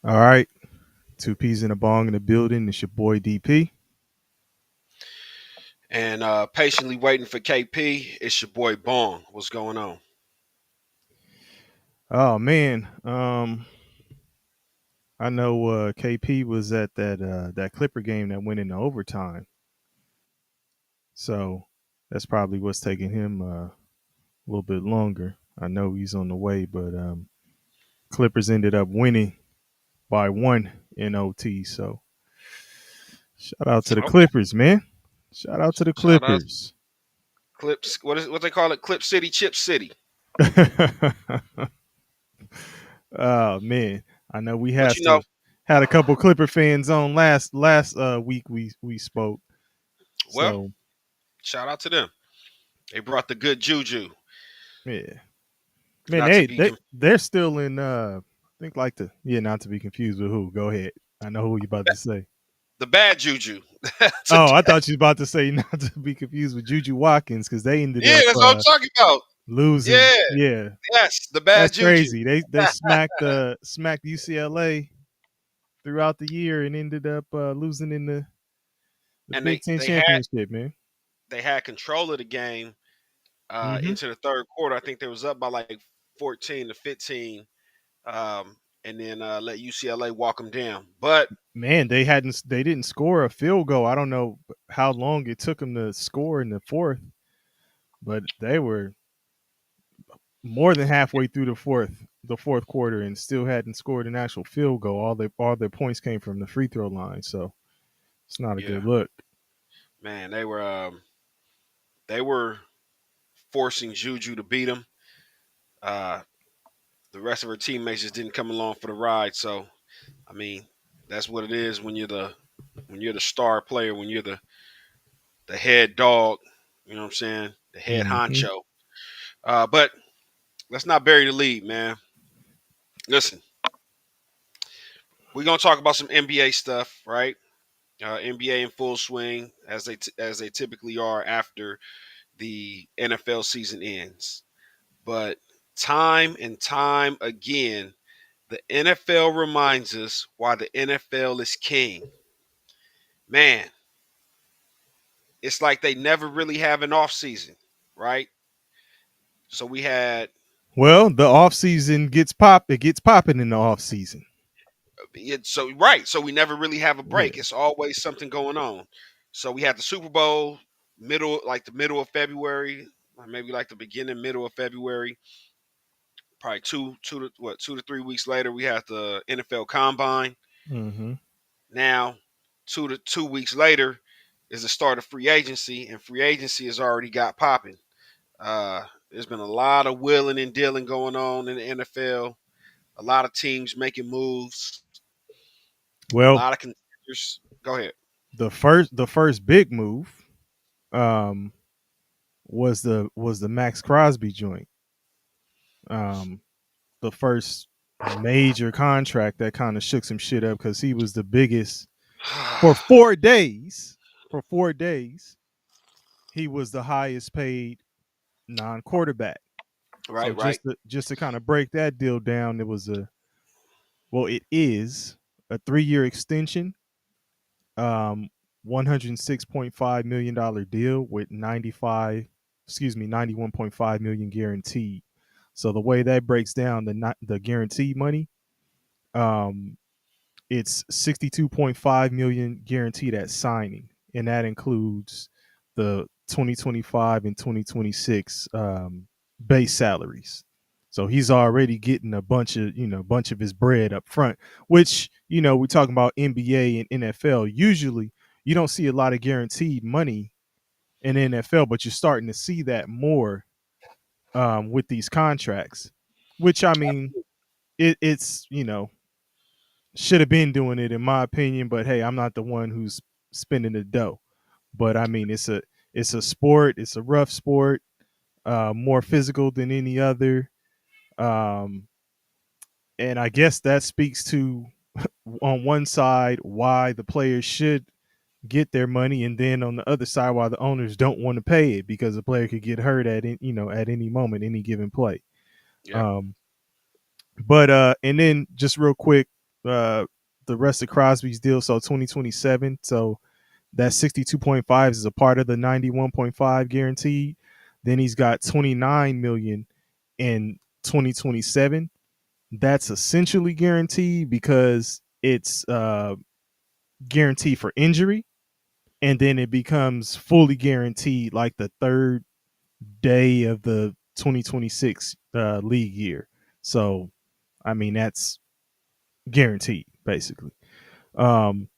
All right. Two Peas in a Bong in the building. It's your boy DP. And patiently waiting for KP. It's your boy Bong. What's going on? Oh man. I know KP was at that Clipper game that went into overtime. So that's probably what's taking him a little bit longer. I know he's on the way, but Clippers ended up winning by one in OT. So shout out to the Okay. Clippers, man. Shout out to the Shout out Clippers. Clips. What they call it? Clip City, Chip City. Oh man, I know we But had you know, had a couple Clipper fans on last week we spoke. well, So shout out to them. They brought the good juju. yeah, man, Not to be they're still in. I think like the not to be confused with who. Go ahead. I know who you about to say. the bad juju. Oh, I Today. thought you was about to say not to be confused with Juju Watkins because they ended Yeah, up that's what I'm talking about. losing. Yeah, Yeah, yes, the bad that's juju. crazy. They smacked UCLA throughout the year and ended up losing in the And Big Ten they had championship, man. they had control of the game Hmm. into the third quarter. I think they was up by like 14-15. And then let UCLA walk them down. But Man, they didn't score a field goal. I don't know how long it took them to score in the fourth, but they were more than halfway through the fourth quarter and still hadn't scored an actual field goal. All their points came from the free throw line, so it's not a yeah, good look. man, they were forcing Juju to beat them. Uh, the rest of her teammates just didn't come along for the ride. So I mean, that's what it is when you're the star player, when you're the head dog. You know what I'm saying? The head Hmm. honcho. But let's not bury the lead, man. Listen, we're gonna talk about some NBA stuff, right? NBA in full swing as they typically are after the NFL season ends. But time and time again, the NFL reminds us why the NFL is king. Man, it's like they never really have an off season, right? So we had Well, the off season It gets popping in the off season. so right. So we never really have a Yeah. break. It's always something going on. So we had the Super Bowl the middle of February, or maybe like the beginning middle of February. Probably 2 to 3 weeks later, we had the NFL Combine. Hmm. Now, 2 weeks later is the start of free agency, and free agency has already got popping. There's been a lot of willing and dealing going on in the NFL. A lot of teams making moves. A Well, lot of contenders. Go ahead. the first big move um, was the Max Crosby joint. Um, the first major contract that kind of shook some shit up because he was the biggest for 4 days. For 4 days, he was the highest paid non-quarterback. So Right, right. just to kind of break that deal down, it is a 3-year extension, 106.5 million dollar deal with 91.5 million guaranteed. So the way that breaks down the guaranteed money, um, it's 62.5 million guaranteed at signing, and that includes the 2025 and 2026 base salaries. So he's already getting a bunch of his bread up front, which we're talking about NBA and NFL. Usually, you don't see a lot of guaranteed money in NFL, but you're starting to see that more with these contracts. Which I mean, it's should have been doing it in my opinion, but hey, I'm not the one who's spending the dough. But I mean, it's a sport. It's a rough sport, more physical than any other. Um, and I guess that speaks to on one side why the players should get their money, and then on the other side why the owners don't want to pay it because the player could get hurt at any moment, any given play. Yep. Um, but and then just real quick. uh, the rest of Crosby's deal, so 2027. So that 62.5 is a part of the 91.5 guaranteed. Then he's got 29 million in 2027. That's essentially guaranteed because it's guaranteed for injury, and then it becomes fully guaranteed like the third day of the 2026 league year. So, I mean, that's guaranteed basically. Um,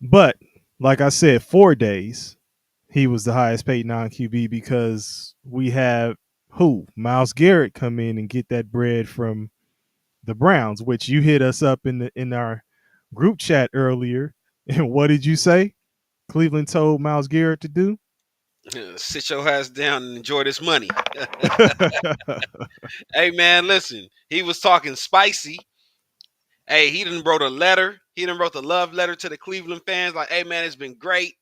but like I said, 4 days he was the highest paid non QB because we have who Miles Garrett come in and get that bread from the Browns, which you hit us up in our group chat earlier. And what did you say? Cleveland told Miles Garrett to do. Sit your ass down and enjoy this money. Hey man, listen. He was talking spicy. Hey, he done wrote a letter. He done wrote the love letter to the Cleveland fans. Like, hey man, it's been great.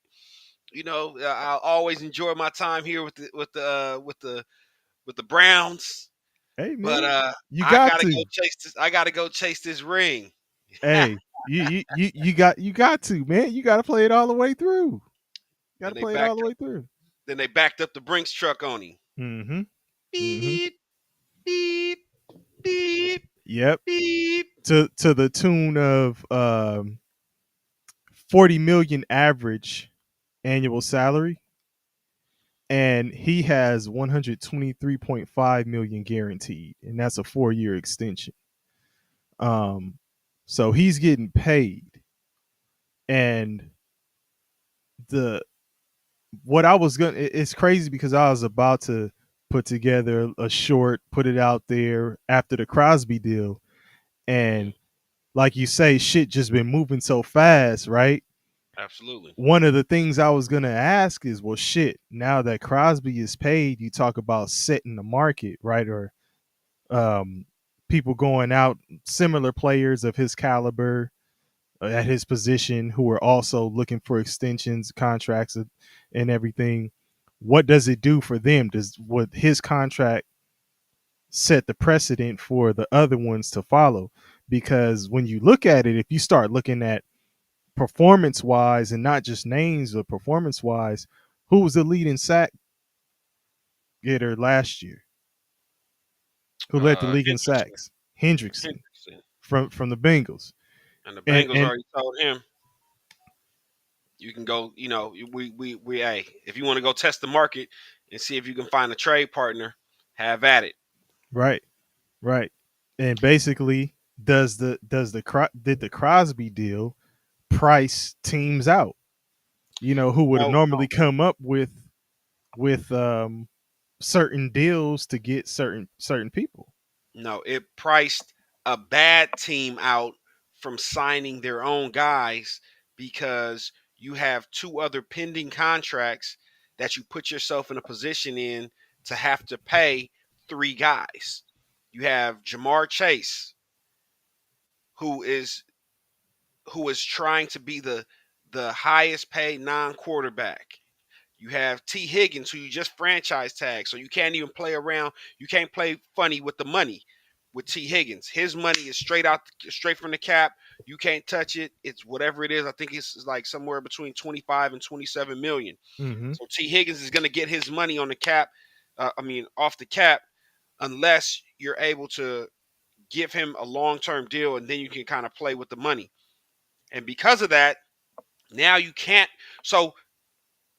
You know, I'll always enjoy my time here with the Browns. Hey But man, you I got gotta go to. chase this. I gotta go chase this ring. Hey, you got to, man. You got to play it all the way through. Got then to they play it all backed the up. way through. Then they backed up the Brinks truck on him. Mm-hmm. Mm-hmm. Beep beep beep Yep. beep. To the tune of 40 million average annual salary, and he has 123.5 million guaranteed, and that's a 4 year extension. Um, so he's getting paid, and the what I was gonna it's crazy because I was about to put together a short, put it out there after the Crosby deal, Mhm. and like you say, shit just been moving so fast, right? Absolutely. One of the things I was gonna ask is, well, shit. Now that Crosby is paid, you talk about setting the market, right? Or um, people going out, similar players of his caliber at his position who are also looking for extensions, contracts, and everything. What does it do for them? Does what his contract set the precedent for the other ones to follow? Because when you look at it, if you start looking at performance wise and not just names, but performance wise, who was the leading sack getter last year? Who led the league in Hendrickson. sacks? Hendrickson Hendrickson. from the Bengals. And the And Bengals and already told him you can go. You know, we. Hey, if you want to go test the market and see if you can find a trade partner, have at it. right, right. And basically, did the Crosby deal price teams out? You know, who would have No, normally come up with certain deals to get certain people. no, it priced a bad team out from signing their own guys because you have two other pending contracts that you put yourself in a position in to have to pay three guys. You have Jamar Chase, who is trying to be the highest paid non-quarterback. You have T. Higgins, who you just franchise tag, so you can't even play around. You can't play funny with the money with T. Higgins. His money is straight from the cap. You can't touch it. It's whatever it is. I think it's like somewhere between 25 and 27 million. Mm-hmm. So T. Higgins is going to get his money on the cap. Off the cap, unless you're able to give him a long-term deal, and then you can kind of play with the money. And because of that, now you can't. So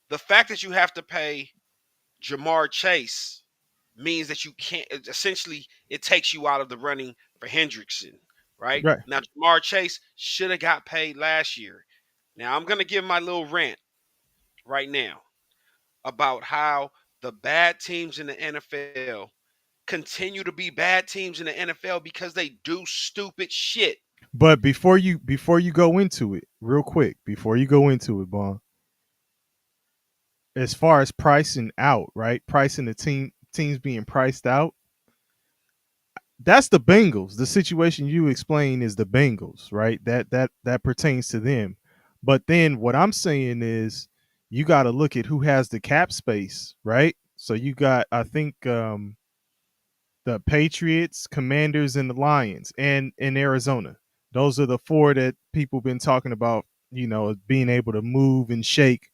the fact that you have to pay Jamar Chase means that you can't. Essentially, it takes you out of the running for Hendrickson, right? Right. Now, Jamar Chase should have got paid last year. Now, I'm gonna give my little rant right now about how the bad teams in the NFL continue to be bad teams in the NFL because they do stupid shit. But before you go into it, real quick, before you go into it, Bond, as far as pricing out, right? Pricing the teams being priced out, that's the Bengals. The situation you explain is the Bengals, right? That pertains to them. But then what I'm saying is you got to look at who has the cap space, right? So you got I think the Patriots, Commanders and the Lions and in Arizona. Those are the four that people been talking about, being able to move and shake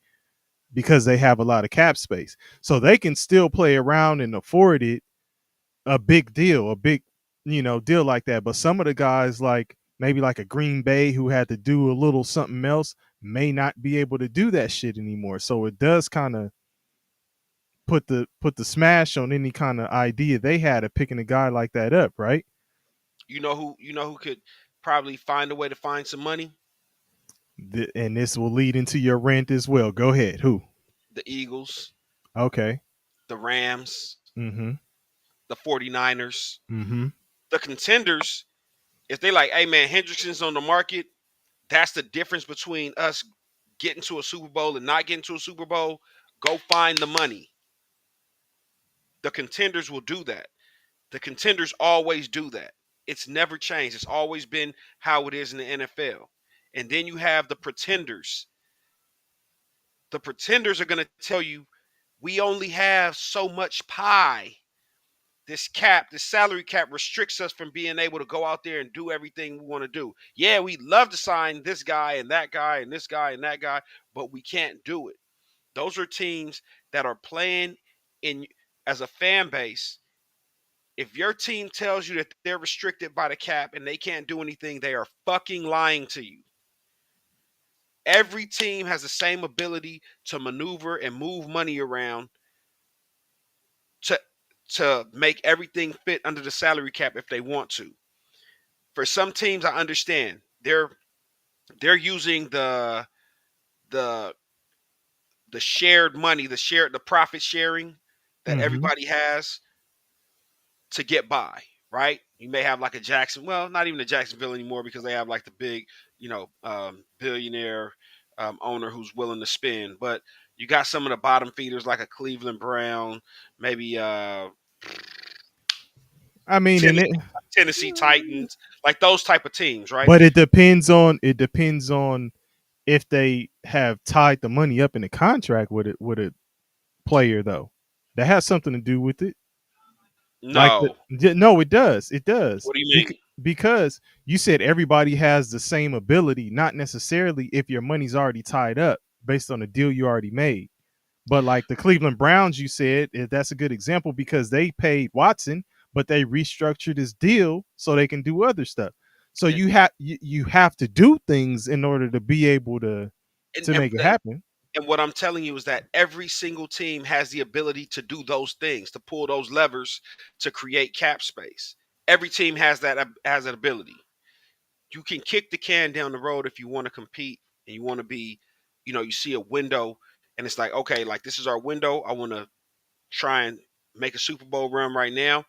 because they have a lot of cap space. So they can still play around and afford it, a big deal, a big, deal like that. But some of the guys, like maybe like a Green Bay who had to do a little something else, may not be able to do that shit anymore. So it does kind of put the smash on any kind of idea they had of picking a guy like that up, right? You know who could probably find a way to find some money? And this will lead into your rant as well. Go ahead. Who? The Eagles, Okay. the Rams, Mm-hmm. the 49ers, Mm-hmm. the contenders. If they like, hey man, Hendrickson's on the market, that's the difference between us getting to a Super Bowl and not getting to a Super Bowl. Go find the money. The contenders will do that. The contenders always do that. It's never changed. It's always been how it is in the NFL. And then you have the pretenders. The pretenders are going to tell you, we only have so much pie. This salary cap restricts us from being able to go out there and do everything we want to do. Yeah, we love to sign this guy and that guy and this guy and that guy, but we can't do it. Those are teams that are playing in as a fan base. If your team tells you that they're restricted by the cap and they can't do anything, they are fucking lying to you. Every team has the same ability to maneuver and move money around to make everything fit under the salary cap if they want to. For some teams, I understand they're using the the shared money, the profit sharing that Mm-hmm. everybody has to get by, right? You may have like a Jackson, well, not even a Jacksonville anymore because they have like the big, billionaire owner who's willing to spend. But you got some of the bottom feeders like a Cleveland Brown, maybe I mean, and it, Tennessee Titans, like those type of teams, right? but it depends on if they have tied the money up in a contract with a player though. That has something to do with it. Like No. no, it does. It does. What do you mean? Because you said everybody has the same ability, not necessarily if your money's already tied up based on a deal you already made. But like the Cleveland Browns, you said that's a good example because they paid Watson, but they restructured his deal so they can do other stuff. So And you have to do things in order to be able to and, to and, make it and happen. and what I'm telling you is that every single team has the ability to do those things, to pull those levers to create cap space. Every team has that ability. You can kick the can down the road if you want to compete and you want to be, you see a window and it's like, okay, like this is our window. I want to try and make a Super Bowl run right now.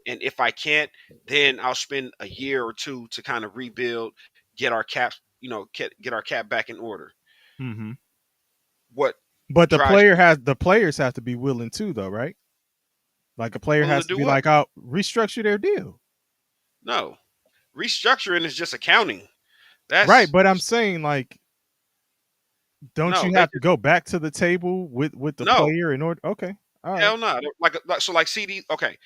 And if I can't, then I'll spend a year or two to kind of rebuild, get our caps, get our cap back in order. Hmm. What But drives me the players have to be willing too, though, right? Like a player willing to has to do be what? like, "I'll restructure their deal." No. Restructuring is just accounting. Right, That's but I'm saying like, don't no, you they have to just go back to the table with the no, player in order? Okay, all right. hell no. Like CD. Okay,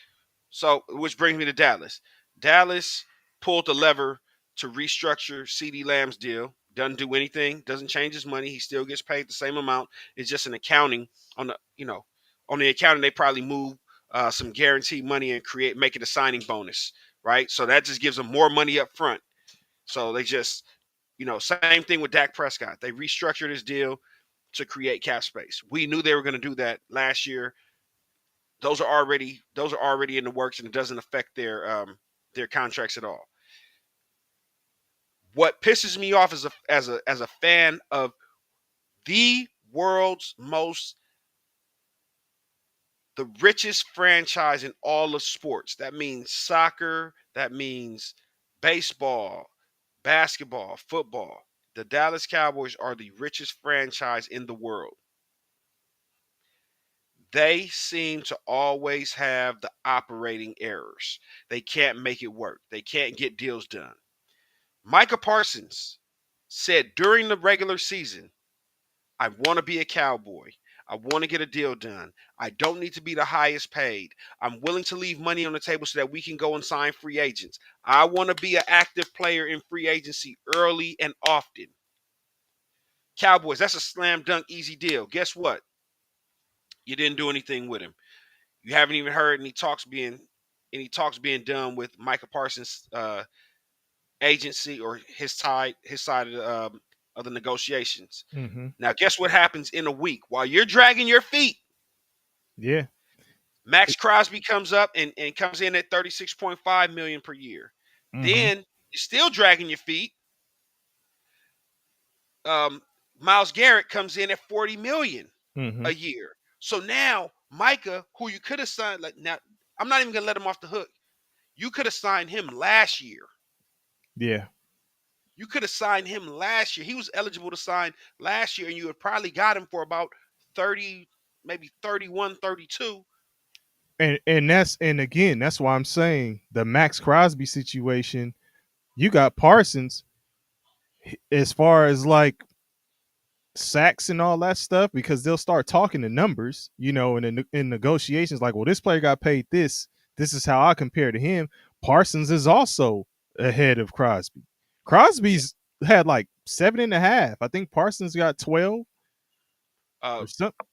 so which brings me to Dallas. Dallas pulled the lever to restructure CD Lamb's deal. Doesn't do anything. Doesn't change his money. He still gets paid the same amount. It's just an accounting on the accounting. They probably move some guaranteed money and make it a signing bonus, right? So that just gives them more money up front. So they just same thing with Dak Prescott. They restructured his deal to create cap space. We knew they were going to do that last year. Those are already in the works, and it doesn't affect their contracts at all. What pisses me off as a fan of the world's most the richest franchise in all of sports. That means soccer. That means baseball, basketball, football. The Dallas Cowboys are the richest franchise in the world. They seem to always have the operating errors. They can't make it work. They can't get deals done. Micah Parsons said during the regular season, I want to be a Cowboy. I want to get a deal done. I don't need to be the highest paid. I'm willing to leave money on the table so that we can go and sign free agents. I want to be an active player in free agency early and often. Cowboys, that's a slam dunk, easy deal. Guess what? You didn't do anything with him. You haven't even heard any talks being done with Micah Parsons' agency or his side of the negotiations. Mm-hmm. Now, guess what happens in a week while you're dragging your feet? Yeah. Max Crosby comes up and comes in at 36.5 million per year. Mm-hmm. Then you're still dragging your feet. Um, Miles Garrett comes in at 40 million Mm-hmm. a year. So now Micah, who you could have signed, like now, I'm not even gonna let him off the hook. You could have signed him last year. Yeah. You could have signed him last year. He was eligible to sign last year, and you had probably got him for about 30, maybe 31, 32. And again, that's why I'm saying the Max Crosby situation, you got Parsons as far as like sacks and all that stuff, because they'll start talking the numbers, in negotiations, like, well, this player got paid this. This is how I compare to him. Parsons is also ahead of Crosby. Yeah. Crosby's had like 7.5. I think Parsons got 12 Uh, or something.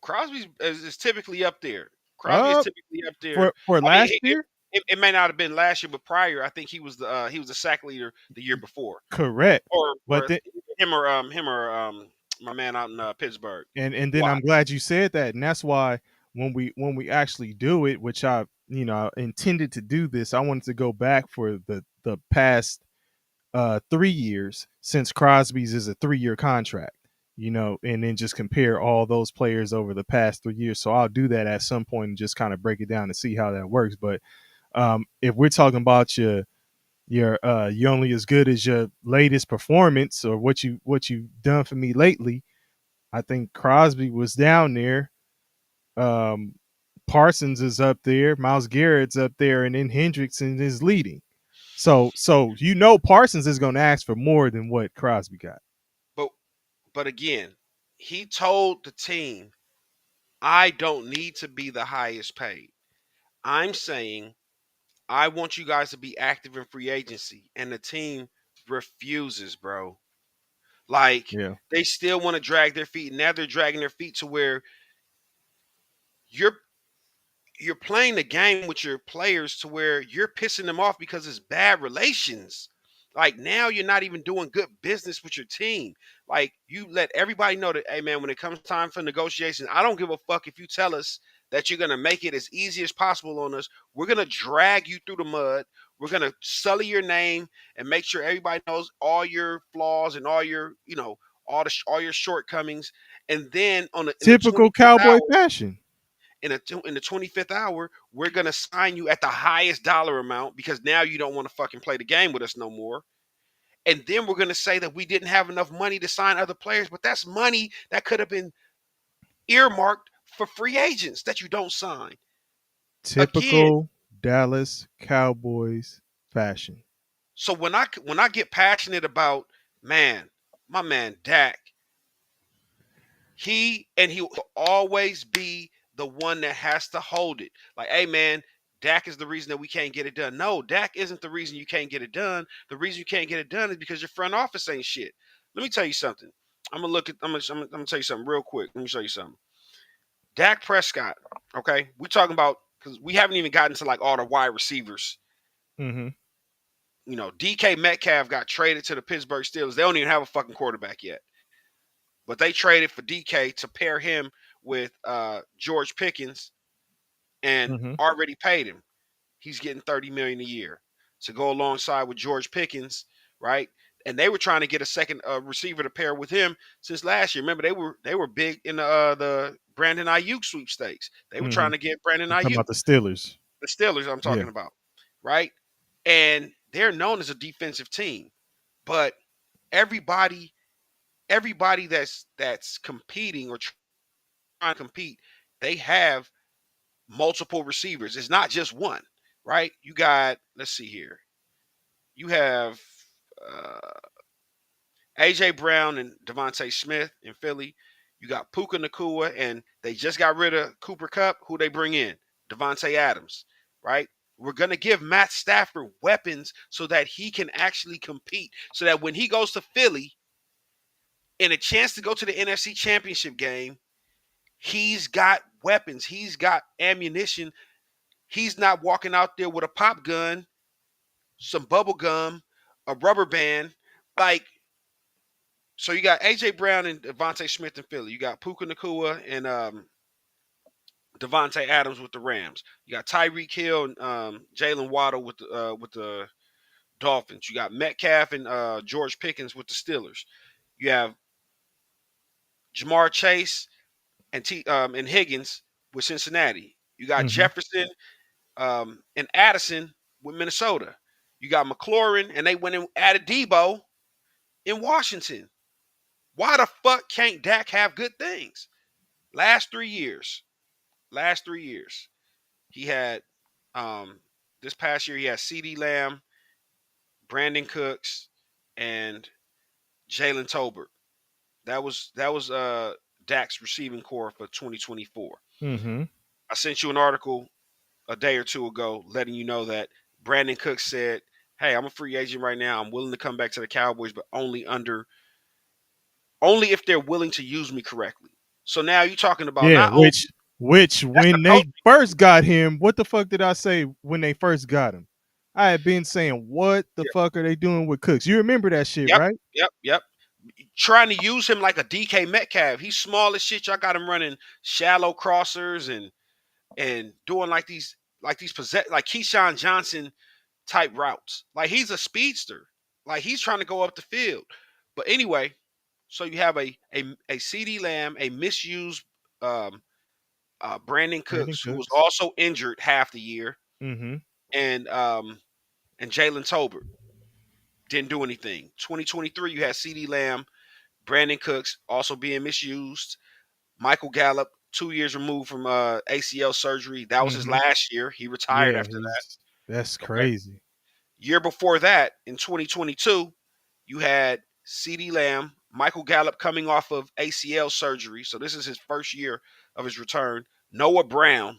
Crosby is typically up there. Crosby is Uh, typically up there. for I mean, last year, it may not have been last year, but prior, I think he was the sack leader the year before, correct. But or then him or my man out in Pittsburgh. and then Why? I'm glad you said that, and that's why when we actually do it, which I intended to do this, I wanted to go back for the past 3 years, since Crosby's is a 3-year contract, and then just compare all those players over the past 3 years. So I'll do that at some point and just kind of break it down and see how that works. But if we're talking about you're only as good as your latest performance, or what you've done for me lately, I think Crosby was down there. Um, Parsons is up there. Miles Garrett's up there, and then Hendrickson is leading. So Parsons is going to ask for more than what Crosby got. But again, he told the team, I don't need to be the highest paid. I'm saying I want you guys to be active in free agency, and the team refuses, bro. Like Yeah. they still want to drag their feet. Now they're dragging their feet to where you're you're playing the game with your players to where you're pissing them off because it's bad relations. Like now you're not even doing good business with your team. Like you let everybody know that, hey man, when it comes time for negotiations, I don't give a fuck if you tell us that you're gonna make it as easy as possible on us. We're gonna drag you through the mud. We're gonna sully your name and make sure everybody knows all your flaws and all your, all your shortcomings. And then in the Typical 25th cowboy hour, fashion. in the 25th hour, we're gonna sign you at the highest dollar amount because now you don't want to fucking play the game with us no more. And then we're gonna say that we didn't have enough money to sign other players, but that's money that could have been earmarked for free agents that you don't sign. Again, Typical Dallas Cowboys fashion. so when I get passionate about, man, my man Dak, he will always be the one that has to hold it. Like, hey man, Dak is the reason that we can't get it done. No, Dak isn't the reason you can't get it done. The reason you can't get it done is because your front office ain't shit. Let me tell you something. I'm gonna tell you something real quick. Let me show you something. Dak Prescott. Okay, we talking about, because we haven't even gotten to like all the wide receivers. Mm-hmm. DK Metcalf got traded to the Pittsburgh Steelers. They don't even have a fucking quarterback yet. But they traded for DK to pair him with George Pickens and Mm-hmm. already paid him. He's getting 30 million a year to go alongside with George Pickens, right? And they were trying to get a second receiver to pair with him since last year. Remember, they were big in the Brandon Ayuk sweepstakes. They were Mm-hmm. trying to get Brandon I'm talking Ayuk, about the Steelers. the Steelers. I'm Yeah. talking about, right? And they're known as a defensive team, but everybody, everybody that's competing or trying to compete, they have multiple receivers. It's not just one, right? You got, let's see here. You have uh, AJ Brown and Devontae Smith in Philly. You got Puka Nakua, and they just got rid of Cooper Cup. Who they bring in? Devontae Adams, right? We're going to give Matt Stafford weapons so that he can actually compete. So that when he goes to Philly and a chance to go to the NFC Championship game, he's got weapons. He's got ammunition. He's not walking out there with a pop gun, some bubble gum, a rubber band. Like, so you got AJ Brown and Devontae Smith in Philly. You got Puka Nakua and Devontae Adams with the Rams. You got Tyreek Hill and Jalen Waddle with the Dolphins. You got Metcalf and George Pickens with the Steelers. You have Jamar Chase and Higgins with Cincinnati. You got Mm-hmm. Jefferson and Addison with Minnesota. You got McLaurin, and they went and added Debo in Washington. Why the fuck can't Dak have good things? Last 3 years, last 3 years, he had this past year he had C.D. Lamb, Brandon Cooks, and Jalen Tolbert. That was Dak's receiving core for 2024. Mm-hmm. I sent you an article a day or two ago letting you know that Brandon Cooks said, "Hey, I'm a free agent right now. I'm willing to come back to the Cowboys, but only if they're willing to use me correctly." So now you're talking about Yeah, not only which that's the when they coaching. first got him, what the fuck did I say when they first got him? I had been saying, what the Yep, fuck are they doing with Cooks? You remember that shit, yep, right? yep. Trying to use him like a DK Metcalf. He's small as shit. Y'all got him running shallow crossers and doing like these like Keyshawn Johnson type routes. Like he's a speedster. Like he's trying to go up the field. But anyway, so you have a CD Lamb, a misused um, Brandon Brandon Cooks, who was Cooks. also injured half the year, Mm-hmm. and Jalen Tolbert didn't do anything. 2023, you had CD Lamb, Brandon Cooks also being misused. Michael Gallup, 2 years removed from ACL surgery. That was his Mm-hmm. last year. He retired Yeah, after that. he's that's Okay. crazy. Year before that, in 2022, you had CD Lamb, Michael Gallup coming off of ACL surgery. So this is his first year of his return. Noah Brown.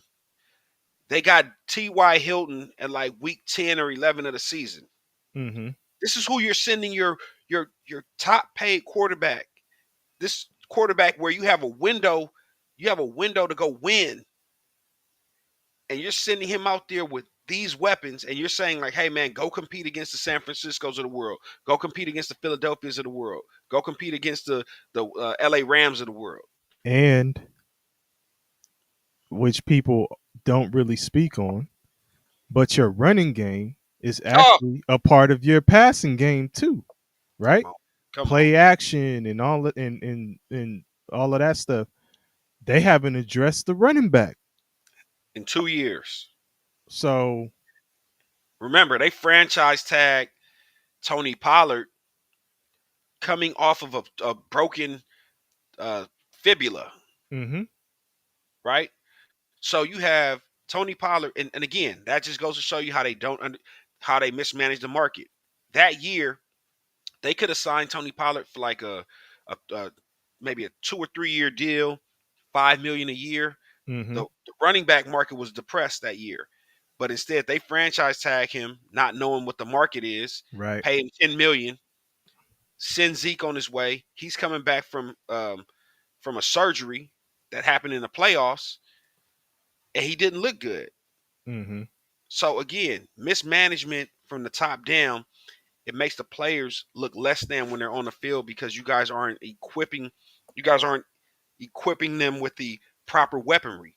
They got T.Y. Hilton at like week 10 or 11 of the season. Mm-hmm. This is who you're sending your top paid quarterback. This quarterback where you have a window to go win, and you're sending him out there with these weapons, and you're saying like, "Hey man, go compete against the San Franciscos of the world. Go compete against the Philadelphias of the world. Go compete against the L.A. Rams of the world." And which people don't really speak on, but your running game is Oh, actually a part of your passing game too, come right? on, come on. Play action and all of, and all of that stuff. They haven't addressed the running back. In 2 years, So, remember they franchise tag Tony Pollard coming off of a broken fibula, mm-hmm. right? So you have Tony Pollard, and again, that just goes to show you how they don't how they mismanage the market. That year, they could have signed Tony Pollard for like a maybe a 2 or 3 year deal, 5 million a year. Mm-hmm. The running back market was depressed that year, but instead they franchise tag him, not knowing what the market is, Right. pay him 10 million, send Zeke on his way. He's coming back from a surgery that happened in the playoffs, and he didn't look good. Mm-hmm. So again, mismanagement from the top down, it makes the players look less than when they're on the field because you guys aren't equipping them with the proper weaponry.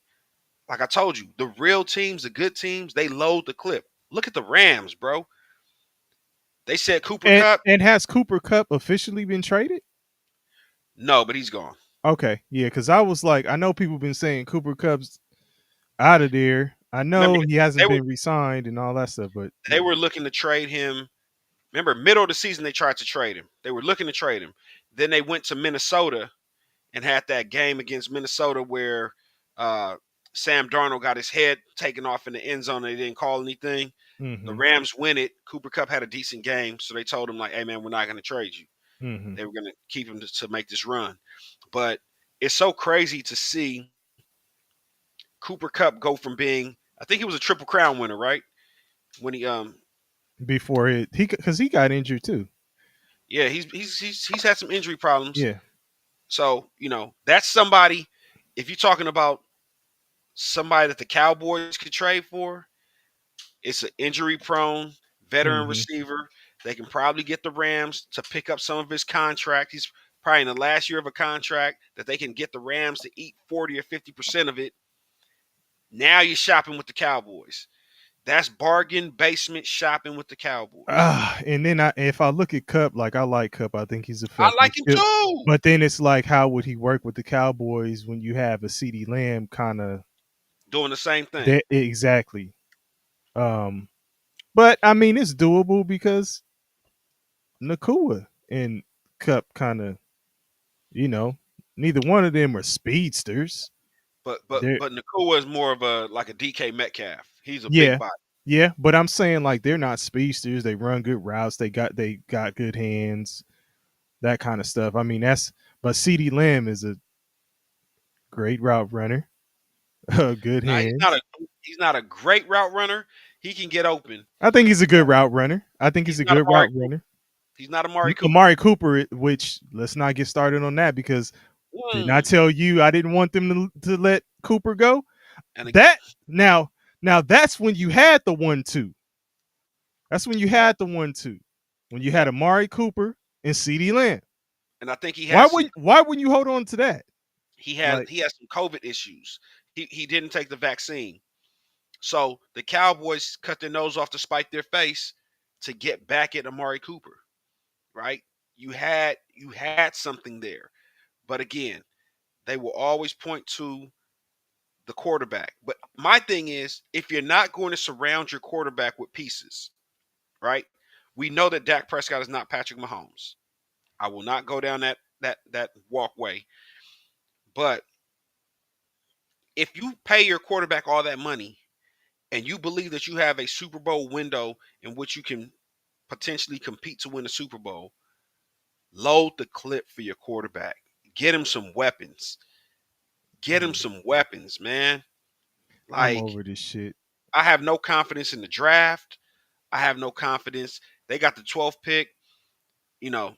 Like I told you, the real teams, the good teams, they load the clip. Look at the Rams, bro. They said Cooper Cup. And has Cooper Cup officially been traded? No, but he's gone. Okay, yeah, because I was like, I know people been saying Cooper Cup's out of there. I Remember, know he they hasn't were been re-signed and all that stuff, but they yeah. were looking to trade him. Remember, middle of the season they tried to trade him. They were looking to trade him. Then they went to Minnesota and had that game against Minnesota where uh, Sam Darnold got his head taken off in the end zone and they didn't call anything. The Mm-hmm. Rams win it. Cooper Cup had a decent game, so they told him like, "Hey man, we're not going to trade you." Mm-hmm. They were going to keep him to make this run. But it's so crazy to see Cooper Cup go from being, I think he was a Triple Crown winner, right? When he before he because he got injured too. yeah, he's had some injury problems. Yeah. So, that's somebody, if you're talking about somebody that the Cowboys could trade for, it's an injury prone veteran Hmm. receiver. They can probably get the Rams to pick up some of his contract. He's probably in the last year of a contract that they can get the Rams to eat 40 or 50% of it. Now you're shopping with the Cowboys. That's bargain basement shopping with the Cowboys. And then if I look at Cup, like I like Cup, I think he's I effective. like him too. But then it's like, how would he work with the Cowboys when you have a CD Lamb kind of Doing the same thing. that exactly? Um, but I mean, it's doable because Nakua and Cup kind of, you know, neither one of them are speedsters. But but They're but Nakua is more of a like a DK Metcalf. He's a big yeah, body. yeah, but I'm saying like they're not speedsters. They run good routes. They got good hands. That kind of stuff. I mean, but CD Lamb is a great route runner, good Now hands. he's not a great route runner. He can get open. I think he's a good route runner. I think he's He's a not good Amari route Cooper. runner. He's not Amari Cooper. Amari Cooper, which let's not get started on that because didn't I Mm. tell you I didn't want them to let Cooper go? And That now that's when you had the 1-2. That's when you had the 1-2. When you had yep. Amari Cooper and CD Lamb. And I think Why wouldn't you hold on to that? Like, he has some COVID issues. He didn't take the vaccine. So the Cowboys cut their nose off to spite their face to get back at Amari Cooper, right? You had something there. But again, they will always point to the quarterback. But my thing is, if you're not going to surround your quarterback with pieces, right? We know that Dak Prescott is not Patrick Mahomes. I will not go down that walkway. But if you pay your quarterback all that money and you believe that you have a Super Bowl window in which you can potentially compete to win a Super Bowl, load the clip for your quarterback. Get him some weapons. Get him mm, some weapons, man. I'm Like, over this shit. I have no confidence in the draft. I have no confidence. They got the 12th pick. You know,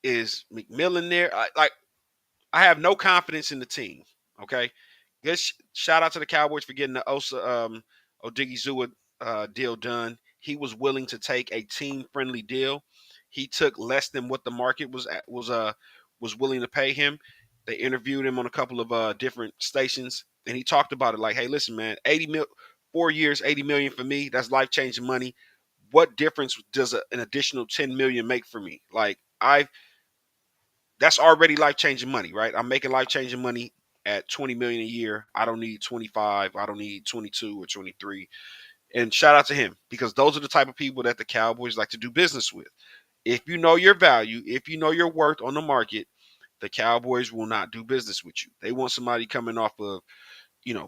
is McMillan there? I have no confidence in the team. Okay. Good shout out to the Cowboys for getting the Osa Odigizua deal done. He was willing to take a team friendly deal. He took less than what the market was willing to pay him. They interviewed him on a couple of different stations, and he talked about it like, "Hey, listen, man, 4 years, 80 million for me. That's life changing money. What difference does an additional 10 million make for me? Like, that's already life changing money, right? I'm making life changing money at 20 million a year. I don't need 25. I don't need 22 or 23. And shout out to him because those are the type of people that the Cowboys like to do business with. If you know your value, if you know your worth on the market, the Cowboys will not do business with you. They want somebody coming off of,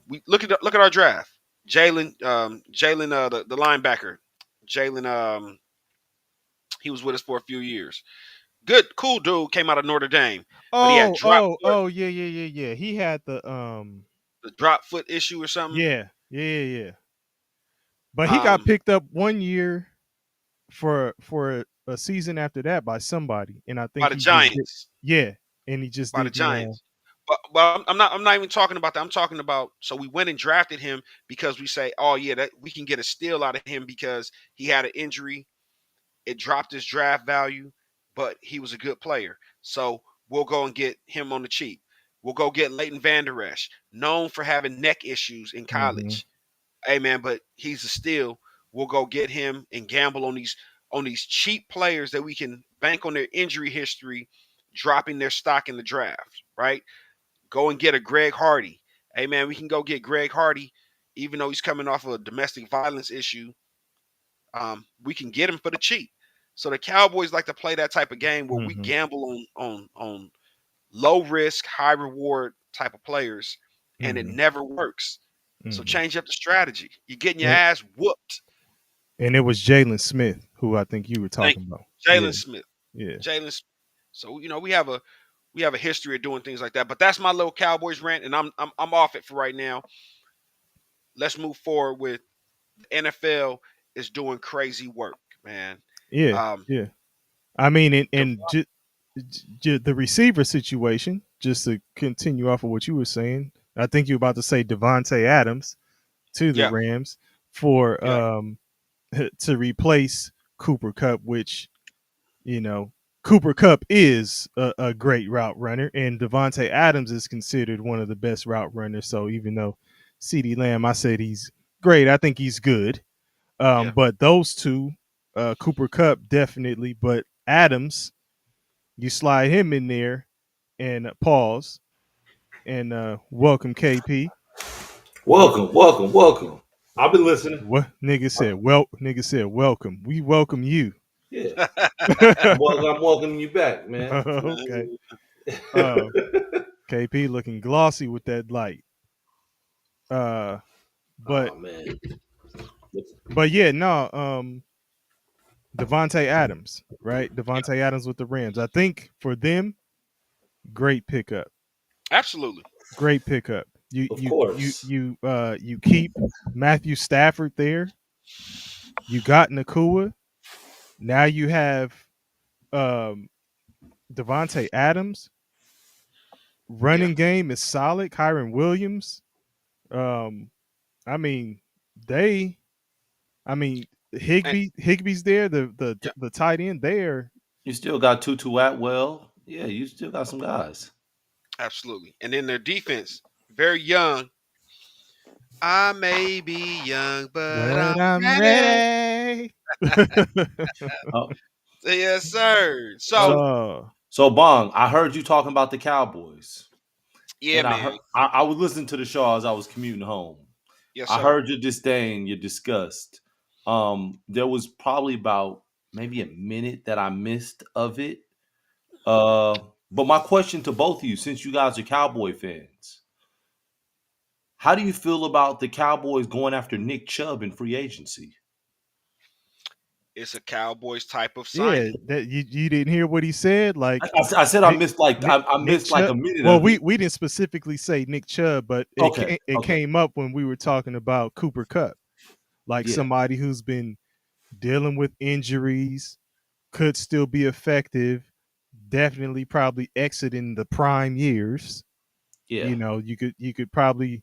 we look at our draft. Jalen, the linebacker, Jalen, he was with us for a few years. Good, cool dude. Came out of Notre Dame, but he had Oh, oh, oh, yeah, yeah, yeah, yeah. He had the drop foot issue or something yeah, yeah, yeah, yeah. But he got um, picked up 1 year for a season after that by somebody, and I by think the he just did, Giants. yeah, and he just By the did the Giants. But I'm not even talking about that. I'm talking about, so we went and drafted him because we say, oh yeah, that we can get a steal out of him because he had an injury. It dropped his draft value, but he was a good player. So we'll go and get him on the cheap. We'll go get Leighton Vander Esch, known for having neck issues in hmm college. Hey man, but he's a steal. We'll go get him and gamble on these cheap players that we can bank on their injury history, dropping their stock in the draft, right? Go and get a Greg Hardy. Hey man, we can go get Greg Hardy, even though he's coming off of a domestic violence issue. We can get him for the cheap. So the Cowboys like to play that type of game where we hmm gamble on low risk, high reward type of players, and it hmm never works. So hmm change up the strategy. You're getting your and, ass whooped. and it was Jalen Smith who I think you were Thank talking about. you. Yeah, Jalen Smith. yeah. Jalen. So we have We have a history of doing things like that. But that's my little Cowboys rant, and I'm off it for right now. Let's move forward with the NFL is doing crazy work, man. Yeah, Um, yeah. I mean, the, the receiver situation. Just to continue off of what you were saying, I think you're about to say Devonte Adams to the yeah, Rams for yeah, to replace Cooper Cup, which you know Cooper Cup is a great route runner, and Devonte Adams is considered one of the best route runners. So even though CeeDee Lamb, I said he's great, I think he's good. yeah. But those two, Cooper Cup definitely, but Adams, you slide him in there and pause and welcome KP. Welcome, welcome, welcome. I've been listening. What nigga said? Well, nigga said welcome. We welcome you. Yeah, I'm welcoming you back, man. Okay. Uh, KP looking glossy with that light. Uh, but Oh man, but yeah, no. Devonte Adams, right? Devonte Adams with the Rams. I think for them, great pickup. Absolutely. Great pickup. You of you you course. you you keep Matthew Stafford there. You got Nakua. Now you have um Devonte Adams. Yeah. Running game is solid. Kyron Williams. Um, I mean, they. I mean, And Higby's there. yeah, The tight end there. You still got Tutu Atwell. Yeah, you still got some guys. absolutely. And then their defense, very young. I may be young, but But I'm I'm ready. ready. Oh, Yes, sir. so, So, Oh, so Bong, I heard you talking about the Cowboys, yeah, and man. I was listening to the show as I was commuting home. Yes, I sir. heard your disdain, your disgust. There was probably about maybe a minute that I missed of it. Uh, but my question to both of you, since you guys are Cowboy fans, how do you feel about the Cowboys going after Nick Chubb in free agency? It's a Cowboys type of yeah. signing. That you didn't hear what he said? Like I said I Nick missed like I Nick missed like Chubb. a minute Well, of we it. we didn't specifically say Nick Chubb, but Okay, it okay, came up when we were talking about Cooper Cup, like yeah, somebody who's been dealing with injuries, could still be effective, definitely probably exiting the prime years. yeah, You could probably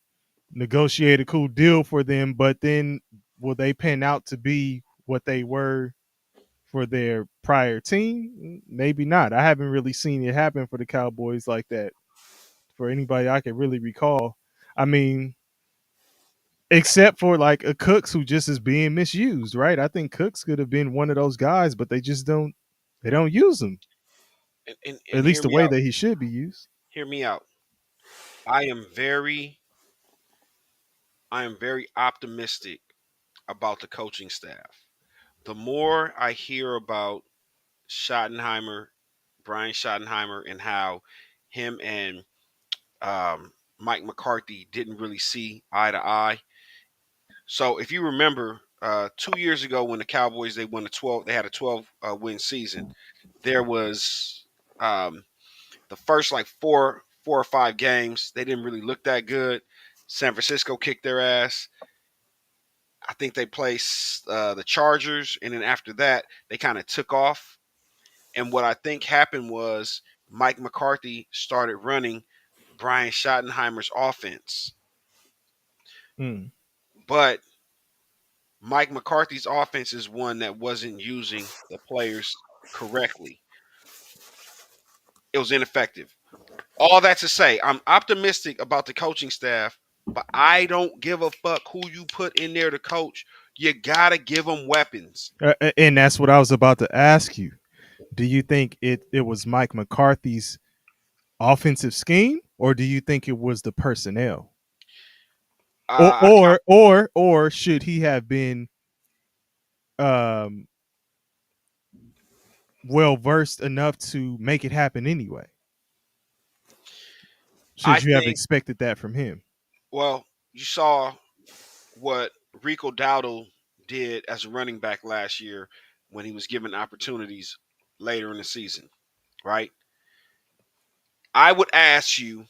negotiate a cool deal for them, but then will they pan out to be what they were for their prior team? Maybe not. I haven't really seen it happen for the Cowboys like that for anybody I can really recall. I mean, except for like a Cooks who just is being misused, right? I think Cooks could have been one of those guys, but they don't use him And at hear least the me way out. that he should be used. Hear me out. I am very I am very optimistic about the coaching staff. The more I hear about Schottenheimer, Brian Schottenheimer, and how him and Mike McCarthy didn't really see eye to eye. So if you remember, 2 years ago when the Cowboys they won they had a 12 win season. There was the first like four or five games they didn't really look that good. San Francisco kicked their ass. I think they placed the Chargers, and then after that they kind of took off. And what I think happened was Mike McCarthy started running Brian Schottenheimer's offense, Mm. but Mike McCarthy's offense is one that wasn't using the players correctly. It was ineffective. All that to say, I'm optimistic about the coaching staff, but I don't give a fuck who you put in there to coach. You gotta give them weapons. And that's what I was about to ask you. Do you think it was Mike McCarthy's offensive scheme, or do you think it was the personnel, I count. or should he have been um, well versed enough to make it happen anyway? I Should you have think. expected that from him? Well, you saw what Rico Dowdle did as a running back last year when he was given opportunities later in the season, right? I would ask you,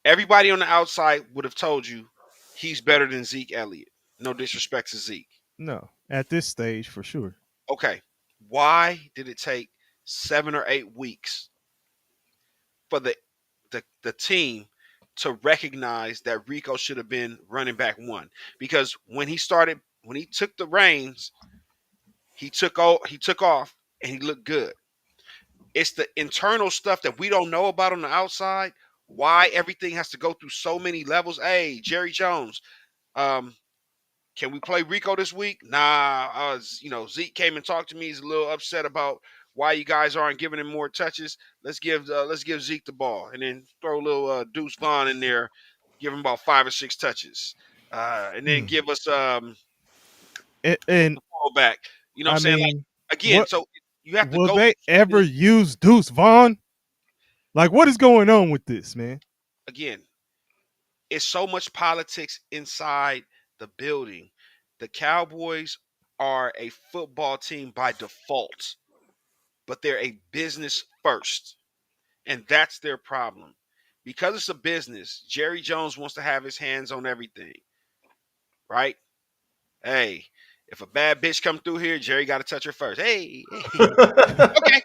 everybody on the outside would have told you he's better than Zeke Elliott. No disrespect to Zeke. No, at this stage for sure. Okay. Why did it take 7 or 8 weeks for the team to recognize that Rico should have been running back one? Because when he took the reins, he took off and he looked good. It's the internal stuff that we don't know about on the outside. Why everything has to go through so many levels. Hey, Jerry Jones, um, can we play Rico this week? Nah, Zeke came and talked to me. He's a little upset about why you guys aren't giving him more touches. Let's give Zeke the ball, and then throw a little Deuce Vaughn in there, give him about 5 or 6 touches, and then Hmm. give us And the ball back. You know what I'm I saying? Like mean, again, what so you have to will go they through so ever many. use Deuce Vaughn? Like, what is going on with this, man? Again, it's so much politics inside the building. The Cowboys are a football team by default, but they're a business first. And that's their problem. Because it's a business, Jerry Jones wants to have his hands on everything, right? Hey, if a bad bitch come through here, Jerry got to touch her first. Hey, hey. Okay,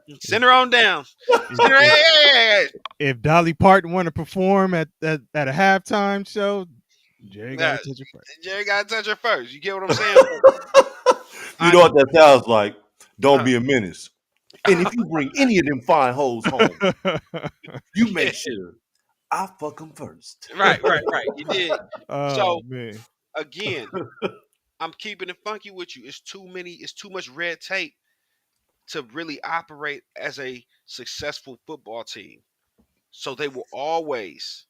If send her on down. if Send her. Hey, if, hey, hey, if Dolly Parton want to perform at a halftime show, Jerry hey. got to touch her first. Jerry got to touch her first. You get what I'm saying? But You I, know what that sounds like? Don't uh, be a menace. And if you bring any of them fine hoes home, you yeah, make sure I fuck them first. right. You did. Oh So man. again, I'm keeping it funky with you. It's too many. It's too much red tape to really operate as a successful football team. So they will always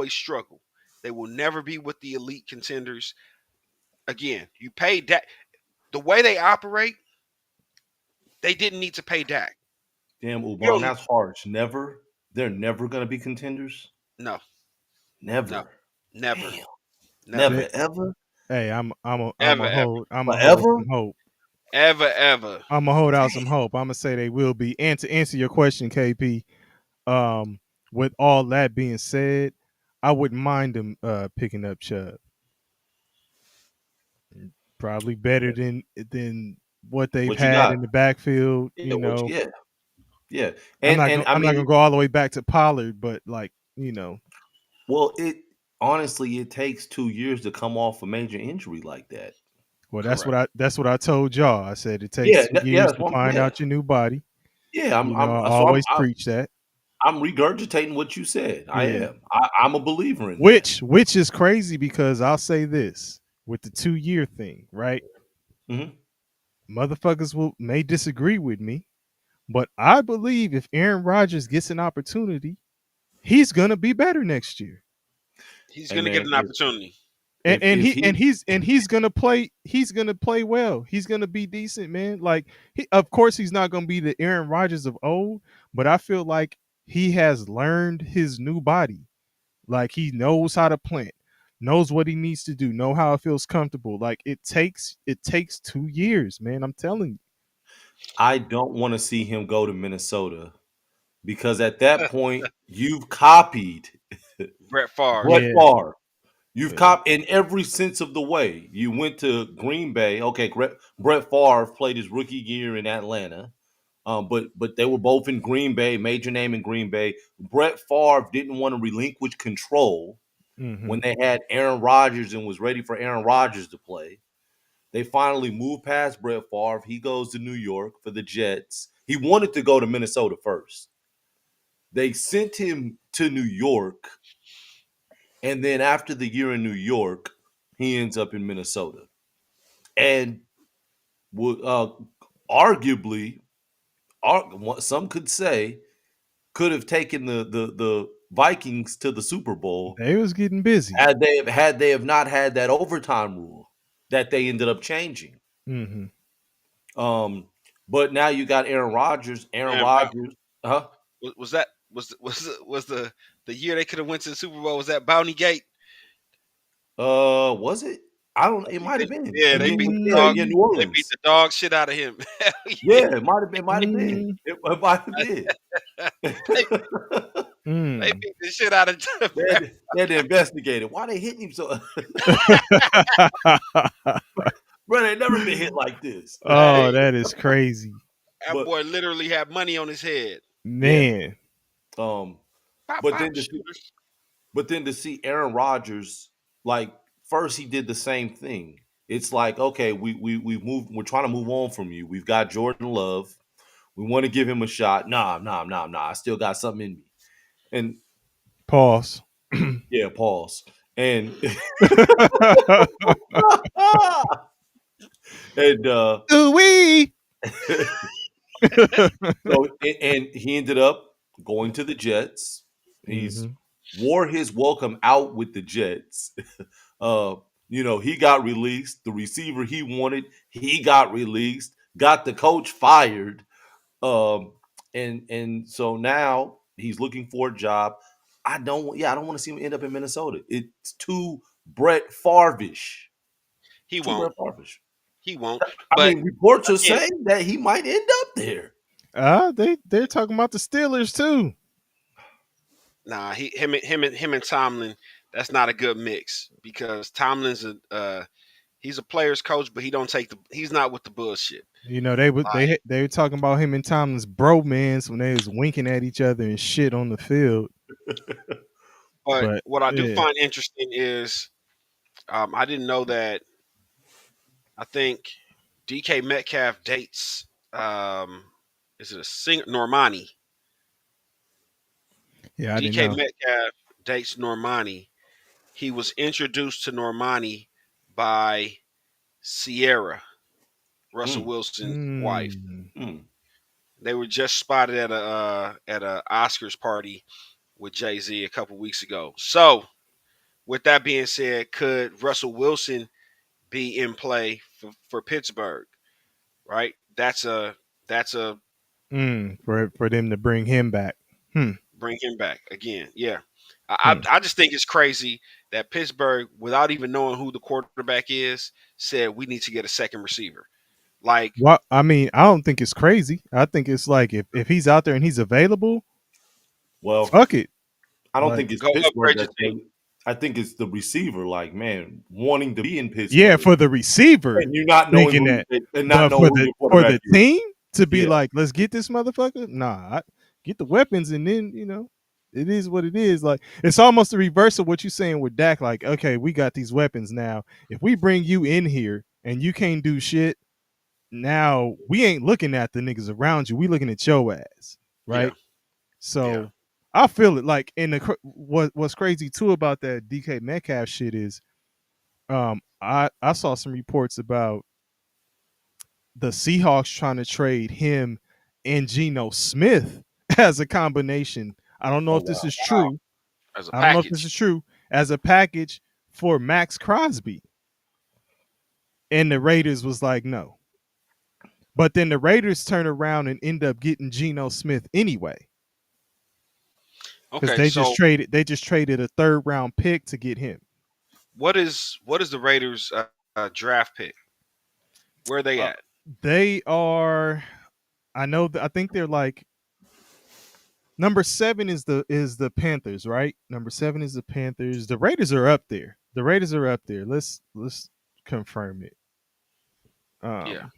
struggle. They will never be with the elite contenders. Again, you pay Dak. The way they operate, they didn't need to pay Dak. Damn, You Ubon, don't, that's harsh. Never. They're never going to be contenders. no, no, Never. never, Damn. never, Never, ever, Hey, I'm ever, a ever, hold I'm a hold forever. some hope. ever. I'm gonna hold out some hope. I'm gonna say they will be. And to answer your question, KP, um, with all that being said, I wouldn't mind them picking up Chubb. Probably better than what they've What you had got? in the backfield. Yeah, what you, yeah, yeah. And I I'm not mean, gonna go all the way back to Pollard, but like well, it honestly it takes 2 years to come off a major injury like that. well Correct. that's what I told y'all. I said it takes Yeah, 2 years yeah, that's to one. find Yeah, out your new body. yeah. I So always preach that. I'm regurgitating what you said. I Yeah. am. I'm a believer in that. Which is crazy because I'll say this with the 2 year thing, right? Hmm. Motherfuckers will may disagree with me, but I believe if Aaron Rodgers gets an opportunity, he's gonna be better next year. He's Hey gonna get man, an opportunity. if he He's gonna play well. He's gonna be decent, man. Like of course he's not gonna be the Aaron Rodgers of old, but I feel like he has learned his new body. Like he knows how to plant, knows what he needs to do, know how it feels comfortable. Like it takes 2 years, man. I'm telling you. I don't want to see him go to Minnesota because at that point you've copied Brett Favre. Brett Yeah, Favre. You've yeah. copied in every sense of the way. You went to Green Bay. Okay, Brett Favre played his rookie year in Atlanta. But they were both in Green Bay, major name in Green Bay. Brett Favre didn't want to relinquish control Hmm. when they had Aaron Rodgers and was ready for Aaron Rodgers to play. They finally moved past Brett Favre. He goes to New York for the Jets. He wanted to go to Minnesota first. They sent him to New York, and then after the year in New York, he ends up in Minnesota. And uh, arguably, some could say, could have taken the Vikings to the Super Bowl They was getting busy. had they have not had that overtime rule that they ended up changing. Hmm. Um, but now you got Aaron Rodgers. Aaron Man, Rodgers, huh? was that was the year they could have went to the Super Bowl? Was that Bounty Gate? Was it? I don't. It You might have think? been Yeah, they beat the dog. New They beat Orleans. the dog shit out of him. Hell yeah. Yeah, it might have been. Might have been. mm, It might have been. They, they mm. beat the shit out of them. They had to investigate it. Why they hitting him so? Bro, they never been hit like this. Oh, Hey, that is crazy, that But boy literally had money on his head. yeah, man. um, Pop, but pop, then to see, shooters. but then to see Aaron Rodgers, like first he did the same thing. It's like, okay, we move. We're trying to move on from you. We've got Jordan Love. We want to give him a shot. Nah. I still got something in me. And Pause. yeah, pause. And and Ooh wee. so and he ended up going to the Jets. He's hmm wore his welcome out with the Jets. Uh, he got released. The receiver he wanted, he got released. Got the coach fired. Um, and so now he's looking for a job. I don't want to see him end up in Minnesota. It's too Brett Favre-ish. He Too won't. Brett Favre-ish. He won't. I But mean, reports are again, saying that he might end up there. they're talking about the Steelers too. nah. Him and Tomlin. That's not a good mix because Tomlin's he's a player's coach, but he don't take the. He's not with the bullshit. You know they were talking about him and Tomlin's bromance when they was winking at each other and shit on the field. But But what I do yeah, find interesting is I didn't know that. I think DK Metcalf dates. Is it a singer? Normani. yeah, I didn't DK know. Metcalf dates Normani. He was introduced to Normani by Sierra, Russell Mm, Wilson's wife. Mm, mm. They were just spotted at a Oscars party with Jay Z a couple weeks ago. So, with that being said, could Russell Wilson be in play for Pittsburgh? Right. That's a for them to bring him back. Hmm. bring him back again. Yeah. Hmm. I just think it's crazy that Pittsburgh, without even knowing who the quarterback is, said we need to get a second receiver. Like, Well, I mean, I don't think it's crazy. I think it's like if he's out there and he's available, Well, fuck it. I don't Like think it's go Pittsburgh upgrade your that's team. I think it's the receiver, like, man, wanting to be in yeah, Pittsburgh for the receiver and you not knowing thinking who that, and not but know who your for quarterback the is. team to be Yeah. like, let's get this motherfucker. Nah, get the weapons and then it is what it is. Like it's almost the reverse of what you're saying with Dak. Like, okay, we got these weapons now. If we bring you in here and you can't do shit, now we ain't looking at the niggas around you. We looking at your ass, Yeah. right? Yeah. So I feel it. Like, in what's crazy too about that DK Metcalf shit is, I saw some reports about the Seahawks trying to trade him and Geno Smith as a combination. I don't know Oh if this wow. is Wow. true. As a I don't know if this package. is true as a package for Max Crosby. And the Raiders was like, no. But then the Raiders turn around and end up getting Geno Smith anyway. Because Okay. So they just traded a third round pick to get him. what is the Raiders draft pick? Where are they Uh, at? they are I think they're like number 7 is the Panthers, right? Number 7 is the Panthers. The Raiders are up there. The Raiders are up there. Let's confirm it. Yeah. Um,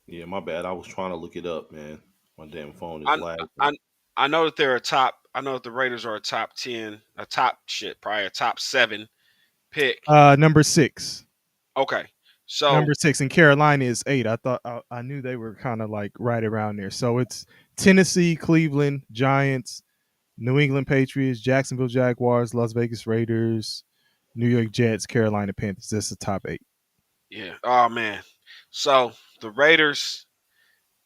Yeah, my bad. I was trying to look it up, man. My damn phone is I lagging. I I know that they're a top. I know that the Raiders are a top 10, a top shit, probably a top 7 pick. number 6. Okay. So Number 6 and Carolina is 8. I knew they were kind of like right around there. So it's Tennessee, Cleveland, Giants, New England Patriots, Jacksonville Jaguars, Las Vegas Raiders, New York Jets, Carolina Panthers. That's the top 8. yeah. Oh man. So the Raiders,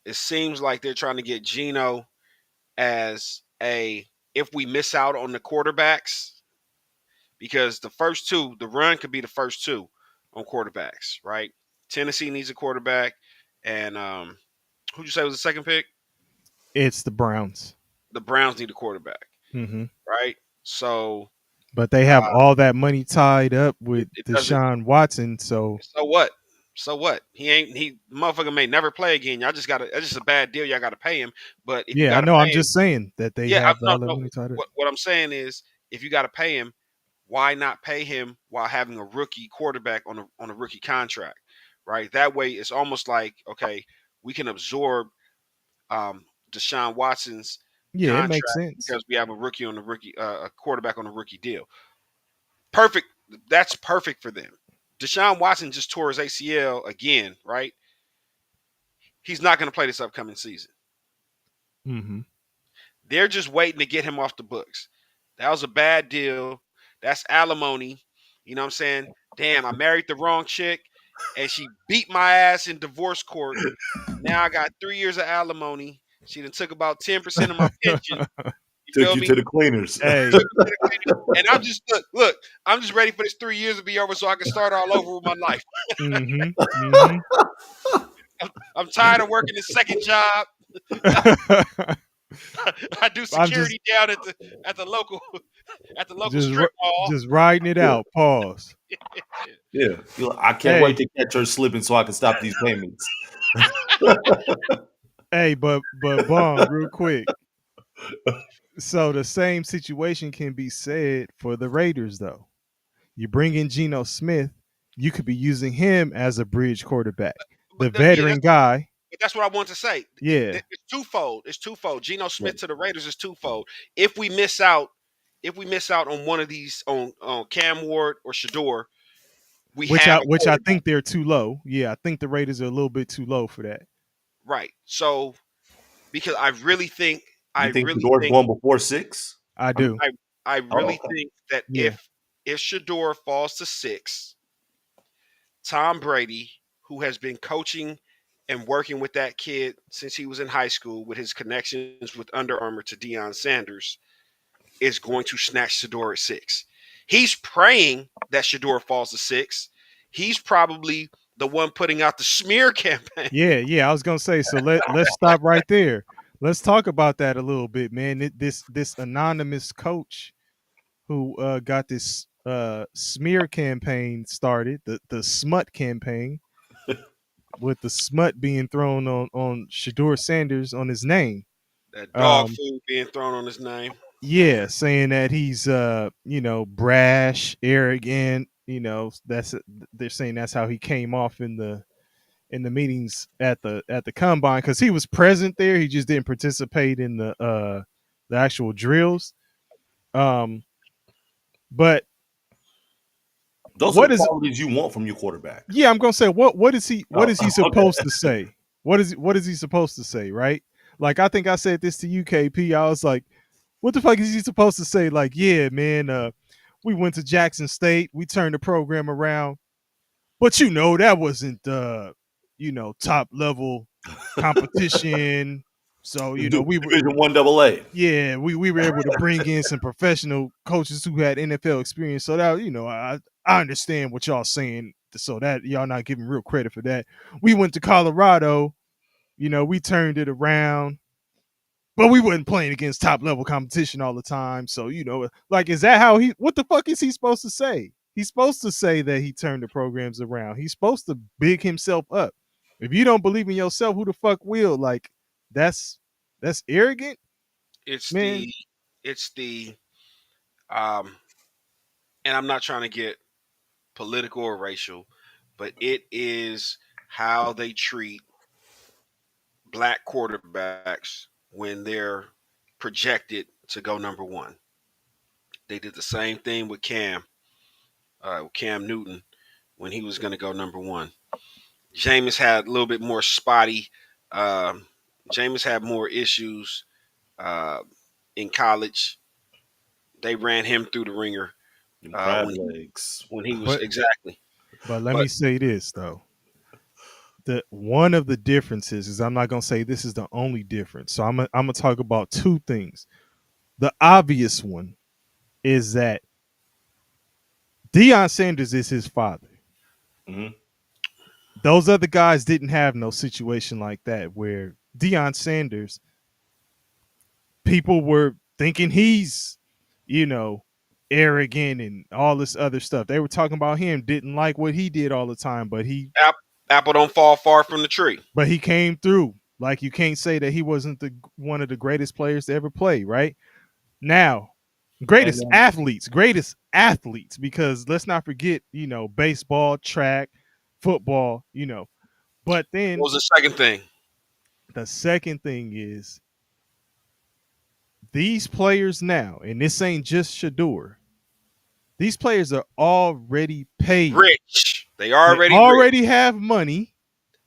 it seems like they're trying to get Geno as a if we miss out on the quarterbacks, because the first two, the run could be the first two on quarterbacks, right? Tennessee needs a quarterback, and who'd you say was the second pick? It's the Browns. The Browns need a quarterback, Mm-hmm. right? So But they have Uh, all that money tied up with it doesn't. Deshaun Watson, so So what? So what? He motherfucker may never play again. Y'all just gotta. It's just a bad deal. Y'all gotta pay him. But if you yeah, I gotta know. I'm pay him, just saying that they yeah, have no, all that no. money tied up. What I'm saying is, if you gotta pay him, why not pay him while having a rookie quarterback on a rookie contract, right? That way, it's almost like okay, we can absorb Deshaun Watson's Yeah, it makes contract sense. because we have a rookie on the rookie, a quarterback on a rookie deal. Perfect. That's perfect for them. Deshaun Watson just tore his ACL again, right? He's not going to play this upcoming season. Hmm. They're just waiting to get him off the books. That was a bad deal. That's alimony. You know what I'm saying? Damn, I married the wrong chick and she beat my ass in divorce court. Now I got 3 years of alimony. She done took about 10% of my pension. You Took feel you me? to the cleaners. Hey. And I'm just look, I'm just ready for this 3 years to be over so I can start all over with my life. Hmm. Hmm. I'm tired of working this second job. I do I'm just security down at the local at the local just strip mall. just riding it Yeah, out. Pause. yeah. I can't wait Hey, to catch her slipping so I can stop these payments. hey, but Bong, real quick. So the same situation can be said for the Raiders, though. You bring in Geno Smith, you could be using him as a bridge quarterback, the Yeah, veteran guy. that's what I want to say. Yeah, It's twofold. It's twofold. Geno Yeah. Smith to the Raiders is twofold. If we miss out, if we miss out on one of these on Cam Ward or Shador, we have a which I quarterback, think they're too low. Yeah, I think the Raiders are a little bit too low for that. right? So because I You think really Fedor's think going before 6? I I'm, do. I Oh, really okay. think that Yeah. if Shador falls to 6, Tom Brady, who has been coaching and working with that kid since he was in high school with his connections with Under Armour to Deion Sanders, is going to snatch Shador at 6. He's praying that Shador falls to 6. He's probably the one putting out the smear campaign. Yeah, yeah. I was gonna say. So let's stop right there. Let's talk about that a little bit, man. This anonymous coach who got this smear campaign started, the smut campaign, with the smut being thrown on Shador Sanders on his name. That dog Um, food being thrown on his name. yeah, saying that he's brash, arrogant. That's they're saying that's how he came off in the meetings at the combine because he was present there. He just didn't participate in the actual drills. Um, but Those are the what is qualities you want from your quarterback. yeah, I'm gonna say what Oh, is he okay. supposed to say? What is he supposed to say, right? Like I think I said this to UKP. I was like, what the fuck is he supposed to say? Like, yeah, man, we went to Jackson State, we turned the program around, but that wasn't top level competition. So, we were Division 1 double A. yeah, we were able to bring in some professional coaches who had NFL experience. So that I understand what y'all saying. So that y'all not giving real credit for that. We went to Colorado. We turned it around, but we wasn't playing against top level competition all the time. So like, is that how he? What the fuck is he supposed to say? He's supposed to say that he turned the programs around. He's supposed to big himself up. If you don't believe in yourself, who the fuck will? Like, that's arrogant, It's man. the um and I'm not trying to get political or racial, but it is how they treat black quarterbacks when they're projected to go number one. They did the same thing with Cam Newton when he was going to go number one. Jameis had a little bit more spotty. Um, Jameis had more issues uh, in college. They ran him through the ringer Them uh, crab when he legs. when he was But exactly. let But me say this though. The one of the differences is I'm not gonna say this is the only difference. So I'm gonna talk about two things. The obvious one is that Deion Sanders is his father. Hmm. Those other guys didn't have no situation like that where Deion Sanders, people were thinking he's, you know, arrogant and all this other stuff. They were talking about him, didn't like what he did all the time, Apple don't fall far from the tree. but he came through. Like you can't say that he wasn't the one of the greatest players to ever play, right? Now, And greatest athletes, because let's not forget, baseball, track, football, But What then was the second thing? the second thing is these players now, and this ain't just Shador, these players are already paid. Rich. They They already rich. already have money.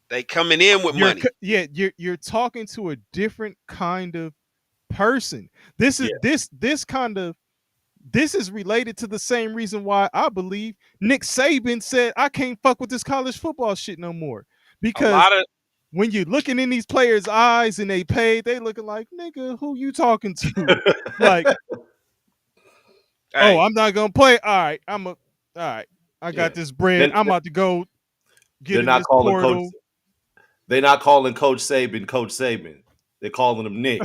They coming in with money. You're talking to a different kind of person. This is yeah, this kind of this is related to the same reason why I believe Nick Saban said I can't fuck with this college football shit no more. A Because lot of when you're looking in these players' eyes and they paid, they looking like, nigga, who you talking to? Like, oh, hey, I'm not gonna play. All right. I got yeah. this bread. Then I'm about to go get they're in not this calling coach. portal. They're not calling Coach Saban Coach Saban. They're calling him Nick.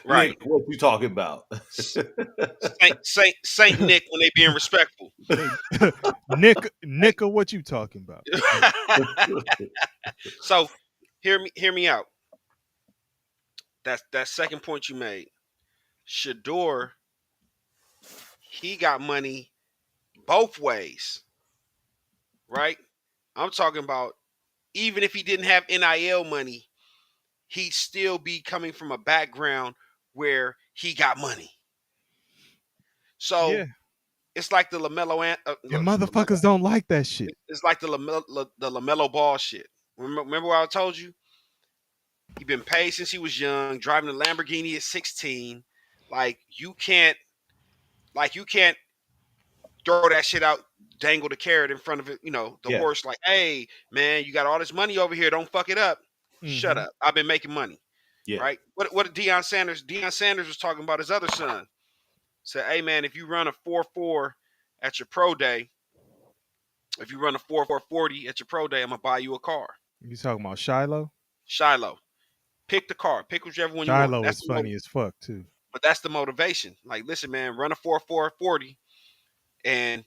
right. Nick, what you talking about? Saint Nick when they being respectful. Nicka, what you talking about? So hear me out. That second point you made. Shador, he got money both ways, right? I'm talking about even if he didn't have NIL money, he'd still be coming from a background where he got money. Yeah. So it's like the And motherfuckers don't like that shit. it's like the Lamelo Ball shit. Remember what I told you? He been paid since he was young, driving a Lamborghini at 16. Like you can't throw that shit out, dangle the carrot in front of it, the Yeah, horse. Like, hey man, you got all this money over here. Don't fuck it up. Shut Mm-hmm. up. I've been making money, yeah, right? What did Deion Sanders? Deion Sanders was talking about his other son. Said, hey man, if you run a 4.4 at your pro day, if you run a 4.40 at your pro day, I'm gonna buy you a car. You talking about Shiloh? Shiloh, pick the car, pick whichever one you want. Shiloh is funny as fuck too. But that's the motivation. Like, listen, man, run a 4.40, and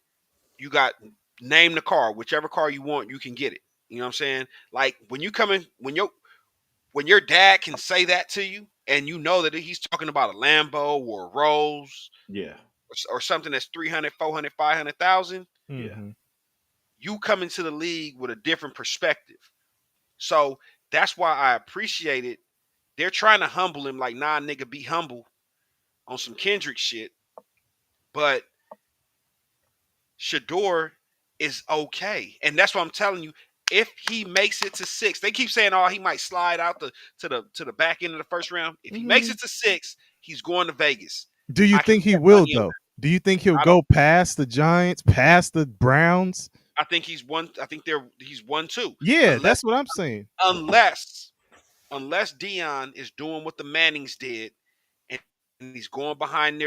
you got name the car, whichever car you want, you can get it. You know what I'm saying? Like when you come in, when your dad can say that to you, and you know that he's talking about a Lambo or a Rolls yeah, or something that's 300, 400, 500,000, yeah. Mm-hmm. you come into the league with a different perspective. So that's why I appreciate it. They're trying to humble him, like, nah, nigga, be humble on some Kendrick shit. But Shador is okay. And that's what I'm telling you. If he makes it to six, they keep saying, oh, he might slide out to the back end of the first round. If he makes Mm-hmm. it to six, he's going to Vegas. Do you I can think he bet will money on though? Do you think he'll that. I don't go past the Giants, past the Browns? I think he's one. I think he's 1-2. Yeah, Unless that's what I'm saying. unless unless Dion is doing what the Mannings did, and he's going behind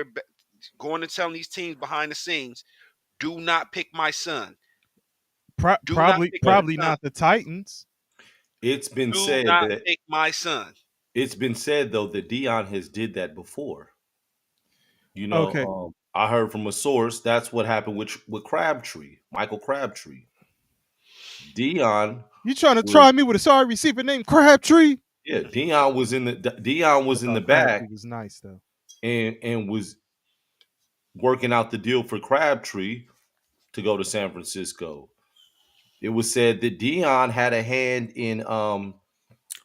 going and telling these teams behind the scenes, do not pick my son. Do not Probably, pick my But probably son. not the Titans. it's been Do said not that pick my son. it's been said though that Dion has did that before. Okay, I heard from a source that's what happened with Crabtree, Michael Crabtree. Dion you trying to was try me with a sorry receiver named Crabtree? yeah, Dion I was in the thought back Crabtree was nice though. and was working out the deal for Crabtree to go to San Francisco. It was said that Dion had a hand in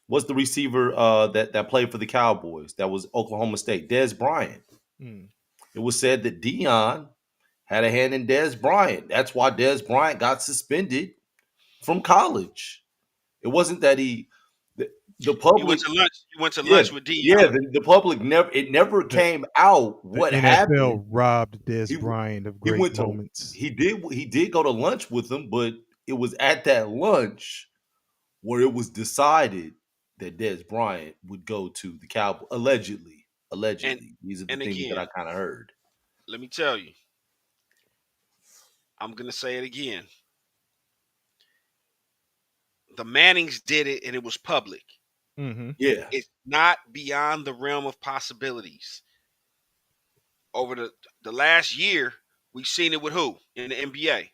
what's the receiver that played for the Cowboys? That was Oklahoma State, Dez Bryant. Mm. It was said that Dion had a hand in Dez Bryant. That's why Dez Bryant got suspended from college. It wasn't that the, the He went public, to lunch. He went to yeah, lunch with yeah, Dion. the public never The came out the what happened. NFL robbed Des He Bryant of he great went to moments. he did go to lunch with them, but it was at that lunch where it was decided that Des Bryant would go to the Cowboys allegedly. And Allegedly, these are the and things that again, I kind of heard. let me tell you, I'm gonna say it again. The Mannings did it, and it was public. Mm-hmm. Yeah, It's not beyond the realm of possibilities. over the last year, we've seen it with who in the NBA?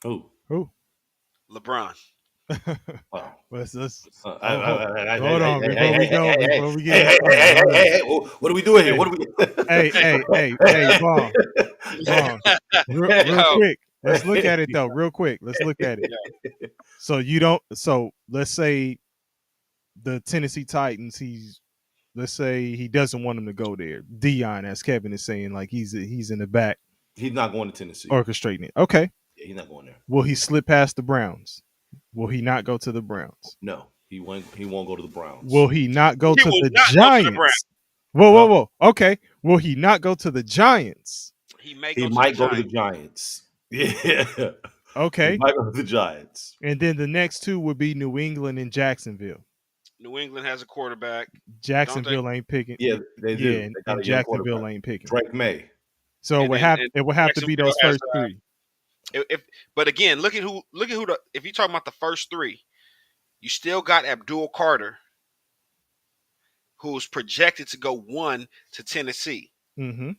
Who? Who? LeBron. Wow. let's Hey, hold hey, on hey, hey, hey, before we get hey, any hey, further. hey, Hold hey, on. hey, what are we doing here? Hey, What are we? Hey, Bong, real yo, quick. Let's look at it though, real quick. Let's look at it. yo, So you don't. So let's say the Tennessee Titans. Let's say he doesn't want him to go there. Dion, as Kevin is saying, like he's in the back He's not going to Tennessee. orchestrating it. Okay. Yeah, he's not going there. Will he slip past the Browns? Will he not go to the Browns? No, he won't. He won't go to the Browns. Will he not go he to will the not go to the Browns. Giants? Whoa, whoa, Huh? whoa. Okay. Will he not go to the Giants? He may He go to the might go to the Giants. Giants. Yeah, he Okay. might go to the Giants. And then the next two would be New England and Jacksonville. New England has a quarterback, don't they? Jacksonville ain't picking. Yeah, they Yeah, do. They got and a young Jacksonville quarterback, ain't picking. Drake May. So And then and it would have to be Jacksonville those has first three. if but again, look at who the if you're talking about the first three, you still got Abdul Carter, who's projected to go one to Tennessee. Mm-hmm.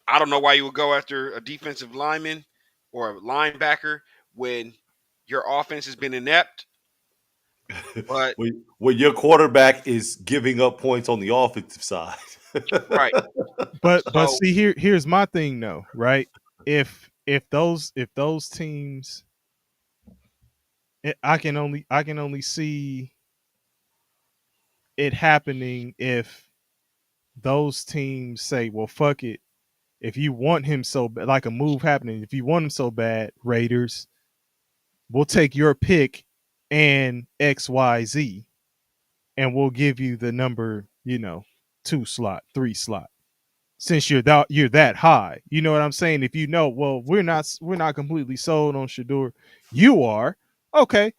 I don't know why you would go after a defensive lineman or a linebacker when your offense has been inept. But When your quarterback is giving up points on the offensive side. right, But so see here's my thing though, right? If those teams, I can only see it happening if those teams say, well, fuck it. If you want him so bad, like a move happening, if you want him so bad, Raiders, we'll take your pick and XYZ, and we'll give you the number, 2 slot, 3 slot. Since you're that high, you know what I'm saying? If you know, well, we're not completely sold on Shador. You are. Okay.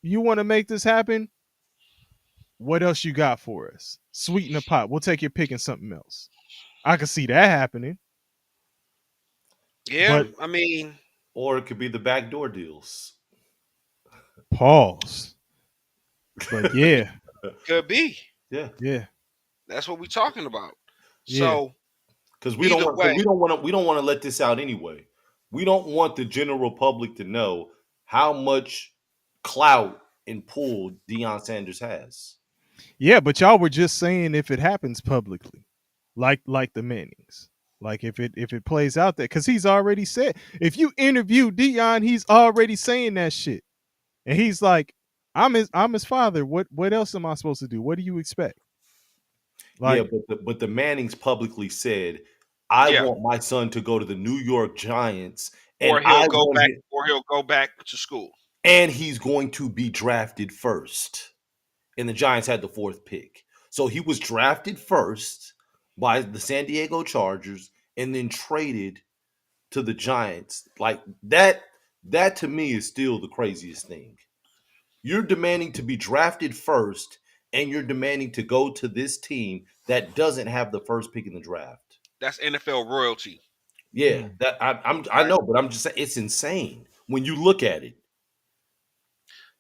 You want to make this happen? What else you got for us? Sweeten the pot. We'll take your pick and something else. I can see that happening. yeah, But or, I mean, or it could be the backdoor deals. pause. But yeah, could be. Yeah, yeah, That's what we're talking about. yeah, So because we don't either want way, we don't want to let this out anyway. We don't want the general public to know how much clout and pull Deion Sanders has. yeah. But y'all were just saying if it happens publicly, like the Mannings, like if it plays out there, because he's already said. If you interview Dion, he's already saying that shit, and he's like, I'm his father. What else am I supposed to do? What do you expect? Yeah, Like, but the Mannings publicly said, "I yeah, want my son to go to the New York Giants, and or I want him, he'll go back to school. and he's going to be drafted first." And the Giants had the fourth pick, so he was drafted first by the San Diego Chargers, and then traded to the Giants. Like that. That to me is still the craziest thing. You're demanding to be drafted first, and you're demanding to go to this team that doesn't have the first pick in the draft. That's NFL royalty, Yeah, mm, that I right? know, but I'm just saying it's insane when you look at it.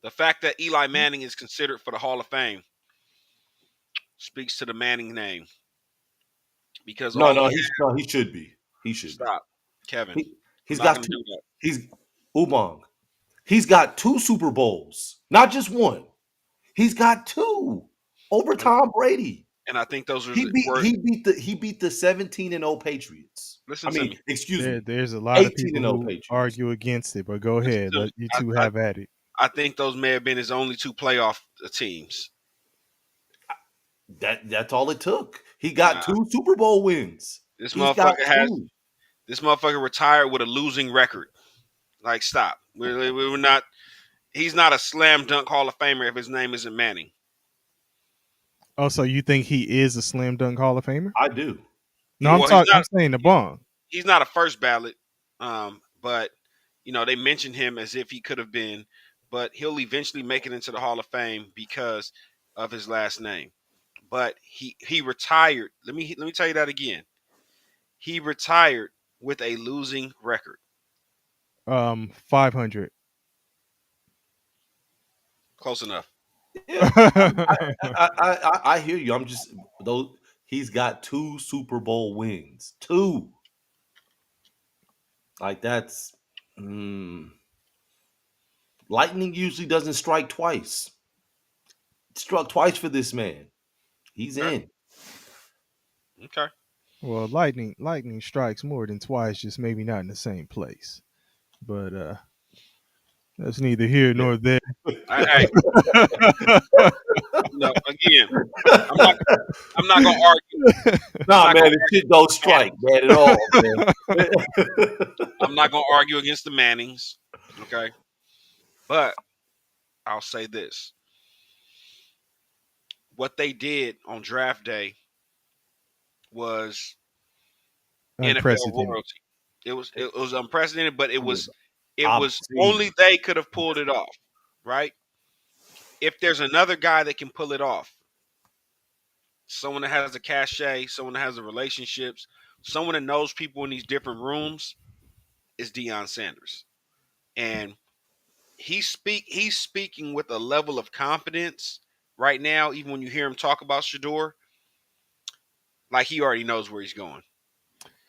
The fact that Eli Manning is considered for the Hall of Fame speaks to the Manning name because No, all he no, had. he should be. He should be. Stop, Kevin. He I'm he's not got going to two. do that. He's Ubong. He's got two Super Bowls, not just one. He's got two over And, Tom Brady. and I think those He beat were. he beat the 17-0 Patriots. Listen I to mean, me. excuse me, there's a lot of 18 people and 0 who Patriots. argue against it, but go Listen ahead, to me. let you two have at it. I think those may have been his only two playoff teams. That's all it took. He got Nah, two Super Bowl wins. this He's got motherfucker has. two. This motherfucker retired with a losing record. Like, stop. We're not. He's not a slam dunk Hall of Famer if his name isn't Manning. Oh, so you think he is a slam dunk Hall of Famer? I do. No, He I'm is. Well, he's talking. not. I'm saying the He's, Bond. he's not a first ballot. But they mentioned him as if he could have been, but he'll eventually make it into the Hall of Fame because of his last name. But he retired. Let me tell you that again. He retired with a losing record. 500. Close enough. Yeah, I hear you. I'm just those. He's got 2 Super Bowl wins. Two. Like that's mm, lightning usually doesn't strike twice. It struck twice for this man. He's Okay. in. Okay. Well, lightning strikes more than twice, just maybe not in the same place. But that's neither here Yeah. nor there. Hey, again, I'm not. I'm not gonna argue. I'm Nah, not man, gonna the argue shit don't with strike, Mannings. man, at all, man. I'm not gonna argue against the Mannings. Okay, but I'll say this: what they did on draft day was NFL Unprecedented. royalty. It was unprecedented, but it It was was only obscene. they could have pulled it off, right? If there's another guy that can pull it off, someone that has the cachet, someone that has the relationships, someone that knows people in these different rooms, is Deion Sanders, and he's speaking with a level of confidence right now. Even when you hear him talk about Shador, like he already knows where he's going.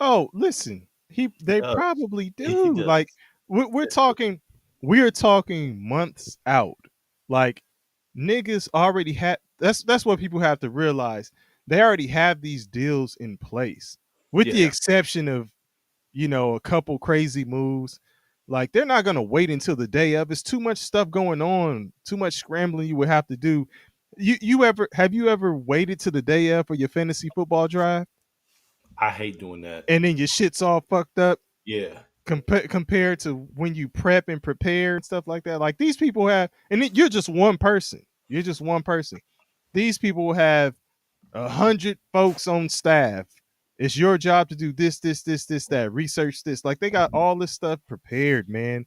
Oh, listen, He they does. probably He do. Like does. we're talking, we're talking months out. Like niggas already had. That's what people have to realize. They already have these deals in place, with the Yeah, Yeah, exception of a couple crazy moves. Like they're not gonna wait until the day of. It's too much stuff going on, too much scrambling you would have to do. You ever waited to the day of for your fantasy football drive I hate doing that. and then your shit's all fucked up Yeah, compared to when you prep and prepare and stuff like that? Like these people have, and you're just one person. You're just one person. These people have 100 folks on staff. It's your job to do this, that, research this. Like they got all this stuff prepared, man.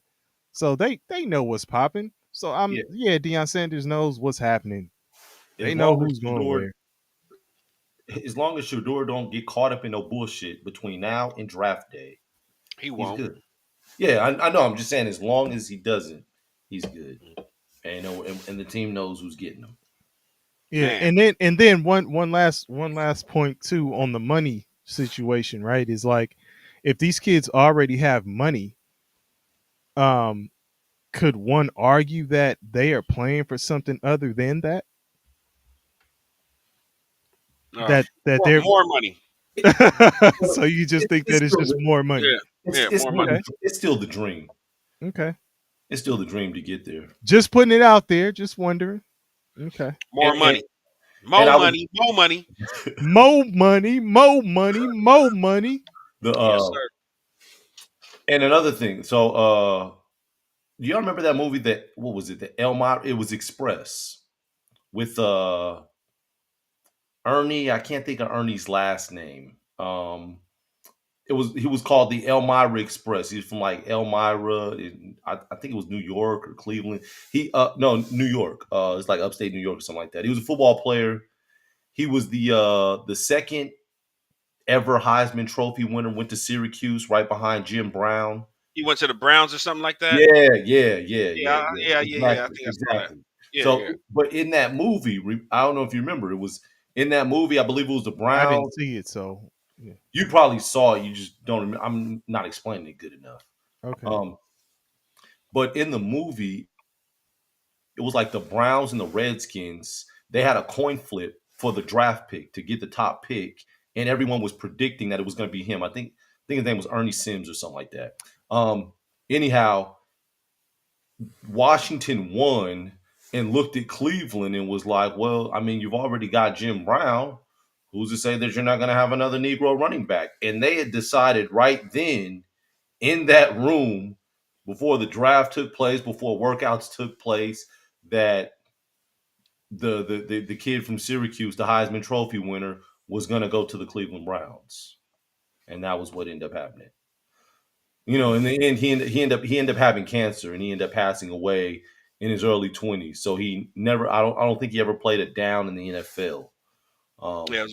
So they know what's popping. So yeah. Deion Sanders knows what's happening. As They know long as who's going Shador, where. as long as Shador don't get caught up in no bullshit between now and draft day, he he's won't. good. Yeah, I know. I'm just saying, as long as he doesn't, he's good. And the team knows who's getting him. Yeah, Man, and then one last point too on the money situation, right? Is like if these kids already have money, um, could one argue that they are playing for something other than that? uh, That more, they're more money. so you just think It's that it's still just more money. Yeah, yeah, it's more still money, Okay. it's still the dream. Okay. It's still the dream to get there. Just putting it out there, just wondering. Okay. more And and, money, and more I was money, more money. More money, more money, more money. the Yes, sir. and another thing. So do y'all remember that movie that what was it? The Elmont. It was Express with Ernie. I can't think of Ernie's last name. He was called the Elmira Express. He's from like Elmira, I think it was New York or Cleveland. He no New York. It's like upstate New York or something like that. He was a football player. He was the second ever Heisman Trophy winner. Went to Syracuse right behind Jim Brown. He went to the Browns or something like that. Yeah. Yeah. I Exactly, think I saw that. exactly. Yeah, yeah. So, but in that movie, I don't know if you remember, it was in that movie. I believe it was the I didn't Browns. see it, so yeah. You probably saw it. You just don't remember. I'm not explaining it good enough. Okay. Um, but in the movie, it was like the Browns and the Redskins. They had a coin flip for the draft pick to get the top pick, and everyone was predicting that it was going to be him. I think his name was Ernie Sims or something like that. Um, anyhow, Washington won and looked at Cleveland and was like, "Well, I mean, you've already got Jim Brown. Who's to say that you're not going to have another Negro running back?" And they had decided right then in that room before the draft took place, before workouts took place, that the kid from Syracuse, the Heisman Trophy winner, was going to go to the Cleveland Browns, and that was what ended up happening. In the end, he ended up having cancer, and he ended up passing away in his early 20s. So he never, I don't think he ever played it down in the NFL. Yeah,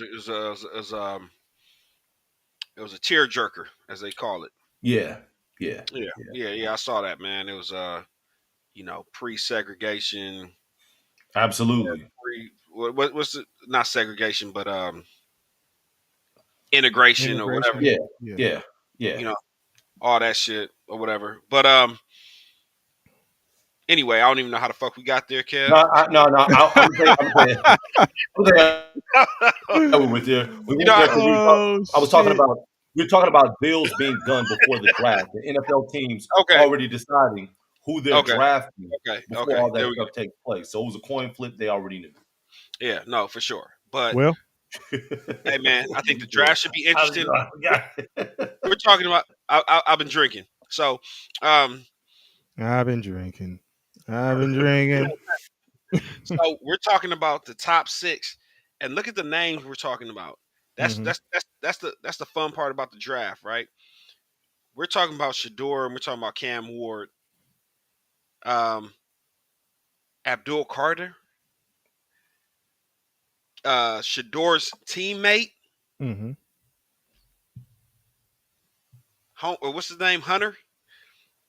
it was a tearjerker, as they call it. Yeah, yeah, Yeah, yeah, yeah. I saw that, man. It was pre-segregation. Absolutely. What's the, not segregation, but integration or whatever. Integration. Yeah. Yeah. Yeah. Yeah. You know, all that shit or whatever. But anyway, I don't even know how the fuck we got there, No, Kev. no. I'm saying we went there. We You went know, there because Oh I was talking shit. about we were talking about deals being done before the draft. The NFL teams okay, already deciding who they're okay, drafting before okay. all that There we go. stuff takes place. So it was a coin flip. They already knew. Yeah, no, for sure. But Well, hey, man, I think the Yeah. draft should be I interesting. forgot. We're talking about. I've been drinking, so I've been drinking. I've been drinking. so we're talking about the top six, and look at the names we're talking about. That's Hmm. that's that's that's the fun part about the draft, right? We're talking about Shador, and we're talking about Cam Ward, um, Abdul Carter, Shador's teammate, Hmm. or what's his name, Hunter,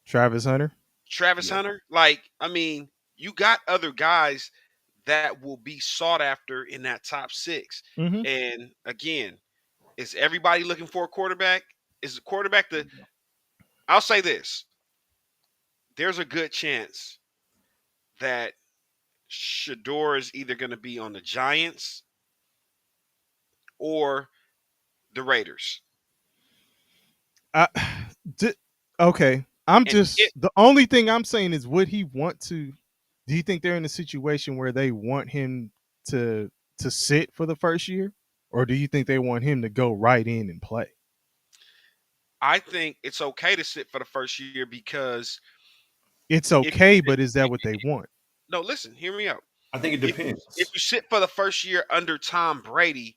Travis Hunter. Travis Yeah. Hunter. Like, I mean, you got other guys that will be sought after in that top six. Hmm. And again, is everybody looking for a quarterback? Is the quarterback the? I'll say this: there's a good chance that Shador is either going to be on the Giants or the Raiders. I, di- okay. I'm And it, just the only thing I'm saying is would he want to? Do you think they're in a situation where they want him to sit for the first year, or do you think they want him to go right in and play? I think it's okay to sit for the first year because It's if you okay, sit, but is that what they want? no, listen, hear me out. I think it If depends. you sit for the first year under Tom Brady,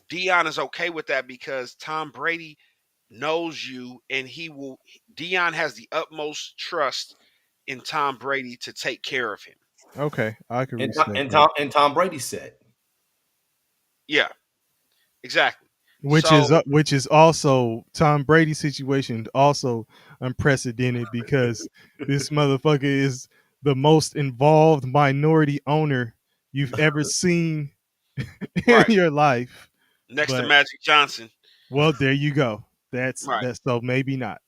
Dion is okay with that because Tom Brady knows you and he will. Dion has the utmost trust in Tom Brady to take care of him. Okay, I can And Tom respect and that. Tom and Tom Brady said, Yeah, exactly. Which is So which is also Tom Brady's situation, also unprecedented because this motherfucker is the most involved minority owner you've ever seen in right your life. next to But Magic Johnson. well, there you go. Right. That's so maybe not.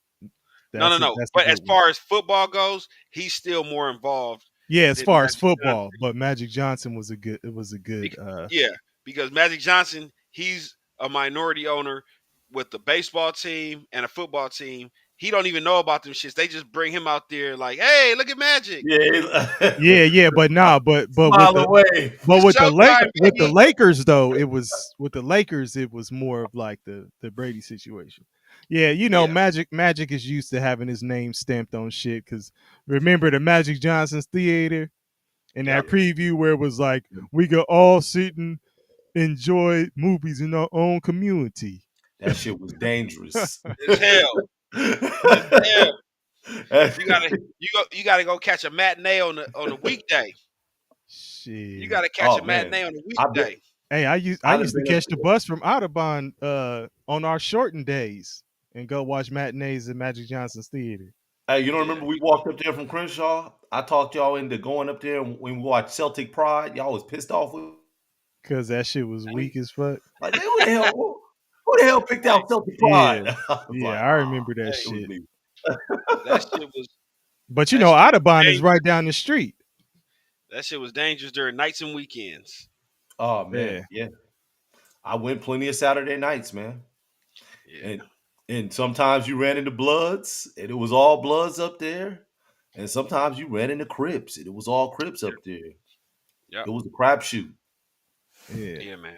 No, no, That's no. a But as good one. far as football goes, he's still more involved Yeah, as than far as Magic football, Johnson. but Magic Johnson was a good. It was a good. Yeah, because Magic Johnson, he's a minority owner with the baseball team and a football team. He don't even know about them shits. They just bring him out there like, hey, look at Magic. "Yeah, Yeah, yeah, but nah, but with smile the away." It's showtime, With the baby. Lakers though, it was with the Lakers it was more of like the Brady situation. Yeah, Yeah, Magic is used to having his name stamped on shit cuz remember the Magic Johnson's theater and yep. that preview where it was like we could all sit and enjoy movies in our own community. That shit was dangerous. It's hell. It's hell. You gotta you gotta go catch a matinee on a weekday. You Shit. gotta catch a Oh man, matinee on a I've been weekday. Hey, I I've used to been up catch the there. bus from Audubon on our shortened days and go watch matinees at Magic Johnson's theater Hey, you don't Yeah. remember we walked up there from Crenshaw? I talked y'all into going up there when we watched Celtic Pride. Y'all was pissed off with because that shit was me. weak as fuck. Like, man, who the hell picked out Celtic Yeah, Pride? I was yeah, like, I oh, remember that Hey, it was shit. me. that shit was But that shit was Audubon is right dangerous. down the street. That shit was dangerous during nights and weekends. Oh Yeah. man, yeah. I went plenty of Saturday nights, man. Yeah. And sometimes you ran into Bloods, and it was all Bloods up there. And sometimes you ran into Crips, and it was all Crips up there. Yep. It was a crapshoot. Yeah. Yeah, man.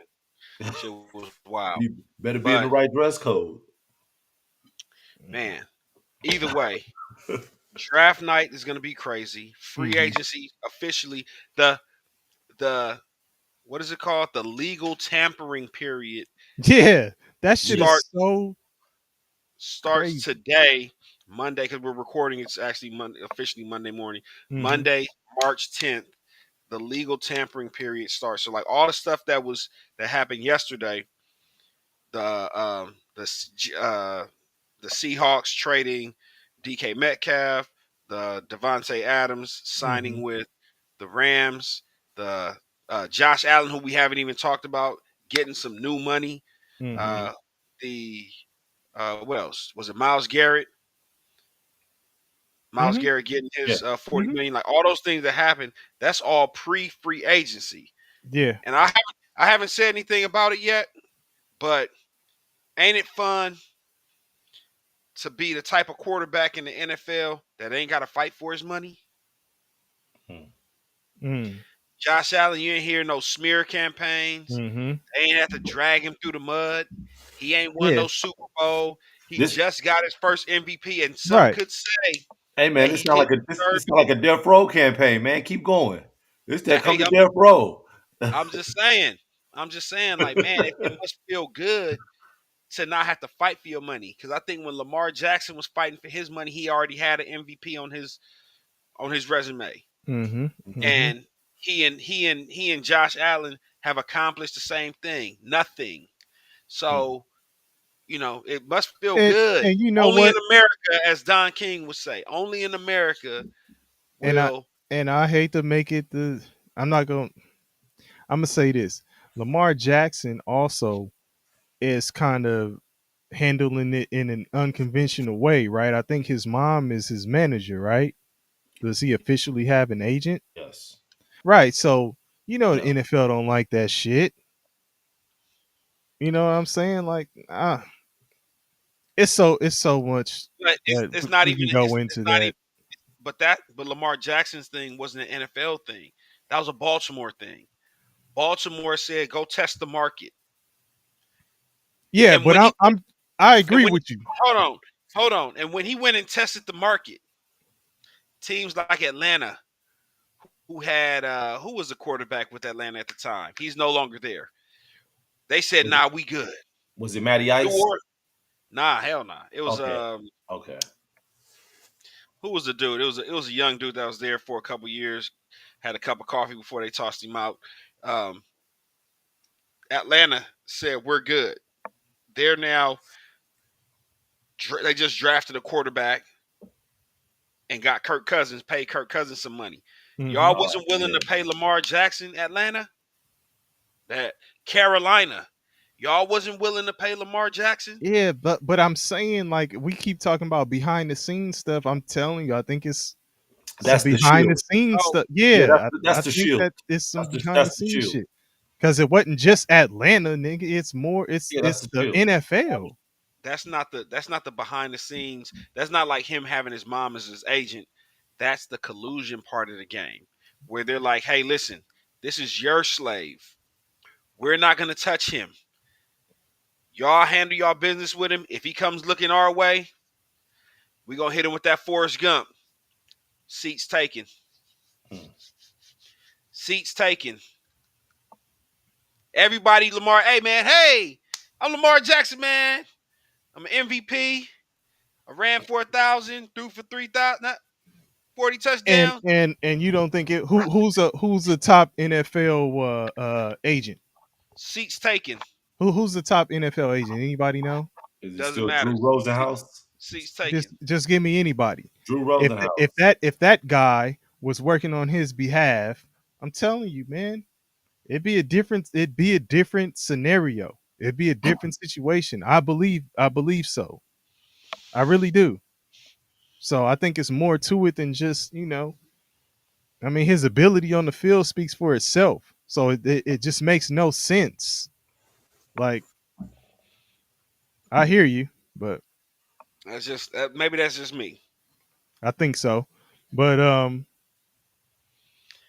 Shit was wild. You better be in the But right dress code. man, either way, draft night is gonna be crazy. Free Hmm. agency officially the what is it called? The legal tampering period Yeah. That shit Yeah. start is so starts crazy. today, Monday, because we're recording. It's actually Monday, officially Monday morning. Hmm. Monday, March 10th. The legal tampering period starts. So like all the stuff that happened yesterday, the the Seahawks trading DK Metcalf, the Devontae Adams Hmm. signing with the Rams, the Josh Allen, who we haven't even talked about, getting some new money. Mm-hmm. Uh, the what else was it? Miles Garrett. Miles Mm-hmm. Garrett getting Yeah. his 40 Mm-hmm. million, like all those things that happen, that's all pre-free agency. Yeah. And I haven't said anything about it yet, but ain't it fun to be the type of quarterback in the NFL that ain't got to fight for his money? Hmm. Mm. Josh Allen, you ain't hear no smear campaigns. Mm-hmm. They ain't have to drag him through the mud. He ain't won Yeah. no Super Bowl. He This, just got his first MVP, and some Right. could say hey man, that this he sound did like a this, deserve. this sound like a death row campaign, man. Keep going. This that come Hey, to death row. I'm just saying. I'm just saying, like, man, it must feel good to not have to fight for your money. Because I think when Lamar Jackson was fighting for his money, he already had an MVP on his resume. Mm-hmm. Mm-hmm. And he and Josh Allen have accomplished the same thing. Nothing. Hmm. So, it must feel And good. and you know Only in what? America, as Don King would say, only in America And I will. and I hate to make it the I'm not going I'm gonna say this. Lamar Jackson also is kind of handling it in an unconventional way, right? I think his mom is his manager, right? Does he officially have an agent? Yes. Right. So, the Yeah. NFL don't like that shit. You know what I'm saying? Like, it's so much But that it's not we even can go it's into not even. that. But Lamar Jackson's thing wasn't an NFL thing. That was a Baltimore thing. Baltimore said, "Go test the market." Yeah, And but when he I and agree when with you. hold on, and when he went and tested the market, teams like Atlanta, who had who was the quarterback with Atlanta at the time? He's no longer there. They said, Was it, "Nah, we good." was it Matty New Ice? Orleans, nah, hell nah. It was Okay. Okay. who was the dude? It was a young dude that was there for a couple years. Had a cup of coffee before they tossed him out. Um, Atlanta said, "We're good." They're now they just drafted a quarterback and got Kirk Cousins, paid Kirk Cousins some money. Hmm. Y'all All right. wasn't willing Yeah. to pay Lamar Jackson, Atlanta. That Carolina, y'all wasn't willing to pay Lamar Jackson. Yeah, but I'm saying, like, we keep talking about behind the scenes stuff. I'm telling you, I think it's some That's the behind the shield. scenes Oh, stuff. Yeah, Yeah, that's I the think shield. that it's some behind the That's the scenes shield. shit. Because it wasn't just Atlanta, nigga. It's more. It's Yeah, that's it's the the shield. NFL. that's not the behind the scenes. That's not like him having his mom as his agent. That's the collusion part of the game, where they're like, "Hey, listen, this is your slave. We're not gonna touch him. Y'all handle y'all business with him. If he comes looking our way, we gonna hit him with that Forrest Gump. Seats taken. Hmm. Seats taken. Everybody, Lamar. Hey, man. Hey, I'm Lamar Jackson, man. I'm an MVP. I ran 4,000, threw for 3,000, 40 And touchdowns. and you don't think it? Who's the top NFL agent? Seats taken. Who's the top NFL agent? Anybody know? Is it Doesn't still matter. Drew Se- Rosenhaus? Seats Just taken. just give me anybody. Drew If Rosenhaus. that guy was working on his behalf, I'm telling you, man, it'd be a different scenario. It'd be a different situation. I believe so. I really do. So I think it's more to it than just, I mean, his ability on the field speaks for itself. So it just makes no sense. Like, I hear you, but Maybe that's just me. I think so. But and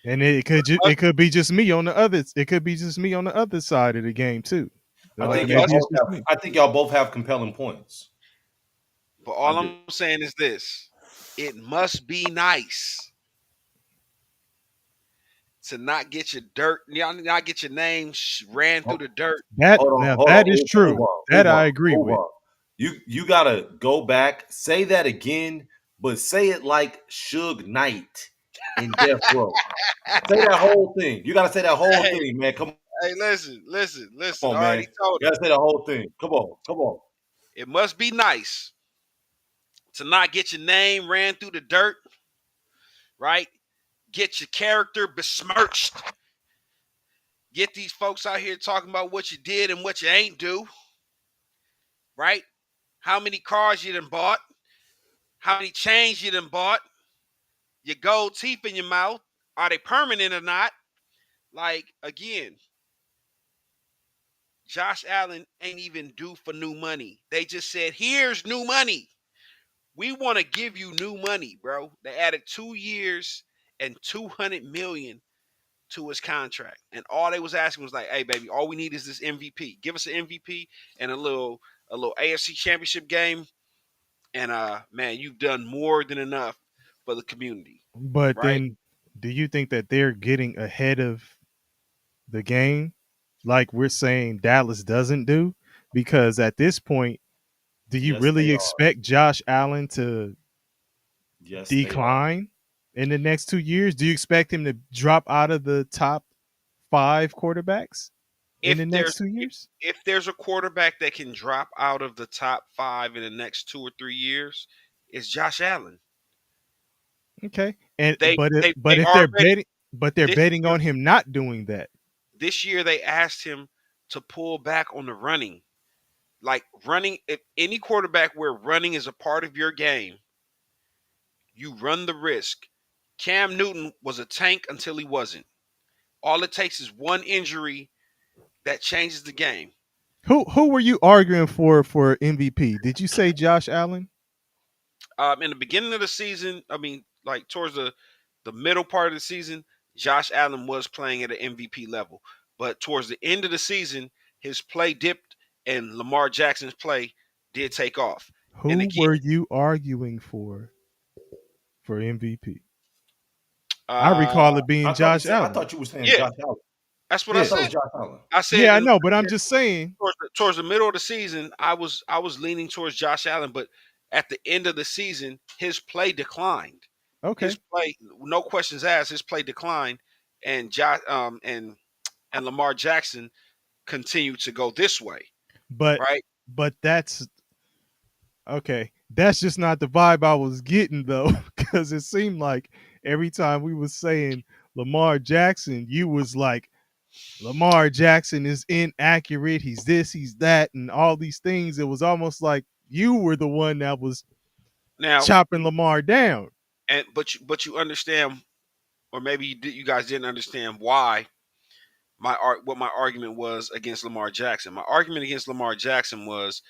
But, it could be just me on the other. It could be just me on the other side of the game too. I but Like, think it y'all maybe must. it's both just have. me. I think y'all both have compelling points. But I all do. I'm saying is this: it must be nice to not get your dirt, not get your name ran through Ho- the dirt. That Hold on, now hold that on, is move true. on, That move on, I agree move with. on. You gotta go back, say that again, but say it like Suge Knight in Death Row. Say that whole thing. You gotta say that whole Hey, thing, man. Come hey, listen. I on, man. already told You him. gotta say that whole thing. Come on, come on. It must be nice to not get your name ran through the dirt, right? get your character besmirched. Get these folks out here talking about what you did and what you ain't do. Right? How many cars you done bought? How many chains you done bought? Your gold teeth in your mouth. Are they permanent or not? Like, again, Josh Allen ain't even due for new money. They just said, here's new money. We want to give you new money, bro. They added 2 years and 200 million to his contract. And all they was asking was like, hey, baby, all we need is this MVP. Give us an MVP and a little AFC championship game. And man, you've done more than enough for the community. But Right? then, do you think that they're getting ahead of the game, like we're saying Dallas doesn't do? Because at this point, do you Yes, they really are. expect Josh Allen to Yes, they are. decline in the next 2 years? Do you expect him to drop out of the top five quarterbacks in If the next there's 2 years? if there's a quarterback that can drop out of the top 5 in the next 2 or 3 years, it's Josh Allen. Okay, and They but they but they if they're already betting, but they're this betting year on him not doing that. this year they asked him to pull back on the running. Like, running, if any quarterback where running is a part of your game, you run the risk. Cam Newton was a tank until he wasn't. All it takes is one injury that changes the game. Who were you arguing for MVP? Did you say Josh Allen? In the beginning of the season, I mean, like towards the middle part of the season, Josh Allen was playing at an MVP level. But towards the end of the season, his play dipped and Lamar Jackson's play did take off. And Who again, were you arguing for MVP? I uh, recall it being Josh I Allen. thought you were saying yeah, Josh Allen. that's what I Yeah, I thought it said. was Josh Allen. I said Yeah, I in know, but I'm just saying. towards the middle of the season, I was leaning towards Josh Allen, but at the end of the season, his play declined. His Okay, play, no questions asked, his play declined, and Josh and Lamar Jackson continued to go this way, but right? that's okay. That's just not the vibe I was getting though, because it seemed like every time we was saying Lamar Jackson, you was like Lamar Jackson is inaccurate. He's this, he's that, and all these things. It was almost like you were the one that was Now, chopping Lamar down. and but you understand, or maybe you guys didn't understand why what my argument was against Lamar Jackson. My argument against Lamar Jackson was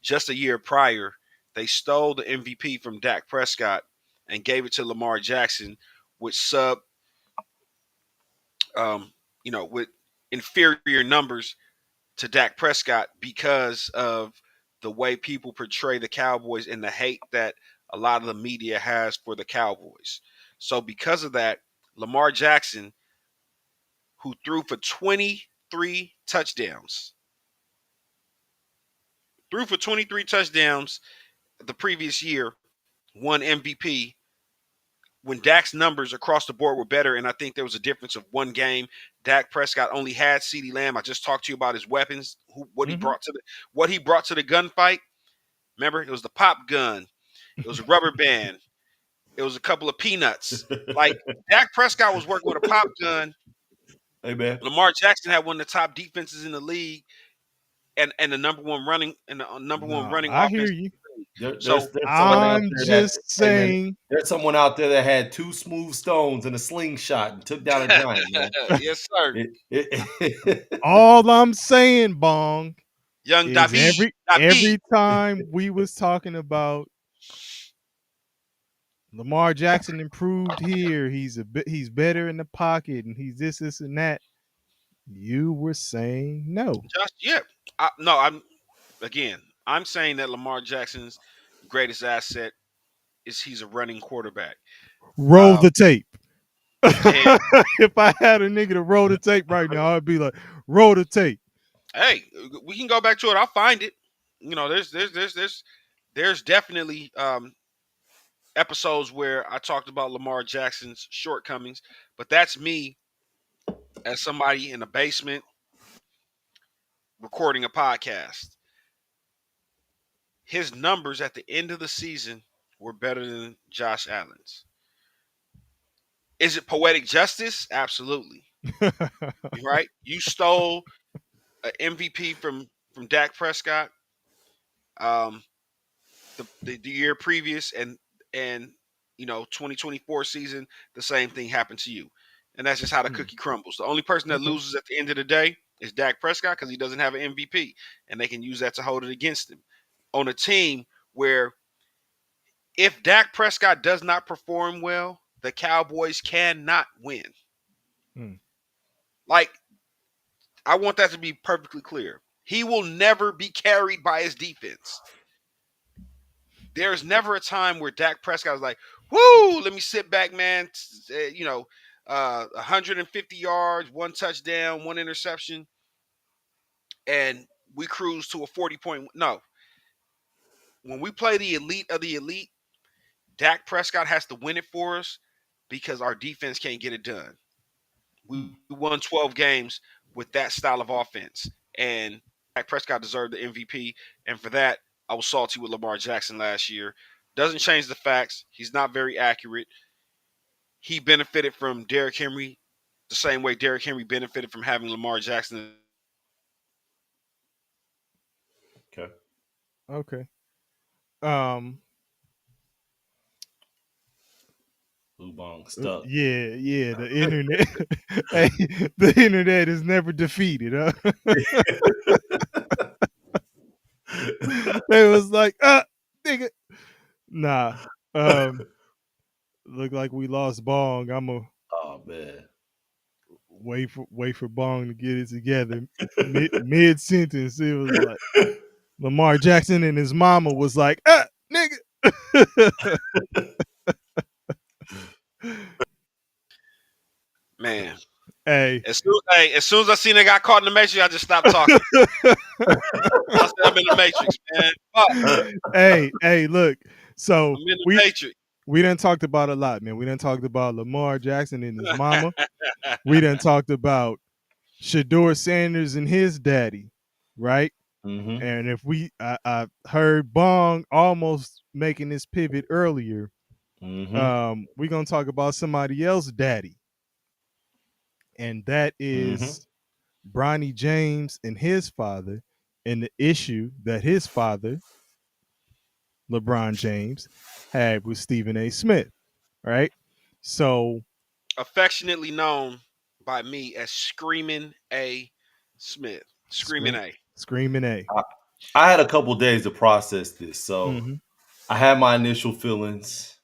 just a year prior, they stole the MVP from Dak Prescott and gave it to Lamar Jackson with um, with inferior numbers to Dak Prescott because of the way people portray the Cowboys and the hate that a lot of the media has for the Cowboys. So because of that, Lamar Jackson, who threw for 23 touchdowns, the previous year, won MVP when Dak's numbers across the board were better. And I think there was a difference of one game. Dak Prescott only had CeeDee Lamb. I just talked to you about his weapons, Mm-hmm. what he brought to the gunfight. Remember, it was the pop gun, it was a rubber band, it was a couple of peanuts. Like, Dak Prescott was working with a pop gun. Hey man, Lamar Jackson had one of the top defenses in the league, and the number one running No, I hear offense. you. So there's someone out I'm there that just hey man, saying. there's someone out there that had two smooth stones and a slingshot and took down a giant, man. yes, sir. All I'm saying, Bong, Young is David. every time we was talking about Lamar Jackson improved here, he's better in the pocket, and he's this and that. You were saying no. Just yeah. No, I'm saying that Lamar Jackson's greatest asset is he's a running quarterback. Roll Um, the tape. and If I had a nigga to roll the tape right now, I'd be like, roll the tape. hey, we can go back to it. I'll find it. There's definitely episodes where I talked about Lamar Jackson's shortcomings, but that's me as somebody in a basement recording a podcast. His numbers at the end of the season were better than Josh Allen's. Is it poetic justice? Absolutely. Right? You stole an MVP from Dak Prescott um, the year previous, and 2024 season, the same thing happened to you, and that's just how the Hmm. cookie crumbles. The only person that Okay. loses at the end of the day is Dak Prescott because he doesn't have an MVP, and they can use that to hold it against him on a team where if Dak Prescott does not perform well, the Cowboys cannot win. Hmm. Like, I want that to be perfectly clear. He will never be carried by his defense. There's never a time where Dak Prescott was like, "Whoo, let me sit back, man." 150 yards, one touchdown, one interception, and we cruise to a 40-point. No, when we play the elite of the elite, Dak Prescott has to win it for us because our defense can't get it done. We won 12 games with that style of offense, and Dak Prescott deserved the MVP. And for that, I was salty with Lamar Jackson last year. Doesn't change the facts. He's not very accurate. He benefited from Derrick Henry the same way Derrick Henry benefited from having Lamar Jackson. Okay. Okay. Um. Blue Bong stuck. Yeah. Yeah. The internet. Hey, the internet is never defeated. Huh? It was like, nigga. Nah. Um. Look like we lost Bong. I'ma Oh man. wait for Bong to get it together. Mid sentence, it was like Lamar Jackson and his mama was like, nigga. Man, Hey. as soon as I seen they got caught in the matrix, I just stopped talking. I said, I'm in the matrix, man. Fuck, Hey, look. So I'm in the we matrix. we done talked about a lot, man. We done talked about Lamar Jackson and his mama. We done talked about Shador Sanders and his daddy, right? Mm-hmm. And if I heard Bong almost making this pivot earlier. Mm-hmm. We're gonna talk about somebody else's daddy, and that Mm-hmm. is Bronny James and his father, and the issue that his father, LeBron James, had with Stephen A. Smith, right? So, Affectionately known by me as Screaming A. Smith. Screaming scream, A. screaming A. I had a couple days to process this, so Mm-hmm. I had my initial feelings.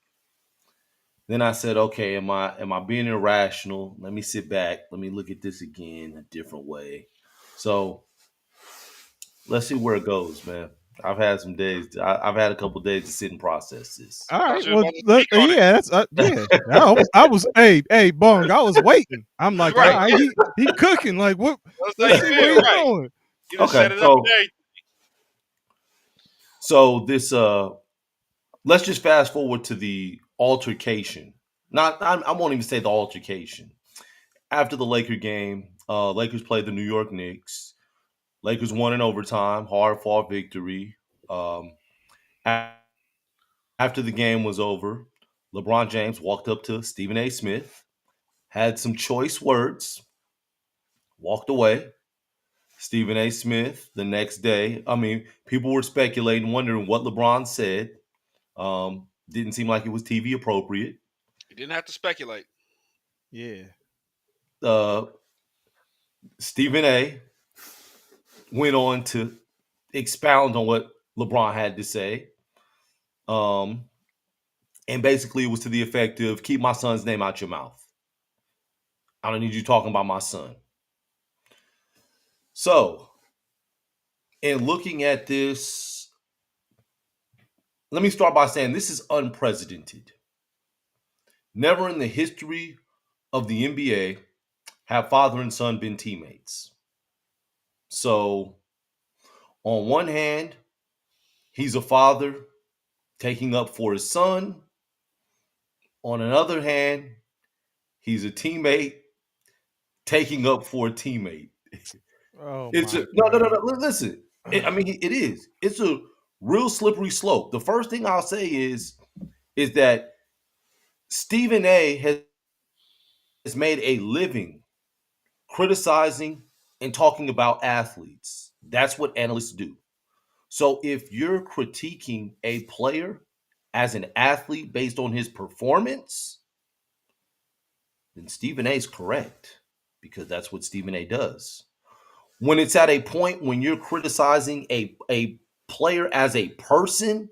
Then I said, okay, am I being irrational? Let me sit back. Let me look at this again a different way. So let's see where it goes, man. I've had some days. I've had a couple days to sit and process this. All I thought right. you were Well, about to look, speak on it. yeah, that's yeah. I was, hey, Bong. I was waiting. I'm like, all Right. right, he cooking. Like, what? That's how Let's you see where feel, he right? going. You just Okay, set it up so and this let's just fast forward to the altercation. Not I won't even say the altercation. After the Laker game, Lakers played the New York Knicks. Lakers won in overtime, hard fought victory. Um, After the game was over, LeBron James walked up to Stephen A. Smith, had some choice words, walked away. Stephen A. Smith, the next day, I mean, people were speculating, wondering what LeBron said. Didn't seem like it was TV appropriate. you didn't have to speculate. Yeah. Uh, Stephen A. went on to expound on what LeBron had to say. Um, and basically, it was to the effect of keep my son's name out your mouth. I don't need you talking about my son. So, in looking at this, let me start by saying this is unprecedented. Never in the history of the NBA have father and son been teammates. So, on one hand, he's a father taking up for his son. On another hand, he's a teammate taking up for a teammate. Oh It's a my no. god. Listen, I mean, it is. It's a real slippery slope. The first thing I'll say is that Stephen A. has has made a living criticizing and talking about athletes. That's what analysts do. So if you're critiquing a player as an athlete based on his performance, then Stephen A is correct because that's what Stephen A does. When it's at a point when you're criticizing a player as a person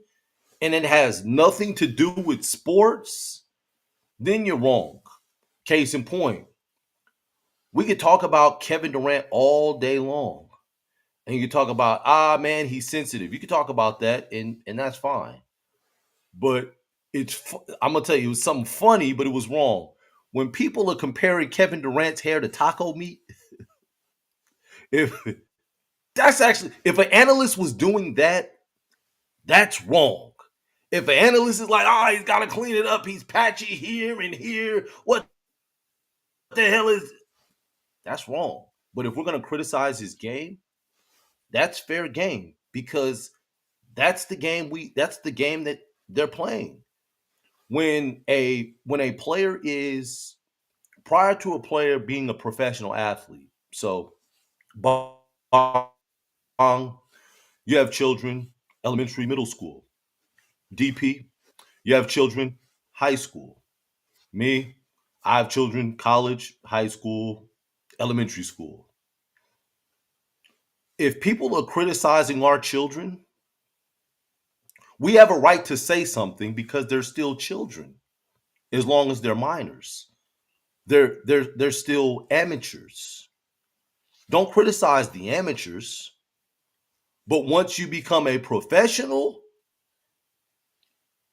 and it has nothing to do with sports, then you're wrong. Case in point, we could talk about Kevin Durant all day long. And you could talk about, man, he's sensitive. You could talk about that, and that's fine. But I'm gonna tell you, it was something funny, but it was wrong. When people are comparing Kevin Durant's hair to taco meat, if if an analyst was doing that, that's wrong. If an analyst is like, he's got to clean it up, he's patchy here and here. What the hell is? That's wrong. But if we're gonna criticize his game, that's fair game because that's the game that they're playing. When a player is prior to a player being a professional athlete, so Bong, you have children, elementary, middle school. DP, you have children, high school. Me, I have children, college, high school, elementary school. If people are criticizing our children, we have a right to say something because they're still children, as long as they're minors. They're still amateurs. Don't criticize the amateurs, but once you become a professional,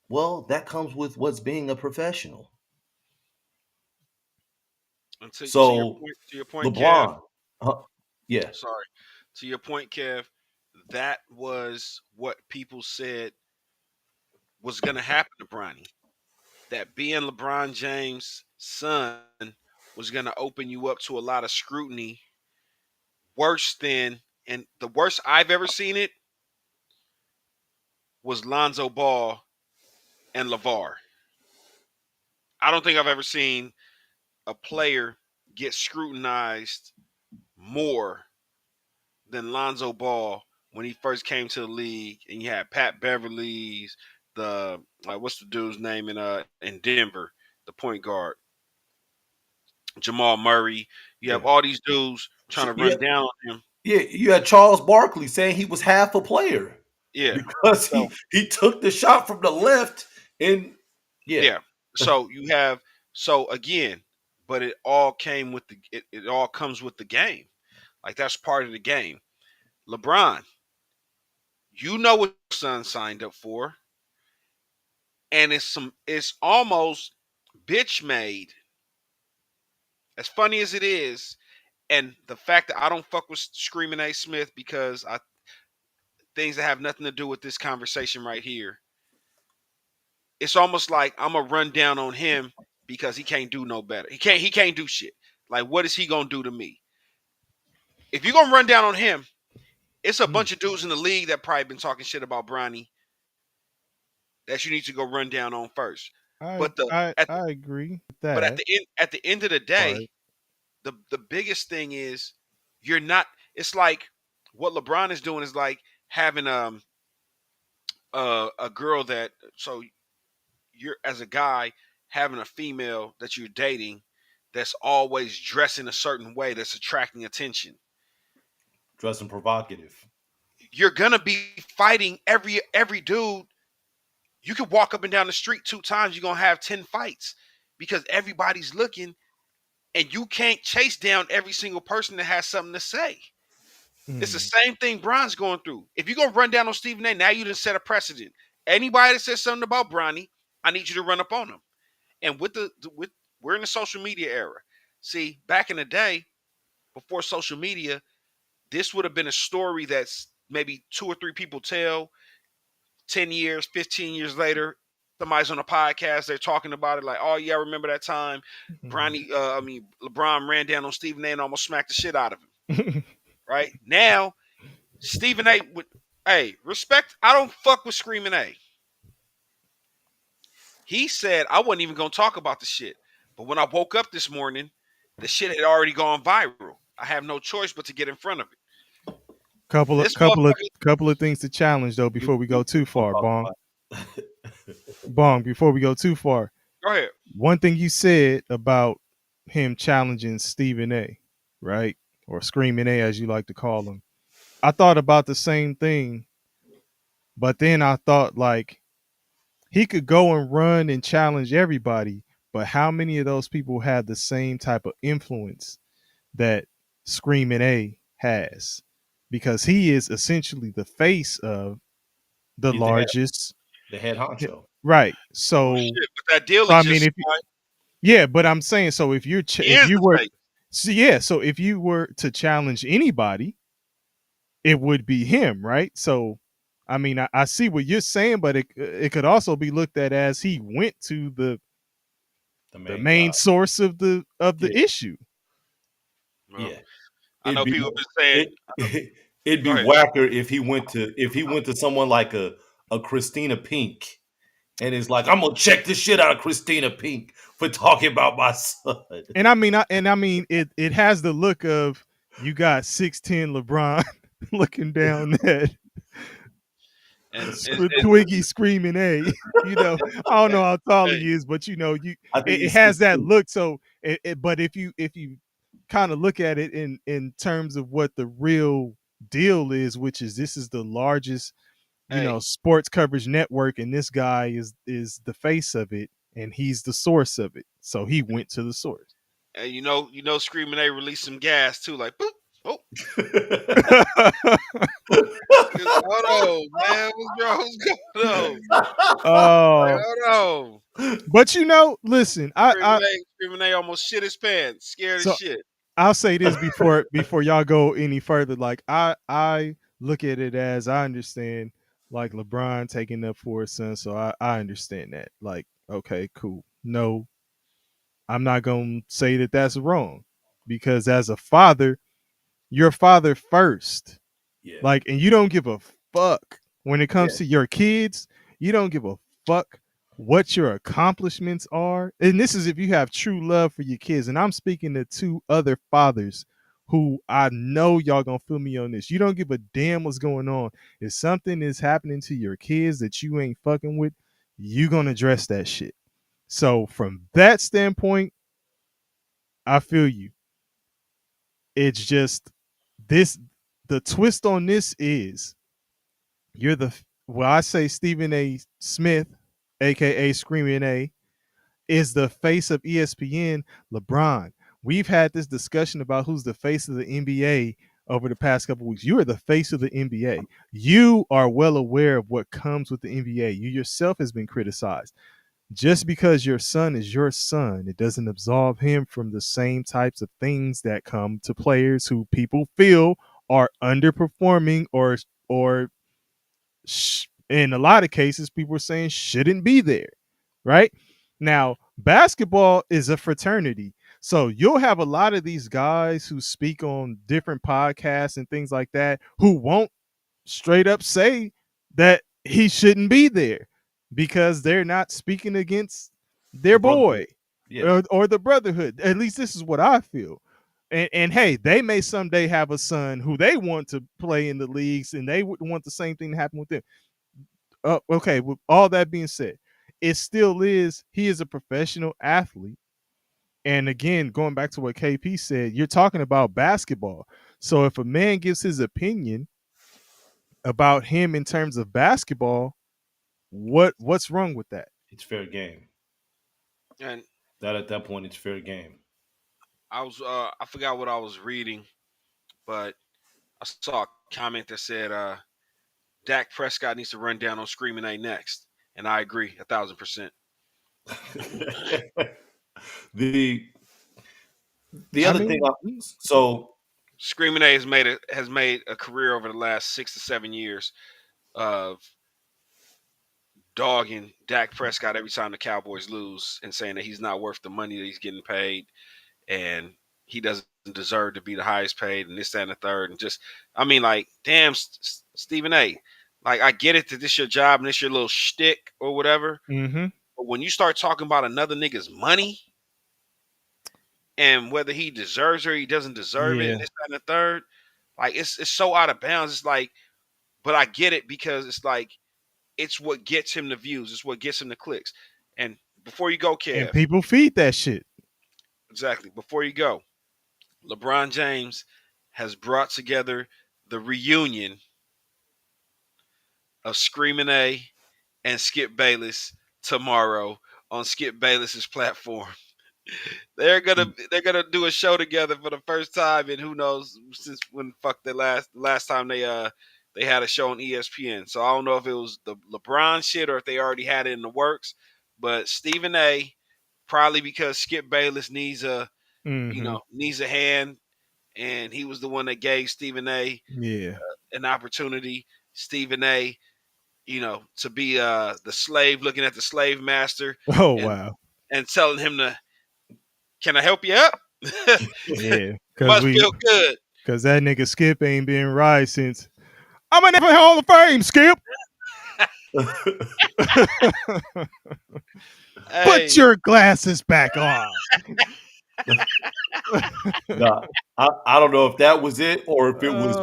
well, that comes with what's being a professional. And So to your point, Kev. LeBron, uh, yeah, Sorry, to your point, Kev. That was what people said was going to happen to Bronny. That being LeBron James' son was going to open you up to a lot of scrutiny, worse than, and the worst I've ever seen it was Lonzo Ball and LeVar. I don't think I've ever seen a player get scrutinized more than Lonzo Ball when he first came to the league, and you had Pat Beverly's, the what's the dude's name in Denver, the point guard, Jamal Murray. You have yeah. all these dudes trying to Yeah, run down on him. yeah, you had Charles Barkley saying he was half a player Yeah. because So he took the shot from the left and yeah. yeah. So you have so again, but it all came with it all comes with the game. Like that's part of the game. LeBron, you know what your son signed up for, and it's almost bitch made. As funny as it is, and the fact that I don't fuck with Screaming A. Smith because I things that have nothing to do with this conversation right here. It's almost like I'm gonna run down on him because he can't do no better. He can't do shit. Like what is he gonna do to me? If you're gonna run down on him, it's a bunch of dudes in the league that probably been talking shit about Bronny that you need to go run down on first. I But the I at I agree with but that at the end of the day, part. the biggest thing is you're not. It's like what LeBron is doing is like having a girl that so you're as a guy having a female that you're dating that's always dressing a certain way that's attracting attention. Dressing provocative. You're gonna be fighting every dude. You could walk up and down the street two times, you're gonna have 10 fights because everybody's looking and you can't chase down every single person that has something to say. It's the Mm. same thing Bron's going through. If you're gonna run down on Stephen A, now you done set a precedent. Anybody that says something about Bronny, I need you to run up on them. And with we're in the social media era. See, back in the day, before social media, this would have been a story that's maybe two or three people tell 10 years, 15 years later. Somebody's on a podcast, they're talking about it like, oh yeah, I remember that time Mhm. Bronny, LeBron ran down on Stephen A and almost smacked the shit out of him. Right? Now, Stephen A would hey, respect, I don't fuck with Screaming A. He said I wasn't even gonna talk about the shit. But when I woke up this morning, the shit had already gone viral. I have no choice but to get in front of it. Couple of This couple of motherfucker. couple of things to challenge though You, before we you go too gonna far, talk Bong. about Bong, before we go too far. Go ahead. One thing you said about him challenging Stephen A, right? Or Screaming A as you like to call him. I thought about the same thing, but then I thought like he could go and run and challenge everybody, but how many of those people have the same type of influence that Screaming A has? Because he is essentially the face of the he's largest, the head honcho. right? Well, So, shit. But that deal so he I mean, just if signed, yeah, but I'm saying, so he if is you the were, face. so yeah, so if you were to challenge anybody, it would be him, right? So, I mean, I see what you're saying, but it could also be looked at as he went to The the main guy. main source of the Yeah, issue. Well, yeah. I It'd know be people have been saying. it it'd Go be ahead. whacker if he went to someone like a Christina Pink and is like, I'm gonna check the shit out of Christina Pink for talking about my son. And I mean, it has the look of you got 6'10" LeBron looking down at And Twiggy Screaming A. You know, I don't know how tall hey, he is, but you know, I think it he's has that 6'2". look. So, but if you kind of look at it in terms of what the real deal is, which is this is the largest, hey, sports coverage network, and this guy is the face of it, and he's the source of it. So he went to the source. and Screaming A released some gas too, like boop. Oh, hold on, man. What's going on? Like, Oh, hold on. but listen, Screaming A almost shit his pants, scared as so shit. I'll say this before y'all go any further. Like I look at it as I understand like LeBron taking up for his son, so I understand that. Like, okay, cool. No, I'm not gonna say that that's wrong because as a father, your father first. Yeah, Like, and you don't give a fuck when it yeah. comes to your kids. You don't give a fuck what your accomplishments are. And this is if you have true love for your kids. And I'm speaking to two other fathers who I know y'all gonna feel me on this. You don't give a damn what's going on. If something is happening to your kids that you ain't fucking with, you gonna address that shit. So from that standpoint, I feel you. It's just this the twist on this is you're the well, I say Stephen A. Smith, aka Screaming A, is the face of ESPN. LeBron. We've had this discussion about who's the face of the NBA over the past couple weeks. You are the face of the NBA. You are well aware of what comes with the NBA. You yourself has been criticized. Just because your son is your son, it doesn't absolve him from the same types of things that come to players who people feel are underperforming or in a lot of cases people are saying shouldn't be there, right? Now basketball is a fraternity, so you'll have a lot of these guys who speak on different podcasts and things like that who won't straight up say that he shouldn't be there because they're not speaking against The their brotherhood. boy Yeah, or the brotherhood. At least this is what I feel. And hey, they may someday have a son who they want to play in the leagues, and they would want the same thing to happen with them. Okay, with all that being said, it still is he is a professional athlete. And again, going back to what KP said, you're talking about basketball. So if a man gives his opinion about him in terms of basketball, what's wrong with that? it's fair game. And That at that point, it's fair game. I forgot what I was reading, but I saw a comment that said Dak Prescott needs to run down on Screaming A next, and I agree 1,000%. the the I other thing, mean, so Screaming A has made a career over the last 6 to 7 years of dogging Dak Prescott every time the Cowboys lose and saying that he's not worth the money that he's getting paid and he doesn't deserve to be the highest paid and this, that, and the third. And just, I mean, like, damn, Stephen A. Like, I get it that this your job and this your little shtick or whatever. mm-hmm. But when you start talking about another nigga's money, and whether he deserves it or he doesn't deserve it, Yeah. and this, that, and the third. Like it's so out of bounds. It's like, but I get it because it's like it's what gets him the views. It's what gets him the clicks. And before you go, And Kev, people feed that shit. exactly. Before you go, LeBron James has brought together the reunion of Screaming A and Skip Bayless tomorrow on Skip Bayless's platform. They're gonna do a show together for the first time, and who knows since when fuck the last time they had a show on ESPN. So I don't know if it was the LeBron shit or if they already had it in the works. But Stephen A. probably because Skip Bayless needs a Mm-hmm. needs a hand, and he was the one that gave Stephen A. Yeah. an opportunity. Stephen A. To be the slave looking at the slave master Oh and wow. telling him to, can I help you up? Yeah. Must feel good. Cause that nigga Skip ain't been right since I'm in the Hall of Fame, Skip. Put Hey, your glasses back on. Nah, I don't know if that was it or if it was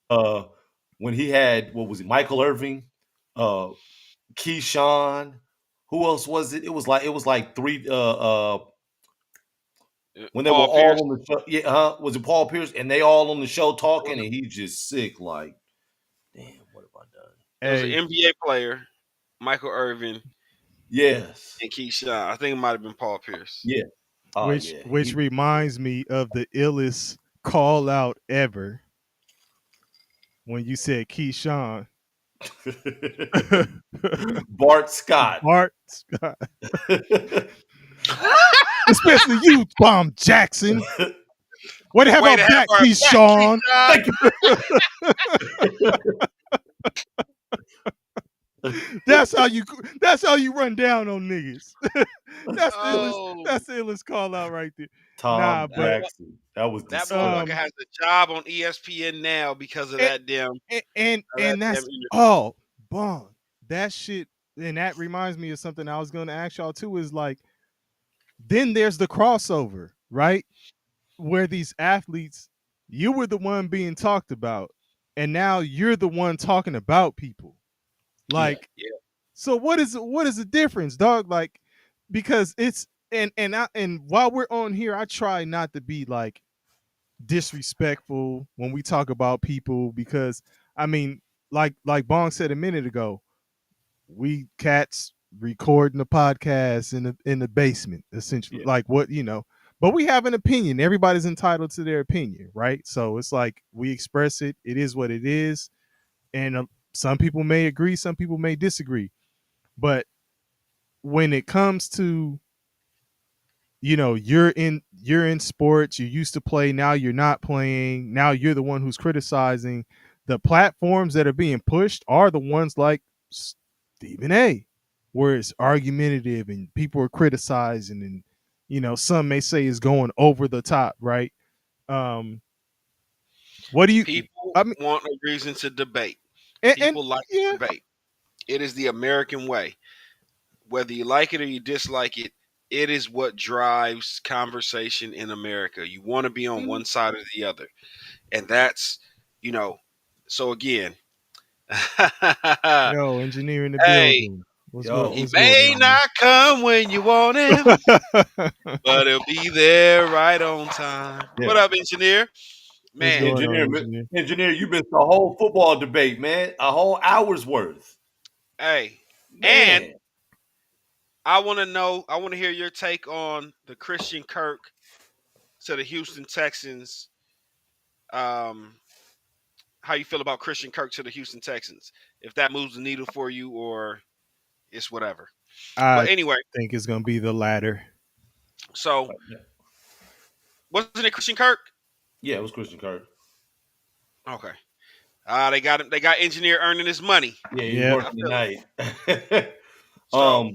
Oh. when he had what was it, Michael Irving, uh, Keyshawn. Who else was it? It was like three. When they were Paul all Pierce. on the show, yeah, was it Paul Pierce? And they all on the show talking, and he's just sick. Like, damn, what have I done? It was an Hey, NBA player, Michael Irvin, Yes, and Keyshawn. I think it might have been Paul Pierce. yeah, oh which yeah, which reminds me of the illest call out ever when you said Keyshawn. Bart Scott. Bart Scott. Especially you, Bomb Jackson. Way to have Way our to have back, our back, Keyshawn. Keyshawn. Thank you. That's how you. That's how you run down on niggas. that's the illest. Oh, That's the illest call out right there. Nah, Tom but Jackson. That was that motherfucker disgusting. um, has a job on ESPN now because of and that damn and that's interview. oh, Bong. That shit, and that reminds me of something I was going to ask y'all too. Is like, then there's the crossover, right? Where these athletes, you were the one being talked about, and now you're the one talking about people. Yeah, Like, so what is the difference, dog? Like, because it's and while we're on here, I try not to be like disrespectful when we talk about people because I mean, like Bong said a minute ago, we cats recording the podcast in the basement, essentially. yeah, Like what you know, but we have an opinion. Everybody's entitled to their opinion, right? So it's like we express it. It is what it is, and some people may agree, some people may disagree. But when it comes to you're in sports, you used to play, now you're not playing, now you're the one who's criticizing, the platforms that are being pushed are the ones like Stephen A, where it's argumentative and people are criticizing, and some may say is going over the top, right? um what do you People I mean, want a reason to debate. and People like yeah, to debate. It is the American way. Whether you like it or you dislike it, it is what drives conversation in America. You want to be on mhm. one side or the other. And that's, you know, so again, Yo, engineer in the hey, building. What's good? yo, he What's good, may engineer? not come when you want him, but he'll be there right on time. yeah. What up, engineer? What's Man, going on, Engineer, engineer? engineer, you missed the whole football debate, man. A whole hour's worth, hey, and man. I want to hear your take on the Christian Kirk to the Houston Texans. Um, how you feel about Christian Kirk to the Houston Texans? If that moves the needle for you, or it's whatever. But I anyway, think it's gonna be the latter. so wasn't it Christian Kirk? Yeah, it was Christian Kirk. Okay. They got him. They got engineer earning his money. Yeah, he's Yep. I working feel it. tonight. So,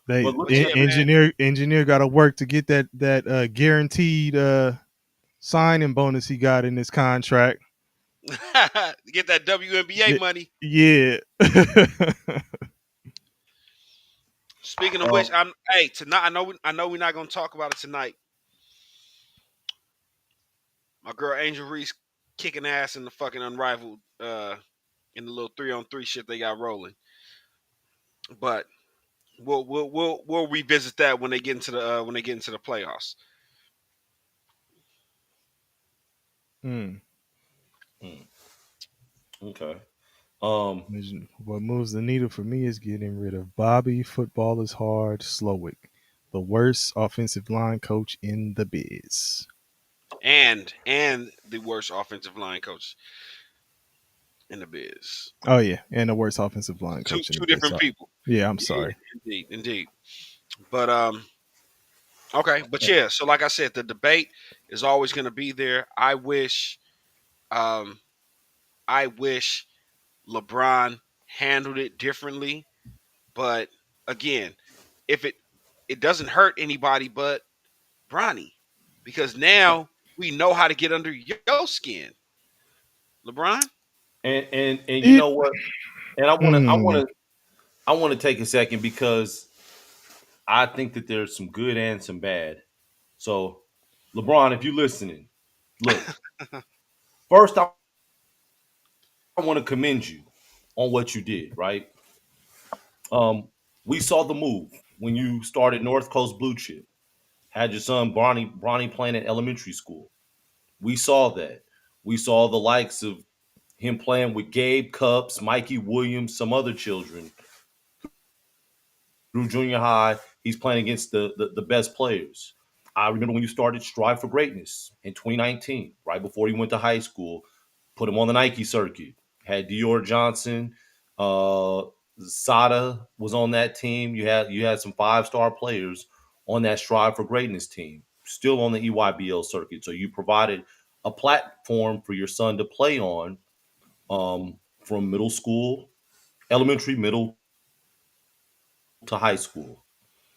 But but looking yeah, at man. engineer got to work to get that guaranteed signing bonus he got in his contract. Get that WNBA Yeah, money. yeah. Speaking of which, Um, I'm hey tonight. I know we're not gonna talk about it tonight. My girl Angel Reese kicking ass in the fucking unrivaled in the little 3-on-3 shit they got rolling. But we'll revisit that when they get into the playoffs. Mm. hmm, okay. Um, What moves the needle for me is getting rid of Bobby Football is Hard Slowick, the worst offensive line coach in the biz. And the worst offensive line coach in the biz. Oh yeah, and the worst offensive line Two coach in the two biz. different Sorry. people. Yeah, I'm Yeah, sorry. indeed. But okay, but yeah, so like I said, the debate is always gonna be there. Um I wish LeBron handled it differently, but again, if it doesn't hurt anybody but Bronny, because now we know how to get under your skin, LeBron. and you It. know what? And Mm, I want to take a second because I think that there's some good and some bad. So, LeBron, if you're listening, look. First, I want to commend you on what you did. Right? Um, we saw the move when you started North Coast Blue Chip. Had your son Bronny playing in elementary school. We saw that. We saw the likes of him playing with Gabe Cups, Mikey Williams, some other children through junior high. He's playing against the best players. I remember when you started Strive for Greatness in 2019, right before he went to high school. Put him on the Nike circuit. Had Dior Johnson, uh, Sada was on that team. You had some 5-star players on that Strive for Greatness team, still on the EYBL circuit. So you provided a platform for your son to play on from middle school, elementary, middle to high school.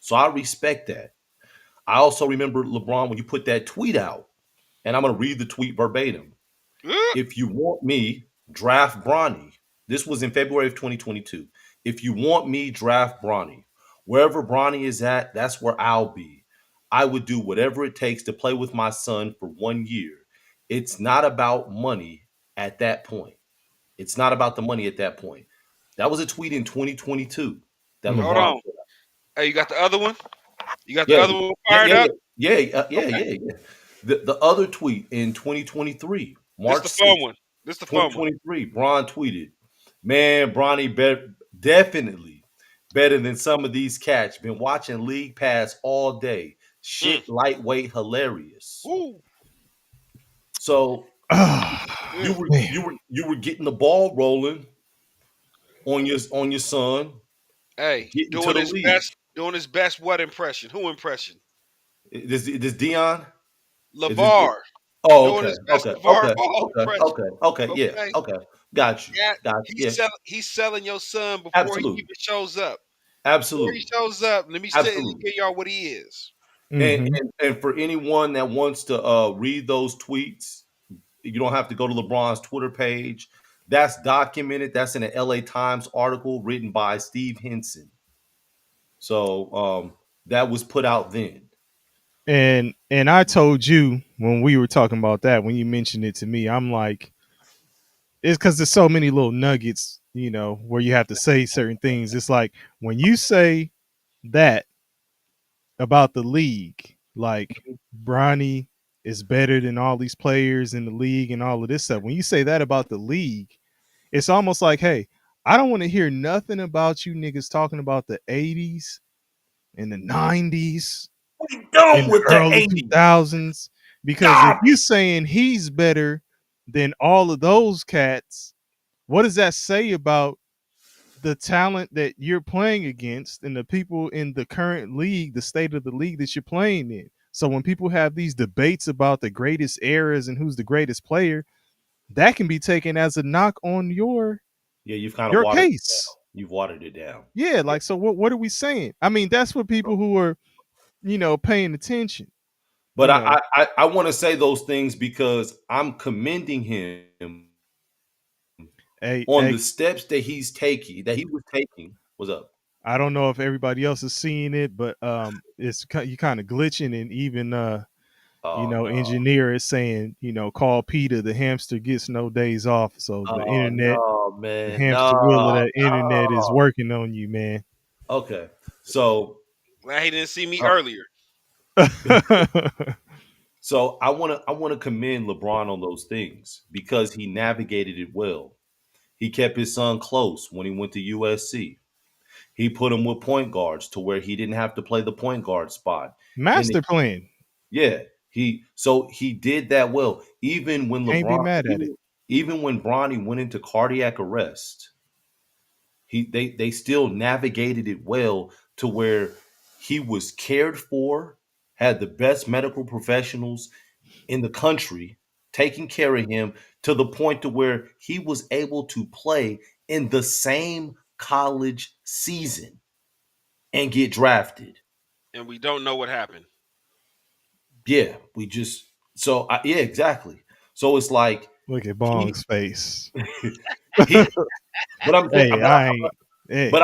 So I respect that. I also remember, LeBron, when you put that tweet out, and I'm going to read the tweet verbatim. If you want me, draft Bronny. This was in February of 2022. If you want me, draft Bronny. Wherever Bronny is at, that's where I'll be. I would do whatever it takes to play with my son for 1 year. It's not about money at that point. It's not about the money at that point. That was a tweet in 2022 that mm. Hold LeBron. on. Hey, you got the other one? You got the Yeah, other one yeah, fired yeah, up? yeah, yeah, yeah, Okay. yeah, yeah. The other tweet in 2023, This March the fun 6th, one. This the fun one. 2023, Bron tweeted, "Man, Bronny definitely better than some of these cats. Been watching League Pass all day. Mm. Shit, lightweight, hilarious." Woo. So Ah, you Mm. were man. you were getting the ball rolling on your son Hey, getting to the league. doing his best what impression? Who impression? This Dion is this? LeVar. Oh, Doing okay, his best okay, LeVar okay, Ball okay, impression. okay, okay. Yeah, Okay. okay. Got you, Yeah, got you. Yeah, he's selling your son before he absolutely, even shows up. Before he absolutely, shows up, let me absolutely. give y'all what he is. Hmm. And for anyone that wants to read those tweets, you don't have to go to LeBron's Twitter page. That's documented. That's in an LA Times article written by Steve Henson. So that was put out then. And I told you when we were talking about that, when you mentioned it to me, I'm like, it's because there's so many little nuggets, where you have to say certain things. It's like when you say that about the league, like Bronny is better than all these players in the league and all of this stuff. When you say that about the league, it's almost like, hey, I don't want to hear nothing about you niggas talking about the 80s and the 90s We in done the with the early 80s. 2000s. Because if you saying he's better than all of those cats, what does that say about the talent that you're playing against and the people in the current league, the state of the league that you're playing in? So when people have these debates about the greatest eras and who's the greatest player, that can be taken as a knock on Yeah, you've kind of your watered it down. case. You've watered it down. Yeah, Yeah. like, so what are we saying? I mean, that's for people who are, paying attention, But you know. I want to say those things because I'm commending him Hey, on hey, the steps that he was taking. What's up? I don't know if everybody else is seeing it, but you kind of glitching, and even Oh no. engineer is saying, call Peter. The hamster gets no days off, so Oh no, the man. hamster wheel of No, that internet is no. working on you, man. Okay. So Glad he didn't see me uh, earlier. so I wanna commend LeBron on those things because he navigated it well. He kept his son close when he went to USC. He put him with point guards to where he didn't have to play the point guard spot. In the Master plan. Yeah, he did that well. Can't be mad at it. Even when Bronny went into cardiac arrest, they still navigated it well to where he was cared for, had the best medical professionals in the country taking care of him to the point to where he was able to play in the same college season and get drafted. And we don't know what happened. Yeah, yeah, exactly. So it's like Look at he Bong's face. he but I'm saying Hey, I ain't. Hey, but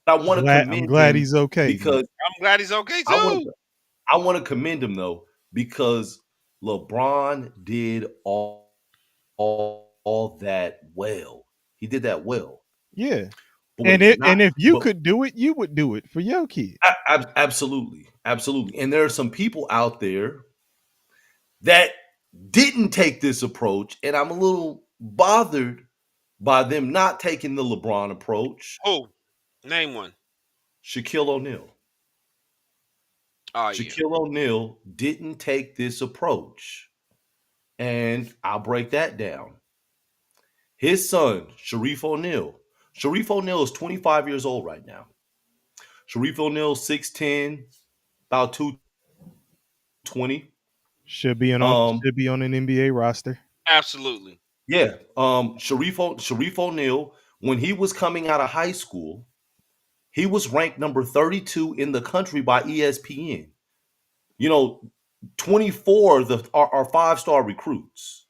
I want to I'm commend glad him he's okay, man. because I'm glad he's okay I want too. to I want to commend him though because LeBron did all that well. He did that well. Yeah, But what's not and if you but could do it, you would do it for your kid. absolutely, absolutely. And there are some people out there that didn't take this approach, and I'm a little bothered by them not taking the LeBron approach. Who? Name one. Shaquille O'Neal. Oh yeah. Shaquille O'Neal didn't take this approach. And I'll break that down. His son, Sharif O'Neal is 25 years old right now. Sharif O'Neal, 6'10, about 220. Um, Should be on an NBA roster. Absolutely. yeah. Sharif O'Neal, when he was coming out of high school, he was ranked number 32 in the country by ESPN. You know, 24 are five-star recruits,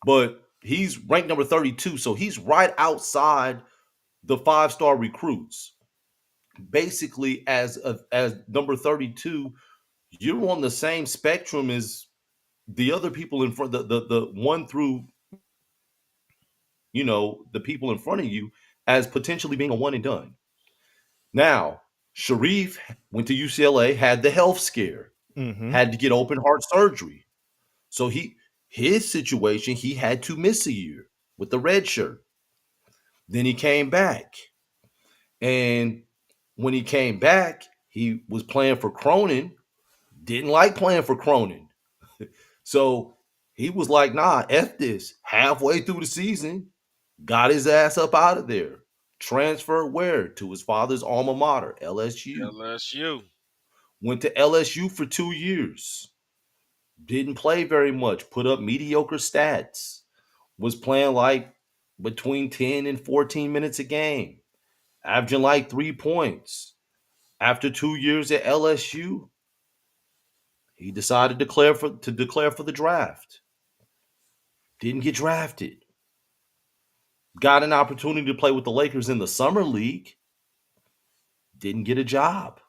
but he's ranked number 32, so he's right outside the five-star recruits. Basically, as number 32, you're on the same spectrum as the other people in front, the one through the people in front of you as potentially being a one and done. Now, Sharif went to UCLA, had the health scare, Hmm. had to get open heart surgery. So his situation, he had to miss a year with the red shirt. Then he came back. And when he came back, he was playing for Cronin, didn't like playing for Cronin. So he was like, nah, F this. Halfway through the season, got his ass up out of there. Transferred where? To his father's alma mater, LSU. LSU. Went to LSU for 2 years. Didn't play very much. Put up mediocre stats. Was playing like between 10 and 14 minutes a game. Averaging like 3 points. After 2 years at LSU, he decided to declare for the draft. Didn't get drafted. Got an opportunity to play with the Lakers in the summer league. Didn't get a job.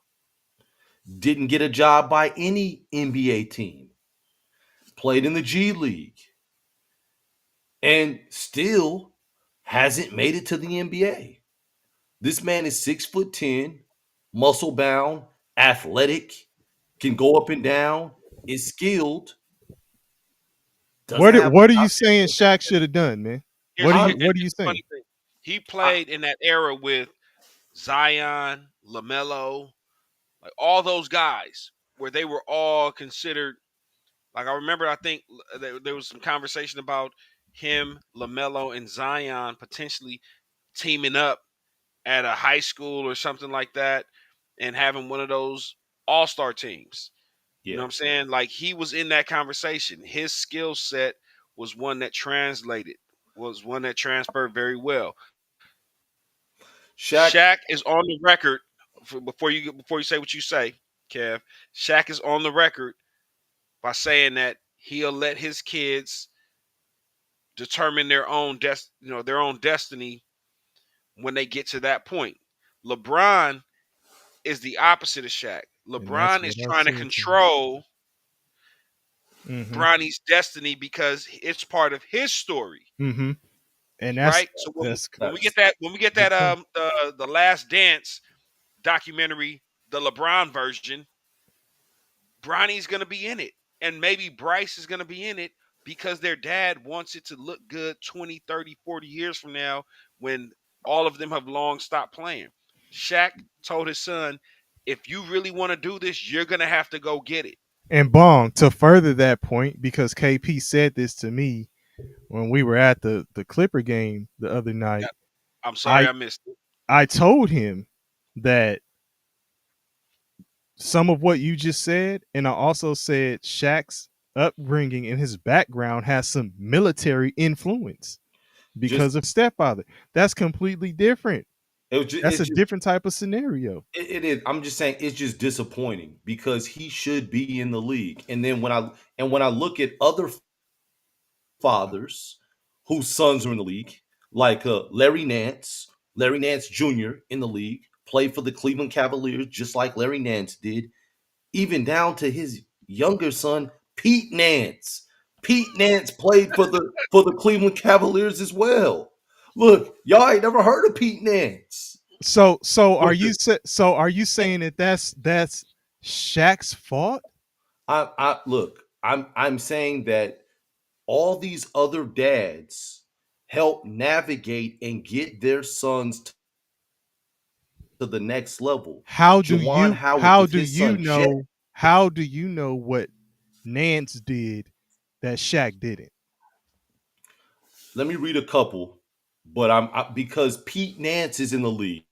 Didn't get a job by any NBA team. Played in the G League and still hasn't made it to the NBA. This man is 6'10", muscle bound, athletic, can go up and down, is skilled, doesn't have What are you saying Shaq should have done, man? Here's What are you here's the saying? funny thing. He I, played in that era with Zion, LaMelo, like all those guys where they were all considered. Like I remember, I think there was some conversation about him, LaMelo, and Zion potentially teaming up at a high school or something like that, and having one of those all-star teams. You know yeah. what I'm saying? Like he was in that conversation. His skill set was one that was one that transferred very well. Shaq, Shaq is on the record before you say what you say, Kev. Shaq is on the record by saying that he'll let his kids determine their own destiny when they get to that point. LeBron is the opposite of Shaq. And that's LeBron is what I trying to said to control him. Bronny's destiny because it's part of his story, Mm-hmm. And right? So that's when we That's get that when we get good that point. the Last Dance documentary, the LeBron version, Bronny's going to be in it. And maybe Bryce is going to be in it because their dad wants it to look good 20, 30, 40 years from now when all of them have long stopped playing. Shaq told his son, if you really want to do this, you're going to have to go get it. And Bong, to further that point, because KP said this to me when we were at the Clipper game the other Yeah, night, I'm sorry I I missed it. I told him that some of what you just said, and I also said Shaq's upbringing and his background has some military influence just because of stepfather. That's completely different. it was just, That's a different type of scenario. it is. I'm just saying it's just disappointing because he should be in the league. And then when I look at other fathers whose sons are in the league, like Larry Nance, Larry Nance Jr. in the league, played for the Cleveland Cavaliers just like Larry Nance did, even down to his younger son, Pete Nance. Pete Nance played for the Cleveland Cavaliers as well. Look, y'all ain't never heard of Pete Nance. So But are you saying that that's Shaq's fault? I look, I'm saying that all these other dads help navigate and get their sons to the next level. Jawan Howard How with do his you son Jet. know what Nance did that Shaq didn't? Let me read a couple, but because Pete Nance is in the league.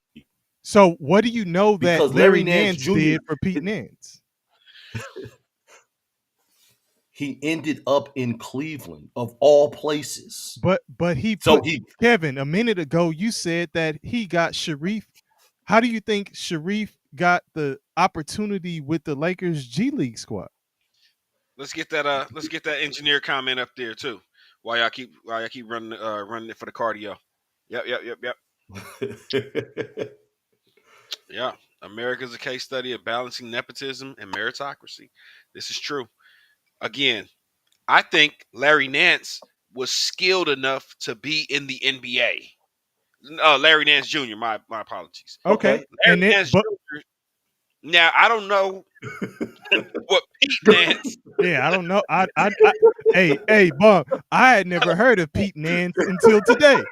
So what do you know that Because Larry Larry Nance Nance Jr. did for Pete Nance? he ended up in Cleveland of all places. But he So put he Kevin a minute ago. You said that he got Sharif. How do you think Sharif got the opportunity with the Lakers G League squad? Let's get that engineer comment up there too. While y'all keep running it for the cardio. Yep. Yeah. America's a case study of balancing nepotism and meritocracy. This is true. Again, I think Larry Nance was skilled enough to be in the NBA. Larry Nance Jr. My apologies. Okay, okay. and Larry it Nance but Jr. Now I don't know what Pete Nance. yeah, I don't know. Hey, Bum, I had never heard of Pete Nance until today.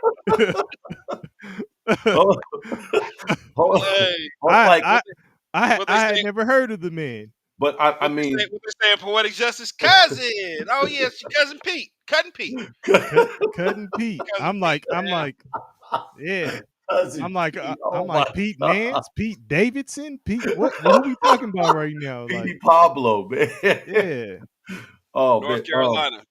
Oh, oh, Hey, oh, like, I what they I had say? never heard of the man. but I What they say? mean, What they say in poetic justice? Cousin. Oh yes, your cousin Pete. Cousin Pete. Cousin Pete. Cousin Pete, I'm man. like, yeah. cousin Pete. I'm Oh my like Pete God, Nance, Pete Davidson, Pete. What? Who we talking about right now? Like, Petey Pablo, man. yeah. Oh North man. Carolina.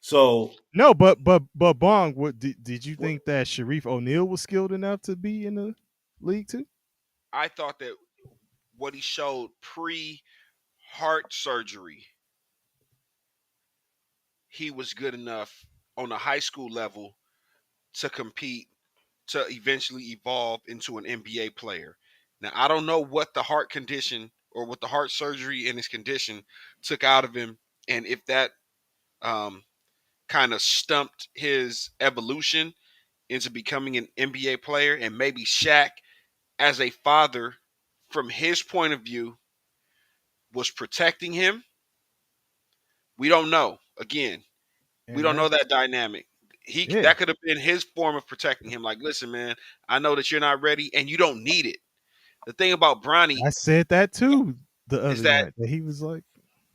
So No, but Bong, what did you think that Sharif O'Neal was skilled enough to be in the league too? I thought that what he showed pre heart surgery, he was good enough on a high school level to compete to eventually evolve into an NBA player. Now I don't know what the heart condition or what the heart surgery and his condition took out of him, and if that um, kind of stumped his evolution into becoming an NBA player, and maybe Shaq, as a father, from his point of view, was protecting him. We don't know. Again, we And don't know that's that dynamic. He yeah. that could have been his form of protecting him. Like, listen, man, I know that you're not ready, and you don't need it. The thing about Bronny I said that too the is other that night. That he was like,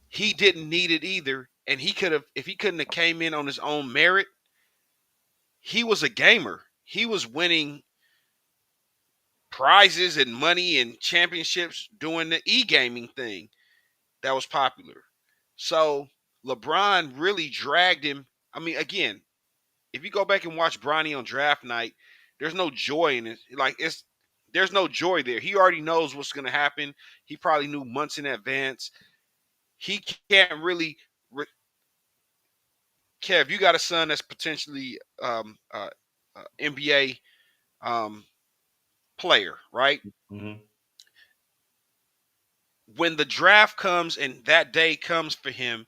he didn't need it either, and he could have, if he couldn't have came in on his own merit, he was a gamer. He was winning prizes and money and championships doing the e-gaming thing that was popular. So LeBron really dragged him. I mean, again, if you go back and watch Bronny on draft night, there's no joy in it. Like there's no joy there. He already knows what's going to happen. He probably knew months in advance. He can't really. Kev, you got a son that's potentially NBA. player, right? Hmm. When the draft comes and that day comes for him,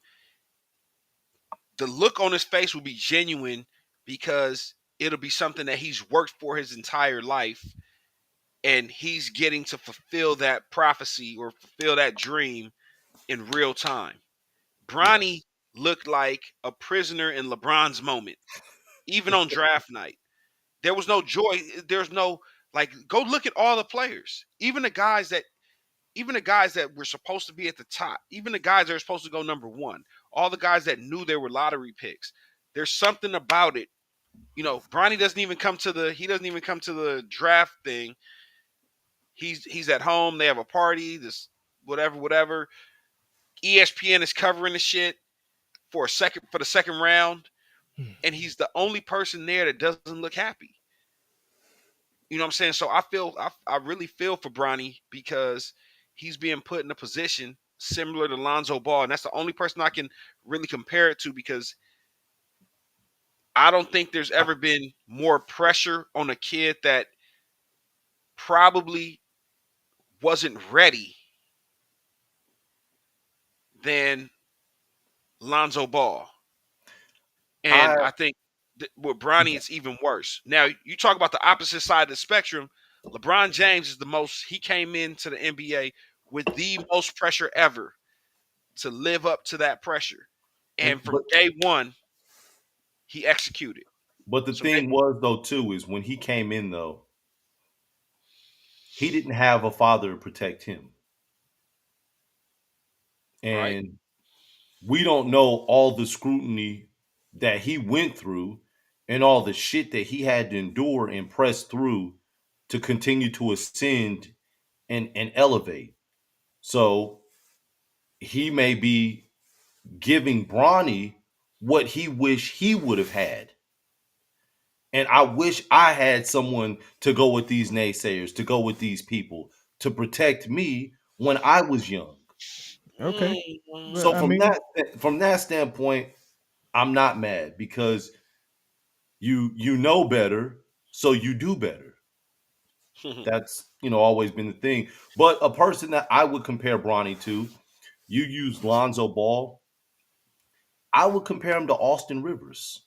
the look on his face will be genuine because it'll be something that he's worked for his entire life, and he's getting to fulfill that prophecy or fulfill that dream in real time. Bronny Yes. looked like a prisoner in LeBron's moment, even on draft night. There was no joy. There's no, like, go look at all the players, even the guys that were supposed to be at the top, even the guys that are supposed to go number one, all the guys that knew they were lottery picks. There's something about it. Bronny doesn't even come to the draft thing. He's at home. They have a party. This whatever. ESPN is covering the shit for the second round, and he's the only person there that doesn't look happy. You know what I'm saying? So I really feel for Bronny because he's being put in a position similar to Lonzo Ball, and that's the only person I can really compare it to because I don't think there's ever been more pressure on a kid that probably wasn't ready than Lonzo Ball. And I I think with Bronny, it's even worse. Now, you talk about the opposite side of the spectrum. LeBron James is he came into the NBA with the most pressure ever to live up to that pressure. and And from day one, he executed. but the So maybe, thing was though too is when he came in though, he didn't have a father to protect him. right? And we don't know all the scrutiny that he went through and all the shit that he had to endure and press through to continue to ascend and elevate. So he may be giving Bronny what he wish he would have had. And I wish I had someone to go with these naysayers, to go with these people, to protect me when I was young. Okay. Mm. But So I mean, from that standpoint, I'm not mad because you know better, so you do better. That's always been the thing. But a person that I would compare Bronny to, you use Lonzo Ball, I would compare him to Austin Rivers.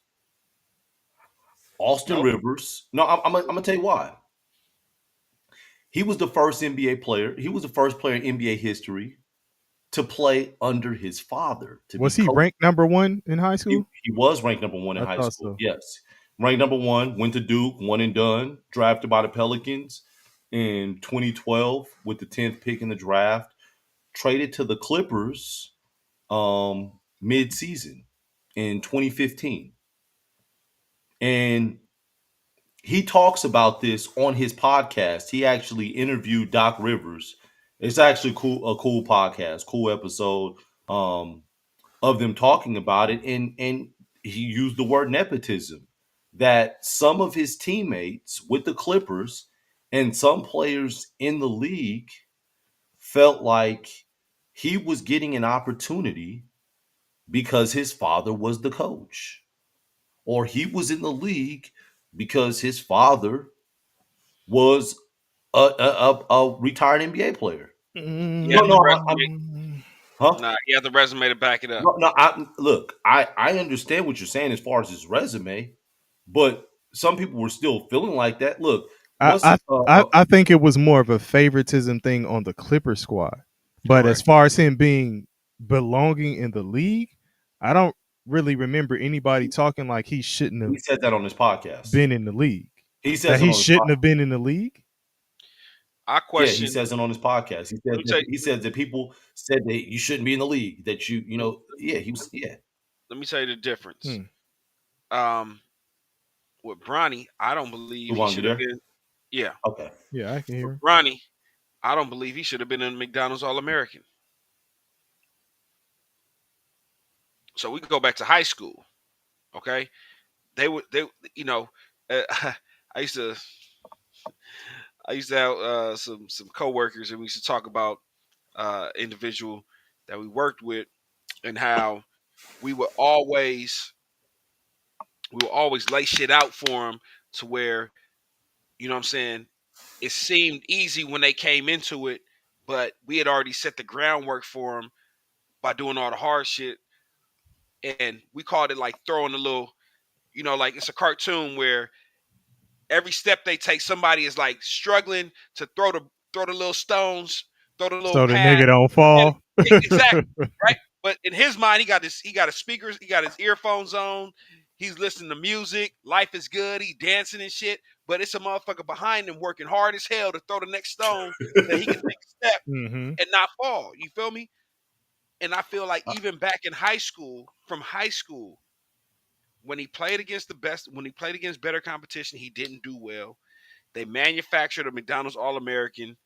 Austin Okay. Rivers. No, I'm gonna tell you why. He was the first NBA player. He was the first player in NBA history to play under his father, to be was he coached. ranked number one in high He, school? he was ranked number one in I high thought school. so. Yes. Ranked number one, went to Duke, one and done, drafted by the Pelicans in 2012 with the 10th pick in the draft, traded to the Clippers mid-season in 2015. And he talks about this on his podcast. He actually interviewed Doc Rivers. It's actually a cool podcast, cool episode of them talking about it. And he used the word nepotism, that some of his teammates with the Clippers and some players in the league felt like he was getting an opportunity because his father was the coach, or he was in the league because his father was a retired NBA player. He had No, the no, resume. Mm, huh? Nah, he had the resume to back it up. No, no. Look, I understand what you're saying as far as his resume, but some people were still feeling like that. Look, I, what's I I think it was more of a favoritism thing on the Clipper squad. But as Correct. far as him being belonging in the league, I don't really remember anybody talking like he shouldn't he have said that on his podcast. been in the league. He That says it he on his shouldn't have podcast. been in the league. I Yeah, he question. says it on his podcast. Let me tell you. He says that people said that you shouldn't be in the league. That Let me, yeah, he was yeah. let me tell you the difference. Hmm. Um, with Bronny, I don't believe You he want to should get have there? been. Yeah, Okay. Yeah, I can hear with him. Bronny, I don't believe he should have been in McDonald's All American. So we can go back to high school. Okay, they you know, uh, I used to I used to have some coworkers, and we used to talk about individual that we worked with and how we would always lay shit out for him to where, you know what I'm saying, it seemed easy when they came into it, but we had already set the groundwork for them by doing all the hard shit, and we called it like throwing a little, like it's a cartoon where every step they take, somebody is like struggling to throw the little stones, throw the little So the pad. nigga don't And fall. exactly, right? But in his mind, he got his speakers, he got his earphones on, he's listening to music, life is good, he dancing and shit. But it's a motherfucker behind him working hard as hell to throw the next stone so that he can take a step hmm and not fall. You feel me? And I feel like even back in high school, from high school, when he played against better competition, he didn't do well. They manufactured a McDonald's All American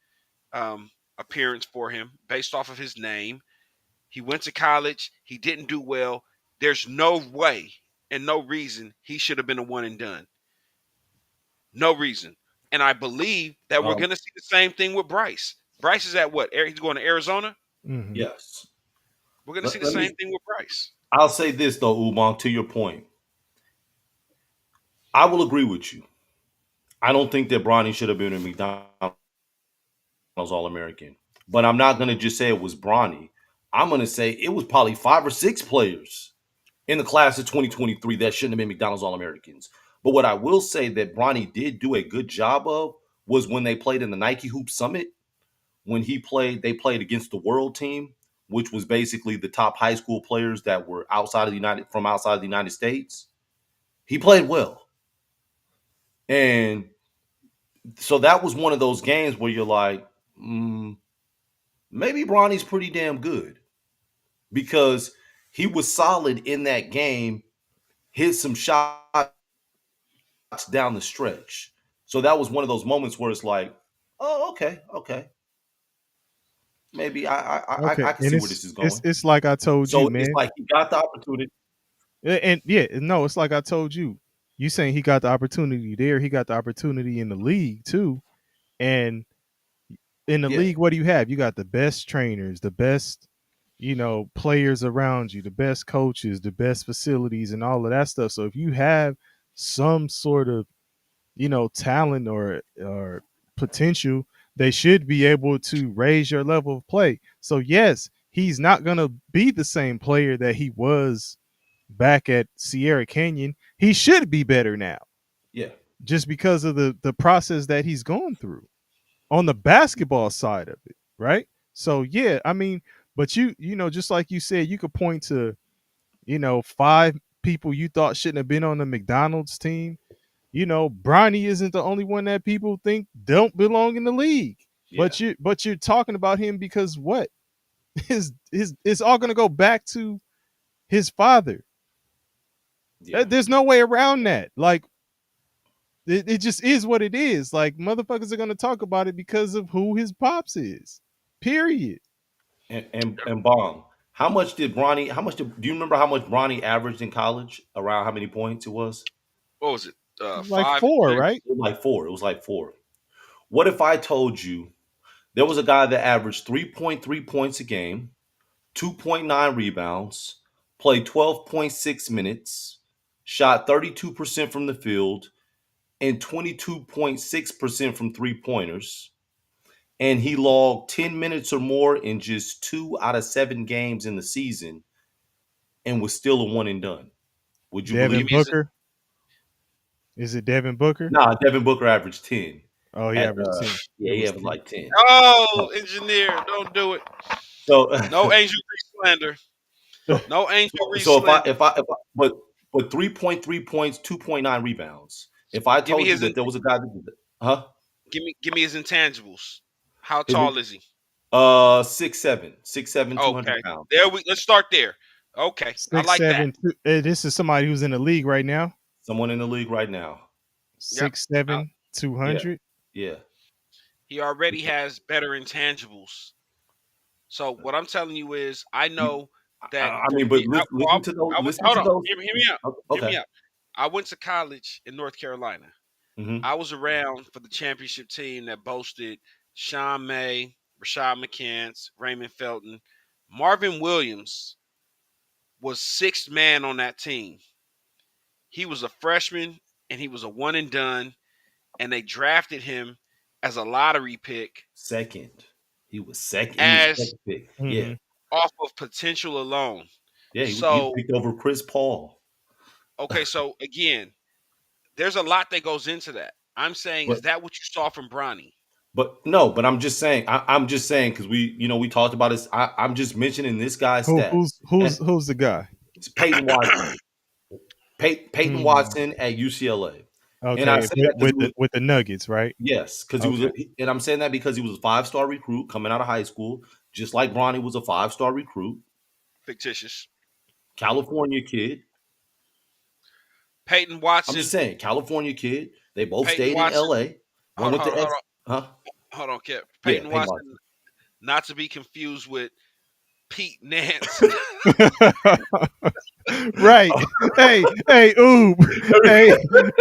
appearance for him based off of his name. He went to college. He didn't do well. There's no way and no reason he should have been a one and done. No reason. And I believe that we're Um, going to see the same thing with Bryce. Bryce is at what? He's going to Arizona. hmm yes. We're going to see Let, the let same me. thing with Bryce. I'll say this though, Umang. To your point, I will agree with you. I don't think that Bronny should have been a McDonald's All American. But I'm not gonna just say it was Bronny. I'm gonna say it was probably 5 or 6 players in the class of 2023 that shouldn't have been McDonald's All Americans. But what I will say that Bronny did do a good job of was when they played in the Nike Hoop Summit. When they played against the World Team, which was basically the top high school players that were outside of the United States. He played well, and so that was one of those games where you're like, maybe Bronny's pretty damn good because he was solid in that game, hit some shots down the stretch. So that was one of those moments where it's like, oh, okay, maybe Okay, I can and see where it's this is it's going. it's like I told you, So it's man. like he got the opportunity. And yeah, no, it's like I told you. You saying he got the opportunity there, he got the opportunity in the league too. And in the Yeah, league, what do you have? You got the best trainers, the best, players around you, the best coaches, the best facilities, and all of that stuff. So if you have some sort of, talent or potential, they should be able to raise your level of play. So yes, he's not gonna be the same player that he was back at Sierra Canyon. He should be better now, yeah, just because of the process that he's going through on the basketball side of it, right? So yeah, I mean, but just like you said, you could point to, five people you thought shouldn't have been on the McDonald's team. Bronny isn't the only one that people think don't belong in the league. yeah, But you're talking about him because what? His it's all gonna go back to his father. yeah. There's no way around that. Like it just is what it is. Like motherfuckers are gonna talk about it because of who his pops is. Period. And Bong, how much did Bronny? Do you remember how much Bronny averaged in college? Around how many points it was? What was it? Like Five and four, six. right? It was like four. It was like four. What if I told you there was a guy that averaged 3.3 points a game, 2.9 rebounds, played 12.6 minutes, shot 32% from the field, and 22.6% from three pointers, and he logged 10 minutes or more in just 2 out of 7 games in the season and was still a one and done. Would you Devin Give believe me it? his. Booker. Is it Devin Booker? Nah, Devin Booker averaged 10. Oh, he At averaged 10. yeah, It he was averaged 10. like 10. Oh, engineer, don't do it. So No Angel Reese slander. No Angel Reese so slander. if I but 3.3 points, 2.9 rebounds. If I Give me told you his. that there was a guy that did that, huh? Give me his intangibles. How Is it tall is he? 6'7", 6'7", 200 Okay, pounds. there we. Let's start there. Okay, I Six like that. seven two. This is somebody who's in the league right now. Someone in the league right now. Yep. Six Uh, seven, two Yeah, hundred. yeah. he already has better intangibles. So what I'm telling you is, I You, know that I mean, but listen to those. I went. Listen Hold to on. those. Hear me out. Hear Okay. me out. I went to college in North Carolina. Hmm. I was around for the championship team that boasted Sean May, Rashad McCants, Raymond Felton. Marvin Williams was sixth man on that team. He was a freshman and he was a one and done, and they drafted him as a lottery pick Second. He was second. He was as second pick. Yeah. Hmm. off of potential alone. Yeah, he was So, picked over Chris Paul. okay, so again, there's a lot that goes into that. I'm saying, But is that what you saw from Bronny? no, but I'm just saying, I'm just saying because we talked about this. I'm just mentioning this guy's Who stat. who's And who's who's the guy? it's Peyton Watson. Peyton Mm. Watson at UCLA. And I Okay, say that because he was with the Nuggets, right? yes, because he was Okay. and I'm saying that because he was a 5-star recruit coming out of high school, just like Bronny was a 5-star recruit, Fictitious. California kid. Peyton I'm just Watson. saying, California kid. They both Peyton stayed in Watson. LA. One Hold on, went hold to on, hold X, on, huh? hold on, Kev. Yeah, Peyton Peyton Watson, Watson. not to be confused with Pete Nance. Right. Hey, Oob.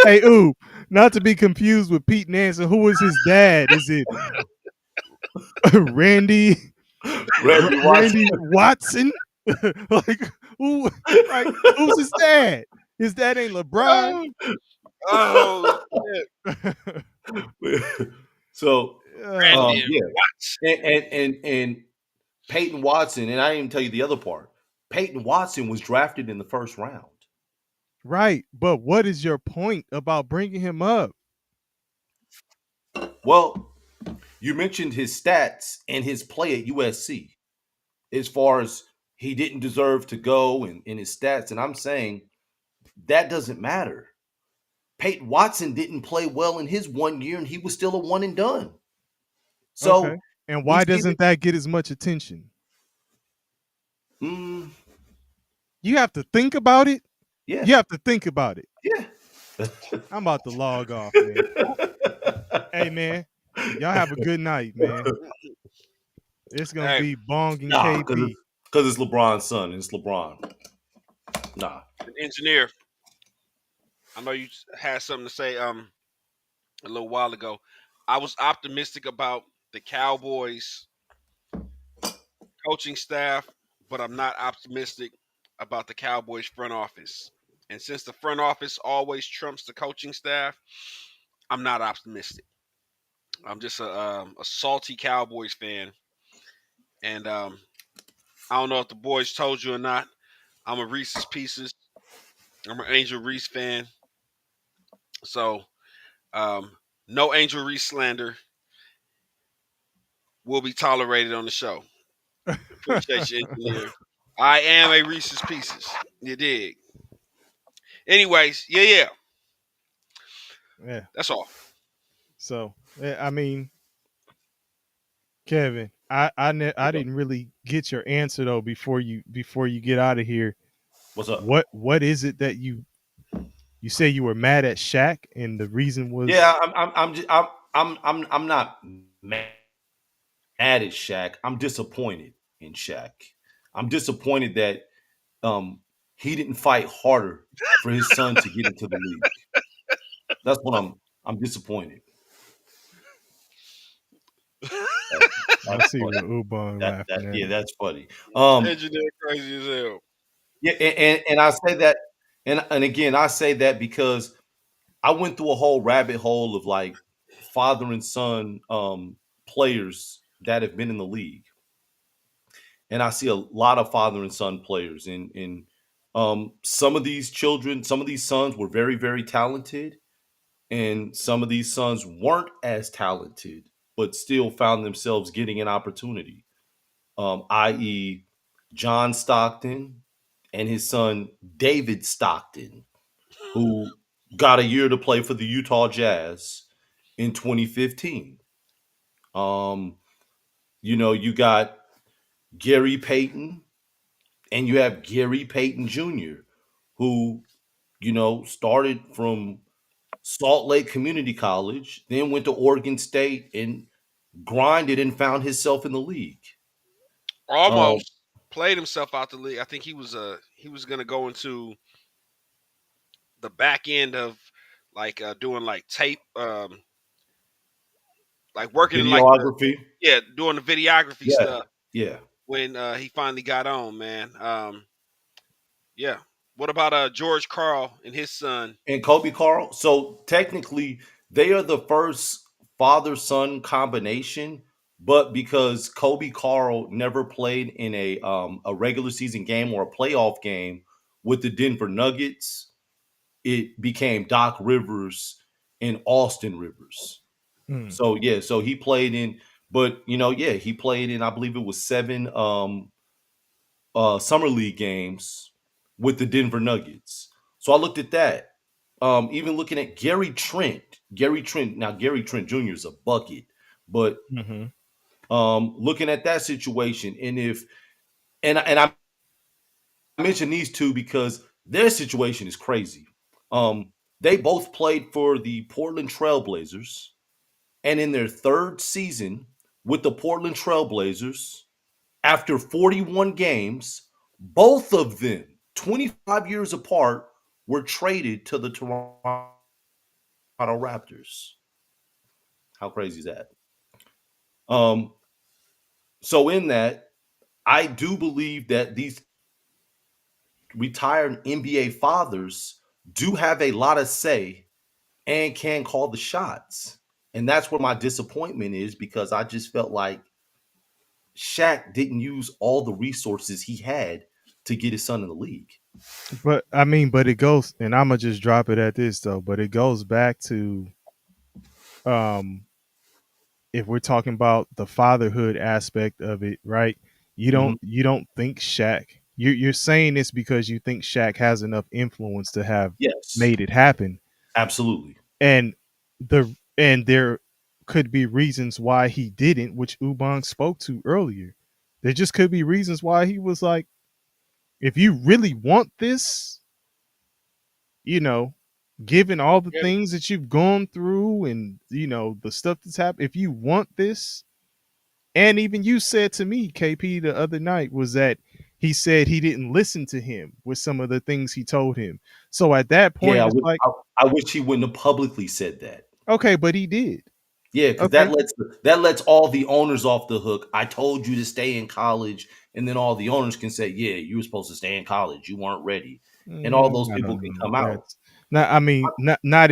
Hey, Oob. Not to be confused with Pete Nansen. Who was his dad? Is it Randy Randy Watson. Randy Watson? like who? Like who's his dad? His dad ain't LeBron. oh, oh, shit. So Oh, Randy yeah. Watts. And Peyton Watson, and I didn't even tell you the other part. Peyton Watson was drafted in the first round. right. But what is your point about bringing him up? Well, you mentioned his stats and his play at USC as far as he didn't deserve to go and in his stats. And I'm saying that doesn't matter. Peyton Watson didn't play well in his 1 year and he was still a one and done. Okay. So And we why see that. doesn't that get as much attention? Mm, You have to think about it. yeah, You have to think about it. yeah. I'm about to log off, man. Hey, man. Y'all have a good night, man. It's gonna Hey, be Bong and Nah, because KB. it's LeBron's son. It's LeBron. Nah. an engineer. I know you had something to say a little while ago. I was optimistic about the Cowboys coaching staff, but I'm not optimistic about the Cowboys front office. And since the front office always trumps the coaching staff, I'm not optimistic. I'm just a salty Cowboys fan, and I don't know if the boys told you or not. I'm a Reese's Pieces. I'm an Angel Reese fan, so um, no Angel Reese slander will be tolerated on the show. Appreciate you, engineer. I am a Reese's Pieces. You dig? Anyways, yeah. Yeah. That's all. So I mean, Kevin, I What's up? didn't really get your answer though before you get out of here. What's up? What is it that you say you were mad at Shaq and the reason Yeah, was I'm not mad at Shaq. I'm disappointed in Shaq. I'm disappointed that um he didn't fight harder for his son to get into the league. That's what I'm disappointed. That, I that's see what funny. Ubon laughing at Yeah, me. that's funny. Um Engineer crazy as hell. yeah, and I say that and again I say that because I went through a whole rabbit hole of like father and son players that have been in the league. And I see a lot of father and son players and some of these children, some of these sons were very, very talented, and some of these sons weren't as talented, but still found themselves getting an opportunity. I.e., John Stockton and his son David Stockton, who got a year to play for the Utah Jazz in 2015. Um, you got Gary Payton and you have Gary Payton Jr., who, started from Salt Lake Community College, then went to Oregon State and grinded and found himself in the league. Um, Almost played himself out the league. I think he was gonna go into the back end of like doing like tape, like working in like the Videography. doing the videography Yeah. stuff Yeah. when he finally got on, man. Yeah. What about George Carl and his son? And Kobe Carl. So technically, they are the first father son combination, but because Kobe Carl never played in a regular season game or a playoff game with the Denver Nuggets, it became Doc Rivers and Austin Rivers. Mm, So yeah, so he played in, but yeah, he played in, I believe it was seven summer league games with the Denver Nuggets. So I looked at that. Even looking at Gary Trent. Now Gary Trent Jr. is a bucket, but hmm looking at that situation, and if and I mentioned these two because their situation is crazy. They both played for the Portland Trailblazers, and in their third season with the Portland Trailblazers, after 41 games, both of them, 25 years apart, were traded to the Toronto Raptors. How crazy is that? Um, so in that, I do believe that these retired NBA fathers do have a lot of say and can call the shots. And that's where my disappointment is because I just felt like Shaq didn't use all the resources he had to get his son in the league. But I mean, but it goes, and I'm gonna just drop it at this though. But it goes back to, um, if we're talking about the fatherhood aspect of it, right? Mhm. You don't think Shaq. You're saying this because you think Shaq has enough influence to have Yes, made it happen, absolutely. and there could be reasons why he didn't, which Ubang spoke to earlier. There just could be reasons why he was like, if you really want this, you know, given all the Yeah, things that you've gone through and the stuff that's happened, if you want this, and even you said to me, KP, the other night, was that he said he didn't listen to him with some of the things he told him. So at that Yeah, point, it's like, I wish he wouldn't have publicly said that. okay, but he did. Yeah, because Okay. that lets all the owners off the hook. I told you to stay in college, and then all the owners can say, "Yeah, you were supposed to stay in college. You weren't ready," and all those I people don't can know. come out. That's not. I mean, not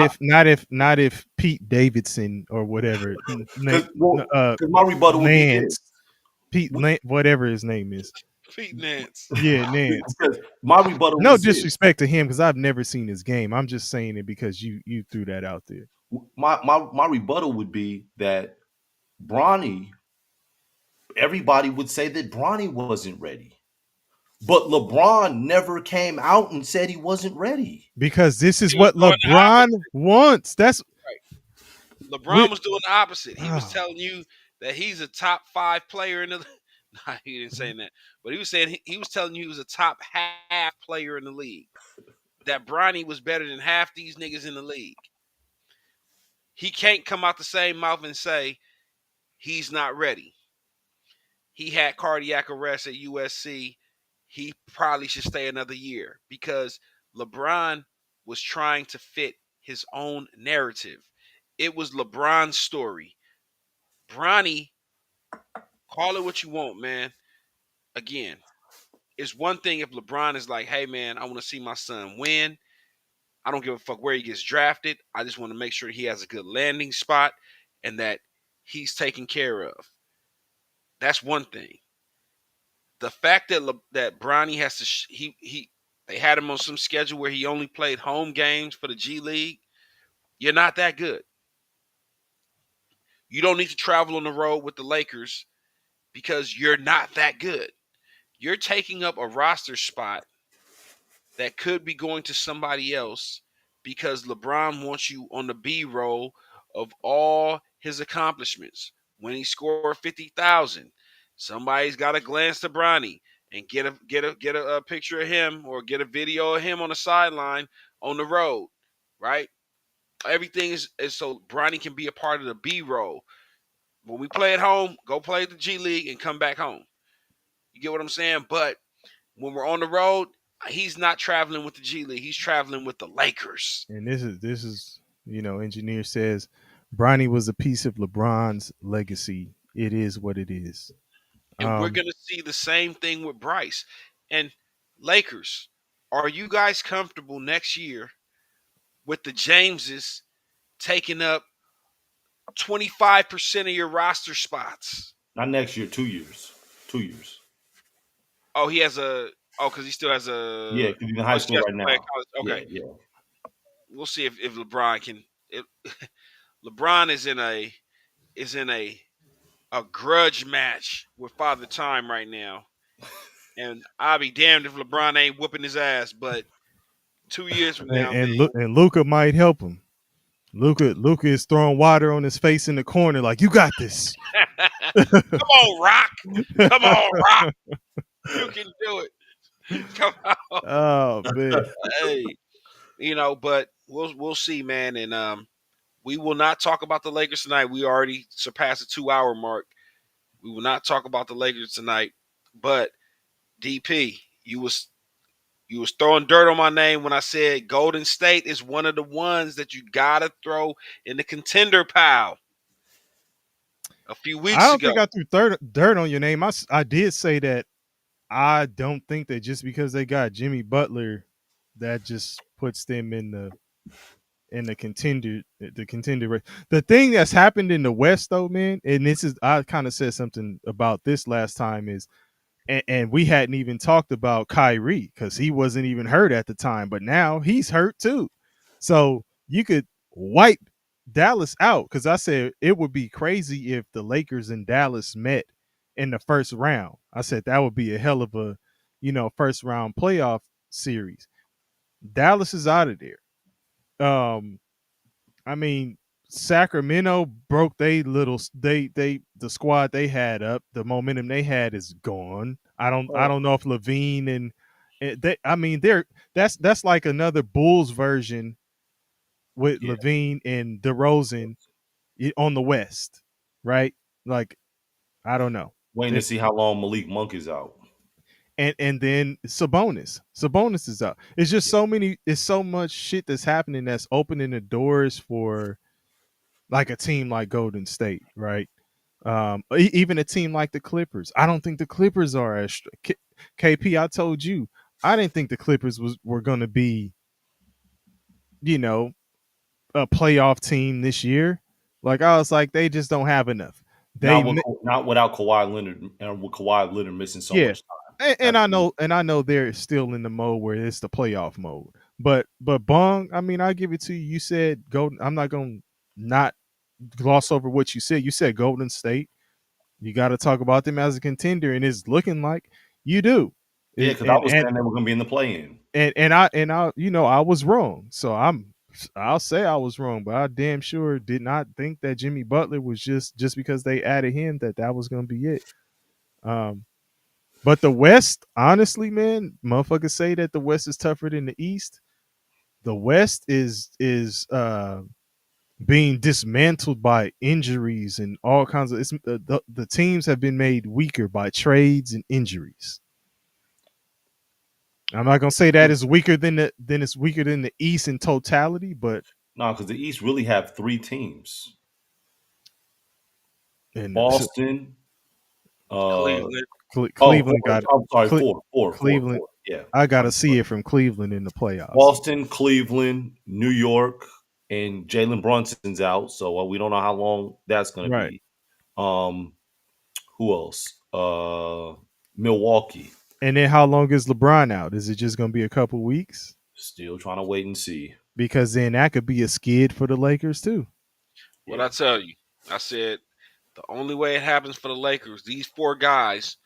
if Pete Davidson or whatever, Because my rebuttal would be this. Nance, whatever his name is. Pete Nance. Yeah, Nance. Because my rebuttal No was this. disrespect to him because I've never seen his game. I'm just saying it because you threw that out there. My rebuttal would be that Bronny, everybody would say that Bronny wasn't ready. But LeBron never came out and said he wasn't ready. Because this is He was what doing the LeBron opposite. wants. That's Right. what. LeBron was doing the opposite. He was Oh, telling you that he's a top 5 player in the. Nah, he didn't say that, but he was saying he was telling you he was a top half player in the league. That Bronny was better than half these niggas in the league. He can't come out the same mouth and say he's not ready. He had cardiac arrest at USC. He probably should stay another year because LeBron was trying to fit his own narrative. It was LeBron's story. Bronny, call it what you want, man. Again, it's one thing if LeBron is like, hey, man, I want to see my son win. I don't give a fuck where he gets drafted. I just want to make sure he has a good landing spot and that he's taken care of. That's one thing. The fact that that Bronny has to he they had him on some schedule where he only played home games for the G League. You're not that good. You don't need to travel on the road with the Lakers because you're not that good. You're taking up a roster spot that could be going to somebody else because LeBron wants you on the B roll of all his accomplishments. When he scored 50,000, somebody's got to glance to Bronny and get a picture of him or get a video of him on the sideline on the road, right? Everything is so Bronny can be a part of the B roll. When we play at home, go play the G League and come back home. You get what I'm saying? But when we're on the road, he's not traveling with the G League. He's traveling with the Lakers. and this is engineer says Bronny was a piece of LeBron's legacy. It is what it is. And we're Um, going to see the same thing with Bryce. And Lakers, are you guys comfortable next year with the Jameses taking up 25% of your roster spots. Not next year, 2 years. 2 years. Oh, he has a. Oh, because he still has a. Yeah, because he's in Oh, high he school still has right to play at now. college. Yeah, Okay, yeah. we'll see if LeBron can. If, LeBron is in a grudge match with Father Time right now, and I'll be damned if LeBron ain't whooping his ass. But 2 years from now, man. And Luca might help him. Luca is throwing water on his face in the corner, like, you got this. Come on, Rock. Come on, Rock. You can do it. Come on. Oh man. Hey, but we'll see, man. And we will not talk about the Lakers tonight. We already surpassed the 2 hour mark. We will not talk about the Lakers tonight. But DP, you was throwing dirt on my name when I said Golden State is one of the ones that you gotta throw in the contender pile a few I weeks don't ago. think I threw dirt on your name. I did say that I don't think that just because they got Jimmy Butler, that just puts them in the contender race. The thing that's happened in the West though, man, and this is I kind of said something about this last time is and we hadn't even talked about Kyrie because he wasn't even hurt at the time, but now he's hurt too. So you could wipe Dallas out because I said it would be crazy if the Lakers and Dallas met in the first round. I said that would be a hell of a, first round playoff series. Dallas is out of there. I mean, Sacramento broke the squad they had up. The momentum they had is gone. I don't know if Levine and they I mean that's like another Bulls version with Yeah. Levine and DeRozan on the West, right? Like I don't know. Waiting to It, see how long Malik Monk is out. and then Sabonis is up. It's just Yeah. it's so much shit that's happening that's opening the doors for like a team like Golden State, right? Even a team like the Clippers. I don't think the Clippers are as KP. I told you, I didn't think the Clippers were going to be, you know, a playoff team this year. Like I was like, they just don't have enough. They Not without Kawhi Leonard and with Kawhi Leonard missing so Yeah, much time. and That's I know, they're still in the mode where it's the playoff mode. But Bong, I mean, I give it to you. You said Golden. I'm not gonna not gloss over what you said. You said Golden State. You got to talk about them as a contender, and it's looking like you do. yeah, It, because I was saying they were going to be in the play-in. and I I was wrong. So I'll say I was wrong, but I damn sure did not think that Jimmy Butler was just because they added him that was gonna be it. Um, but the West, honestly, man, motherfuckers say that the West is tougher than the East. The West is being dismantled by injuries and all kinds of. The teams have been made weaker by trades and injuries. I'm not gonna say that is weaker than it's weaker than the East in totality, but No, because the East really have three teams: and Boston. Uh, Cleveland. oh, Cleveland got I'm sorry, Cle- four. Cleveland. Yeah, I gotta I'm see sorry. it from Cleveland in the playoffs. Boston, Cleveland, New York, and Jalen Brunson's out, so we don't know how long that's going to Right. be. Who else? Milwaukee. And then how long is LeBron out? Is it just gonna be a couple weeks? Still trying to wait and see. Because then that could be a skid for the Lakers too. What Yeah. I tell you, I said the only way it happens for the Lakers, these four guys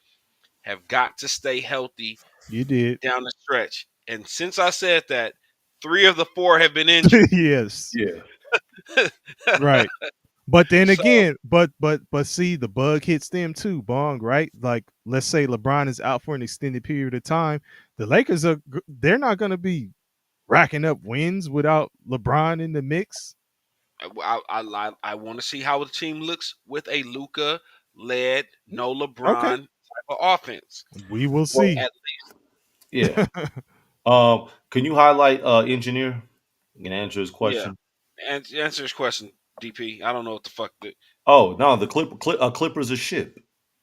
have got to stay healthy You did. down the stretch. And since I said that, three of the four have been injured. Yes. Yeah. Right. But then So again, but see, the bug hits them too, Bong, right? Like let's say LeBron is out for an extended period of time. The Lakers they're not gonna be racking up wins without LeBron in the mix. I want to see how the team looks with a Luca led, no Okay. LeBron type of offense. We will Well, see. At, yeah. Can you highlight engineer? You can answer his yeah. question. And answer this question, DP. I don't know what the fuck. Oh no, the Clipper's a ship.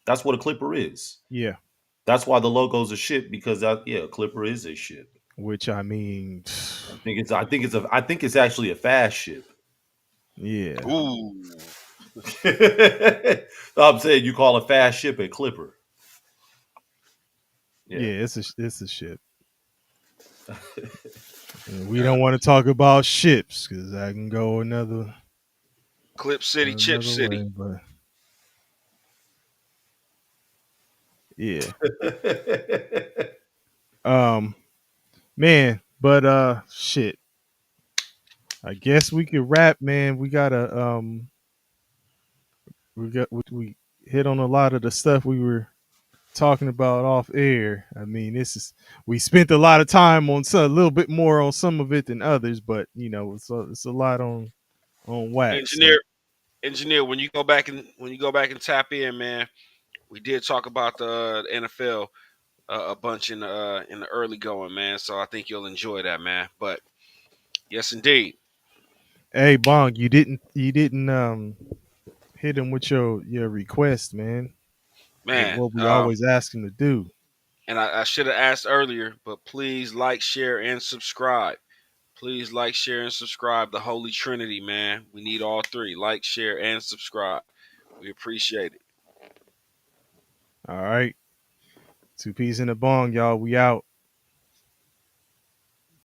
That's what a Clipper is. Yeah. That's why the logo's a ship because a Clipper is a ship. Which I mean, I think it's actually a fast ship. yeah. Ooh. I'm saying you call a fast ship a clipper. Yeah. Yeah, it's a ship. And we don't want to talk about ships because I can go Clip City, Chip another City. way. But yeah, um, man. But shit. I guess we could rap, man. We hit on a lot of the stuff we were talking about off air. I mean, this is we spent a lot of time on a little bit more on some of it than others, but it's a lot on wax. So Engineer, engineer. When you go back and tap in, man, we did talk about the NFL a bunch in the early going, man. So I think you'll enjoy that, man. But yes, indeed, hey, Bong, you didn't hit him with your request, man. man. What we always ask him to do. And I should have asked earlier, but please like, share, and subscribe. Please like, share, and subscribe. The Holy Trinity, man. We need all three. Like, share, and subscribe. We appreciate it. All right, two peas in a bong, y'all. We out.